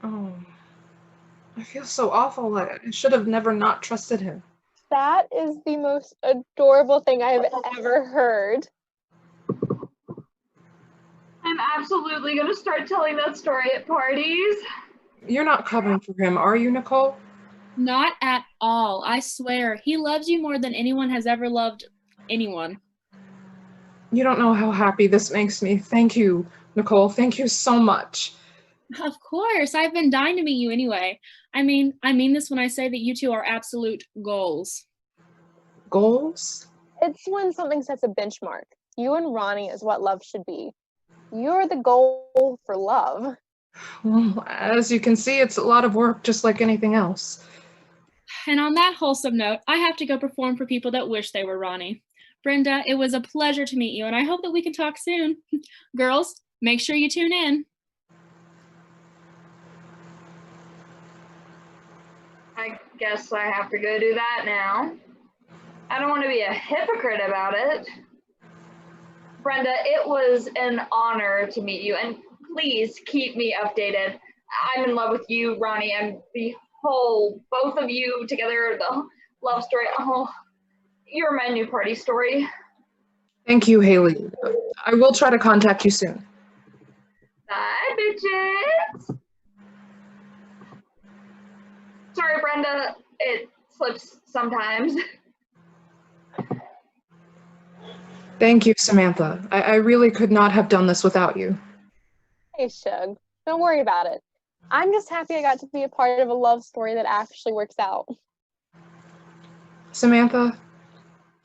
Oh, I feel so awful. I should have never not trusted him. That is the most adorable thing I have ever heard. I'm absolutely going to start telling that story at parties. You're not covering for him, are you, Nicole? Not at all. I swear. He loves you more than anyone has ever loved anyone. You don't know how happy this makes me. Thank you, Nicole. Thank you so much. Of course. I've been dying to meet you anyway. I mean this when I say that you two are absolute goals. Goals? It's when something sets a benchmark. You and Ronnie is what love should be. You're the goal for love. Well, as you can see, it's a lot of work, just like anything else. And on that wholesome note, I have to go perform for people that wish they were Ronnie. Brenda, it was a pleasure to meet you, and I hope that we can talk soon. Girls, make sure you tune in. I guess I have to go do that now. I don't want to be a hypocrite about it. Brenda, it was an honor to meet you, and please keep me updated. I'm in love with you, Ronnie, and the whole, both of you together, the love story. Oh, you're my new party story. Thank you, Haley. I will try to contact you soon. Bye, bitches. Sorry, Brenda, it slips sometimes. Thank you, Samantha. I really could not have done this without you. Hey, Shug, don't worry about it. I'm just happy I got to be a part of a love story that actually works out. Samantha,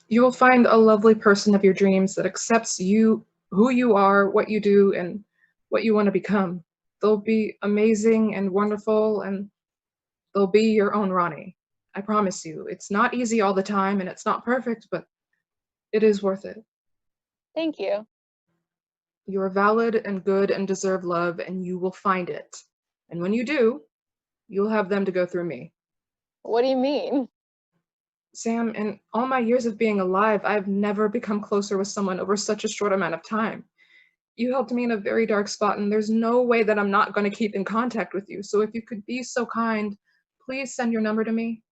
you will find a lovely person of your dreams that accepts you, who you are, what you do, and what you want to become. They'll be amazing and wonderful, and they'll be your own Ronnie. I promise you. It's not easy all the time, and it's not perfect, but it is worth it. Thank you. You are valid and good and deserve love, and you will find it. And when you do, you'll have them to go through me. What do you mean? Sam, in all my years of being alive, I've never become closer with someone over such a short amount of time. You helped me in a very dark spot, and there's no way that I'm not going to keep in contact with you. So if you could be so kind, please send your number to me.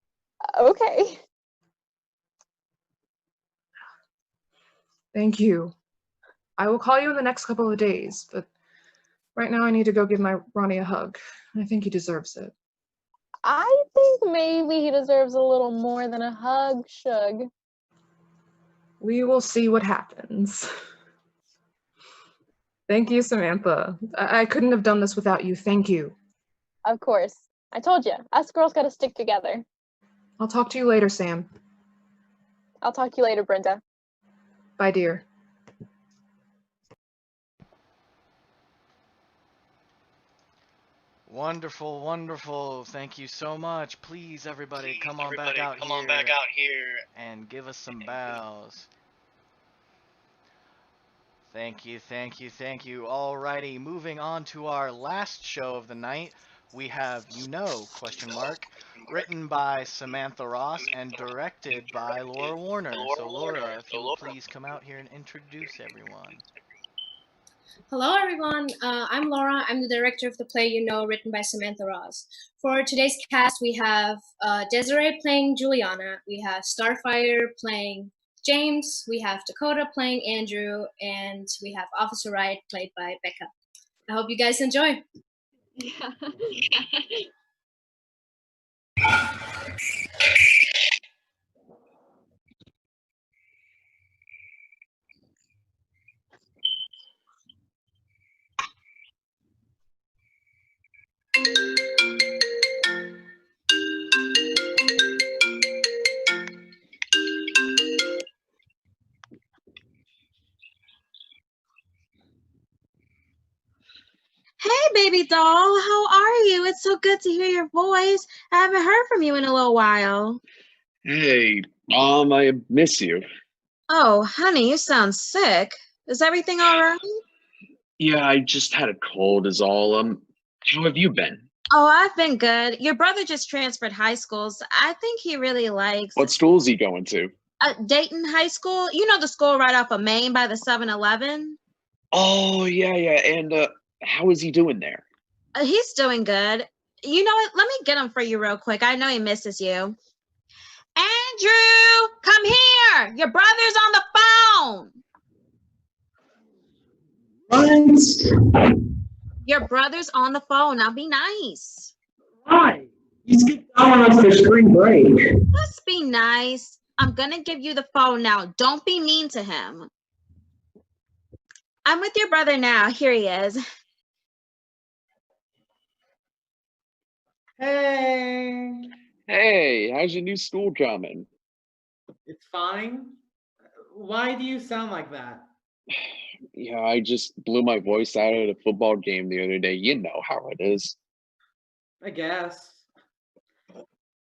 Okay. Thank you. I will call you in the next couple of days, but right now I need to go give my Ronnie a hug. I think he deserves it. I think maybe he deserves a little more than a hug, Shug. We will see what happens. Thank you, Samantha. I couldn't have done this without you. Thank you. Of course. I told you, us girls gotta stick together. I'll talk to you later, Sam. I'll talk to you later, Brenda. Bye, dear. Wonderful, wonderful. Thank you so much. Please, everybody, come on back out here and give us some bows. Thank you, thank you, thank you. Alrighty, moving on to our last show of the night. We have You Know, ? Written by Samantha Ross and directed by Laura Warner. So Laura, if you will please come out here and introduce everyone. Hello, everyone. I'm Laura. I'm the director of the play You Know, written by Samantha Ross. For today's cast, we have Desiree playing Juliana. We have Starfire playing James. We have Dakota playing Andrew. And we have Officer Wright played by Becca. I hope you guys enjoy. Yeah. Hey, baby doll, how are you? It's so good to hear your voice. I haven't heard from you in a little while. Hey, Mom, I miss you. Oh, honey, you sound sick. Is everything all right? Yeah, I just had a cold is all. How have you been? Oh, I've been good. Your brother just transferred high schools. I think he really likes What school is he going to? Dayton High School. You know the school right off of Main by the 7-Eleven? Oh, yeah. And how is he doing there? He's doing good. You know what? Let me get him for you real quick. I know he misses you. Andrew, come here. Your brother's on the phone. What? Your brother's on the phone. Now be nice. Hi. You skipped out on us for spring break. Just be nice. I'm gonna give you the phone now. Don't be mean to him. I'm with your brother now. Here he is. Hey, Hey, how's your new school coming? it's fine. Why do you sound like that? Yeah, I just blew my voice out at a football game the other day. You know how it is. I guess.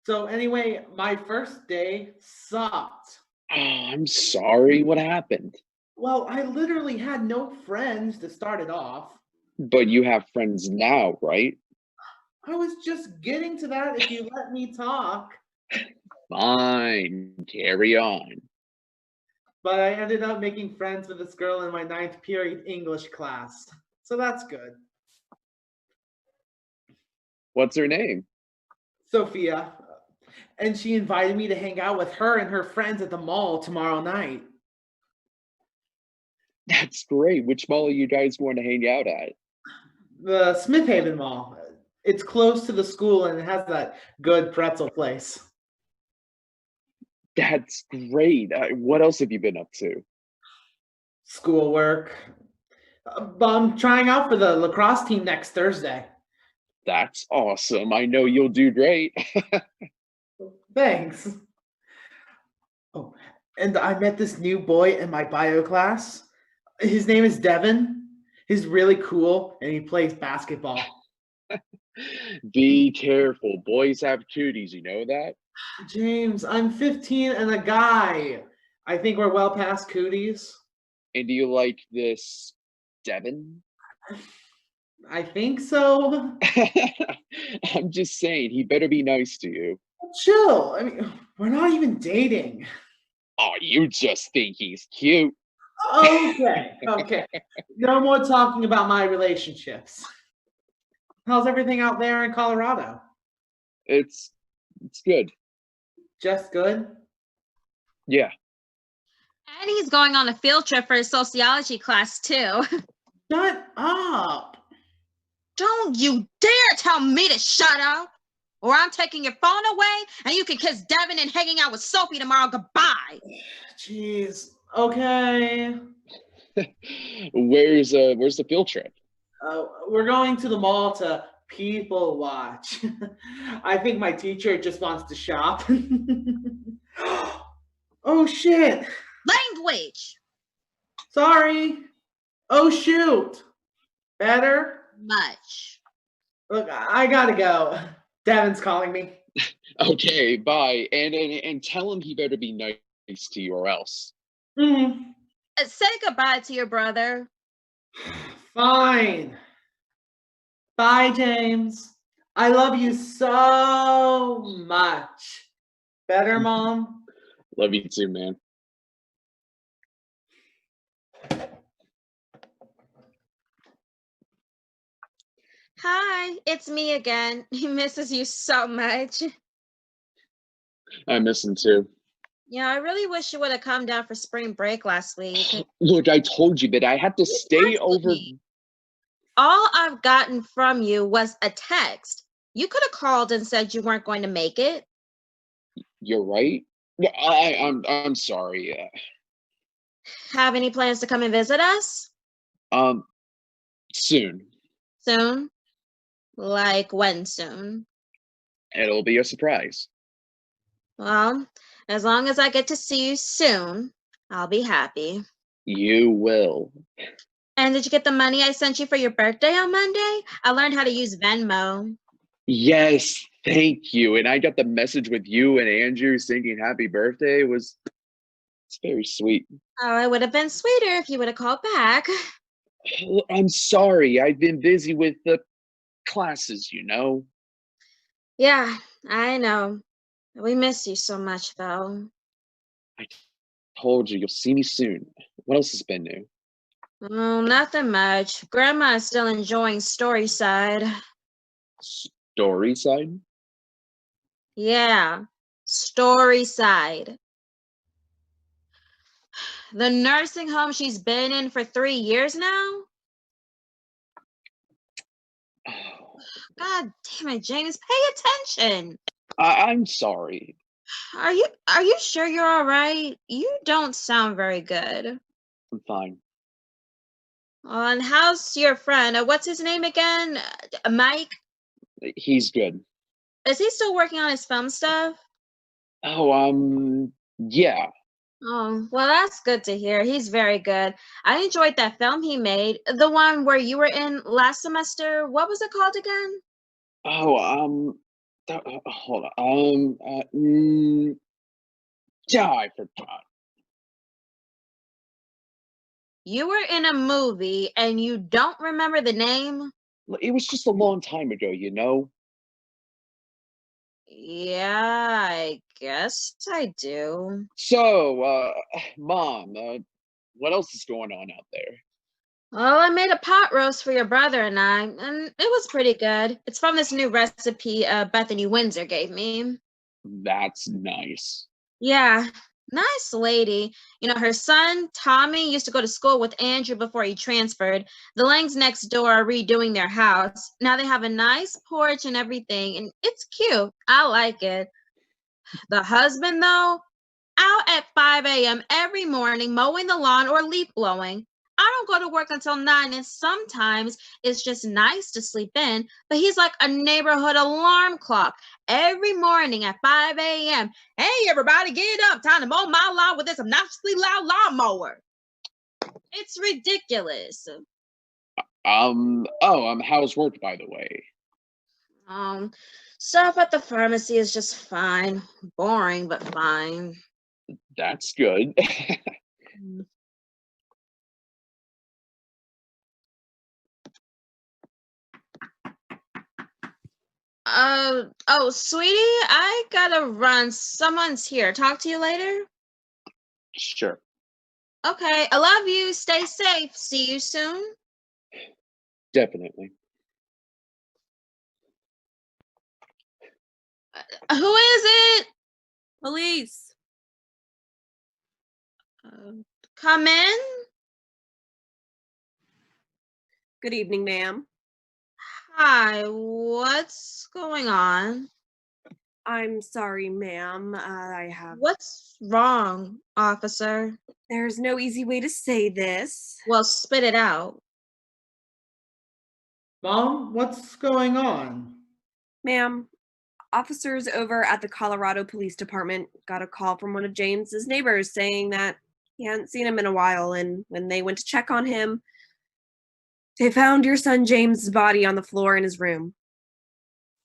So anyway, my first day sucked. Oh, I'm sorry. What happened? Well, I literally had no friends to start it off. But you have friends now, right? I was just getting to that if you let me talk. Fine, carry on. But I ended up making friends with this girl in my 9th period English class. So that's good. What's her name? Sophia. And she invited me to hang out with her and her friends at the mall tomorrow night. That's great. Which mall are you guys going to hang out at? The Smith Haven Mall. It's close to the school and it has that good pretzel place. That's great. What else have you been up to? Schoolwork. But I'm trying out for the lacrosse team next Thursday. That's awesome. I know you'll do great. Thanks. Oh, and I met this new boy in my bio class. His name is Devin. He's really cool and he plays basketball. Be careful. Boys have cooties, you know that? James, I'm 15 and a guy. I think we're well past cooties. And do you like this Devin? I think so. I'm just saying, he better be nice to you. Chill. I mean, we're not even dating. Oh, you just think he's cute. Okay, okay. No more talking about my relationships. How's everything out there in Colorado? It's good. Just good? Yeah. And he's going on a field trip for his sociology class, too. Shut up. Don't you dare tell me to shut up, or I'm taking your phone away and you can kiss Devin and hanging out with Sophie tomorrow. Goodbye. Jeez. Okay. Where's the field trip? We're going to the mall to people watch. I think my teacher just wants to shop. Oh shit. Language. Sorry. Oh shoot. Better? Much. Look, I gotta go. Devin's calling me. Okay, bye. And tell him he better be nice to you or else. Mm, Say goodbye to your brother. fine. Bye, James. I love you so much. Better, Mom? Love you too, man. Hi, it's me again. He misses you so much. I miss him too. Yeah, I really wish you would have come down for spring break last week. Look, I told you that I had to stay over. All I've gotten from you was a text. You could have called and said you weren't going to make it. You're right. Yeah, I'm sorry. Have any plans to come and visit us? Soon. Soon? Like when soon? It'll be a surprise. Well, as long as I get to see you soon, I'll be happy. You will. And did you get the money I sent you for your birthday on Monday? I learned how to use Venmo. Yes, thank you. And I got the message with you and Andrew singing happy birthday. It's very sweet. Oh, it would have been sweeter if you would have called back. I'm sorry. I've been busy with the classes, you know. Yeah, I know. We miss you so much, though. I told you, you'll see me soon. What else has been new? Oh, nothing much. Grandma is still enjoying Storyside. Storyside? Yeah, Storyside. The nursing home she's been in for 3 years now? God damn it, James, pay attention. I'm sorry. Are you sure you're all right? You don't sound very good. I'm fine. And how's your friend? What's his name again? Mike? He's good. Is he still working on his film stuff? Oh, yeah. Oh, well, that's good to hear. He's very good. I enjoyed that film he made. The one where you were in last semester. What was it called again? Oh, hold on. Yeah, I forgot. You were in a movie and you don't remember the name? It was just a long time ago, you know? Yeah, I guess I do. So, Mom, what else is going on out there? Well, I made a pot roast for your brother and I, and it was pretty good. It's from this new recipe Bethany Windsor gave me. That's nice. Yeah, nice lady. You know, her son, Tommy, used to go to school with Andrew before he transferred. The Langs next door are redoing their house. Now they have a nice porch and everything, and it's cute. I like it. The husband, though, out at 5 a.m. every morning mowing the lawn or leaf blowing. I don't go to work until 9, and sometimes it's just nice to sleep in, but he's like a neighborhood alarm clock. Every morning at 5 a.m., hey, everybody, get up. Time to mow my lawn with this obnoxiously loud lawnmower. It's ridiculous. How's work, by the way? Stuff at the pharmacy is just fine. Boring, but fine. That's good. Oh, sweetie, I gotta run. Someone's here. Talk to you later. Sure. Okay, I love you. Stay safe. See you soon. Definitely. Who is it? Police. Come in. Good evening, ma'am. Hi, what's going on? I'm sorry, ma'am. I have. What's wrong, officer? There's no easy way to say this. Well, spit it out. Mom, what's going on? Ma'am, officers over at the Colorado Police Department got a call from one of James's neighbors saying that he hadn't seen him in a while, and when they went to check on him, they found your son James's body on the floor in his room.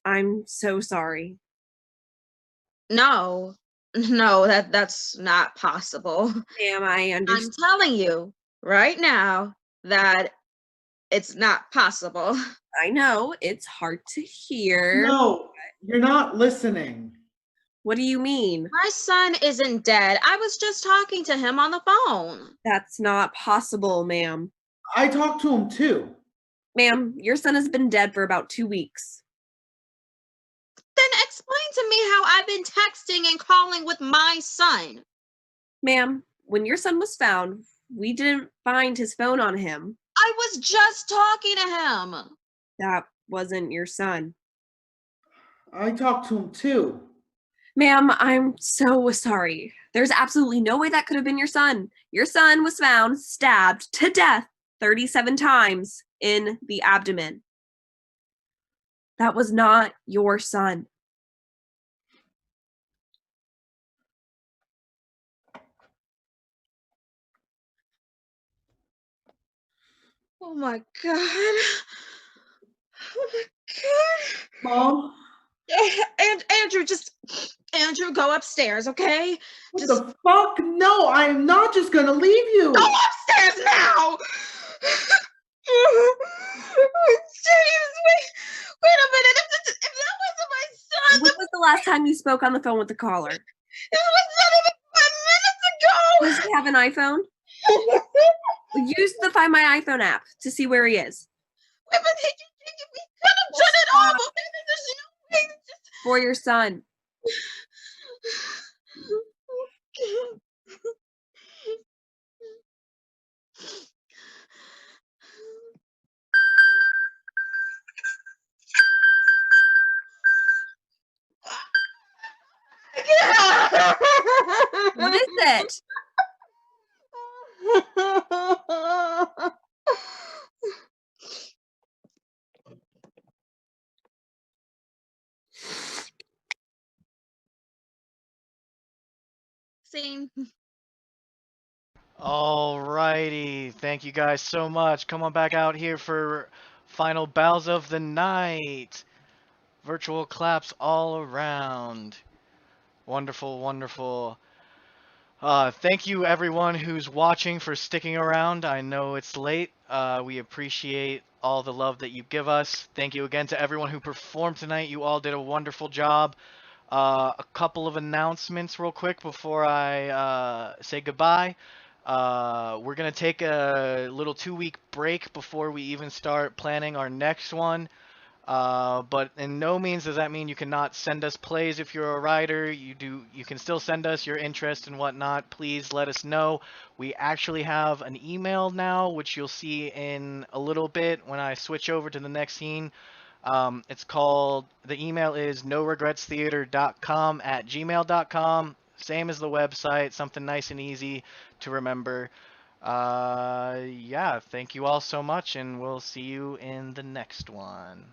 I'm so sorry. No, that's not possible. Ma'am, I understand. I'm telling you right now that it's not possible. I know, it's hard to hear. No, you're not listening. What do you mean? My son isn't dead. I was just talking to him on the phone. That's not possible, ma'am. I talked to him too. Ma'am, your son has been dead for about 2 weeks. Then explain to me how I've been texting and calling with my son. Ma'am, when your son was found, we didn't find his phone on him. I was just talking to him. That wasn't your son. I talked to him too. Ma'am, I'm so sorry. There's absolutely no way that could have been your son. Your son was found stabbed to death 37 times in the abdomen. That was not your son. Oh my God. Oh my God. Mom? And Andrew, go upstairs, okay? What the fuck? No, I am not just gonna leave you. Go upstairs now! James, wait a minute. If that wasn't my son. When was the last time you spoke on the phone with the caller? It was not even 5 minutes ago. Does he have an iPhone? Use the Find My iPhone app to see where he is. Wait, but he could have done it all, but maybe there's no way. For your son. it. Scene. Alrighty, thank you guys so much. Come on back out here for final bows of the night. Virtual claps all around. Wonderful, wonderful. Thank you everyone who's watching for sticking around. I know it's late. We appreciate all the love that you give us. Thank you again to everyone who performed tonight. You all did a wonderful job. A couple of announcements real quick before I say goodbye. We're going to take a little 2-week break before we even start planning our next one. But in no means does that mean you cannot send us plays if you're a writer. You can still send us your interest and whatnot. Please let us know. We actually have an email now, which you'll see in a little bit when I switch over to the next scene. It's called, the email is noregretstheater.com@gmail.com. Same as the website, something nice and easy to remember. Yeah, thank you all so much, and we'll see you in the next one.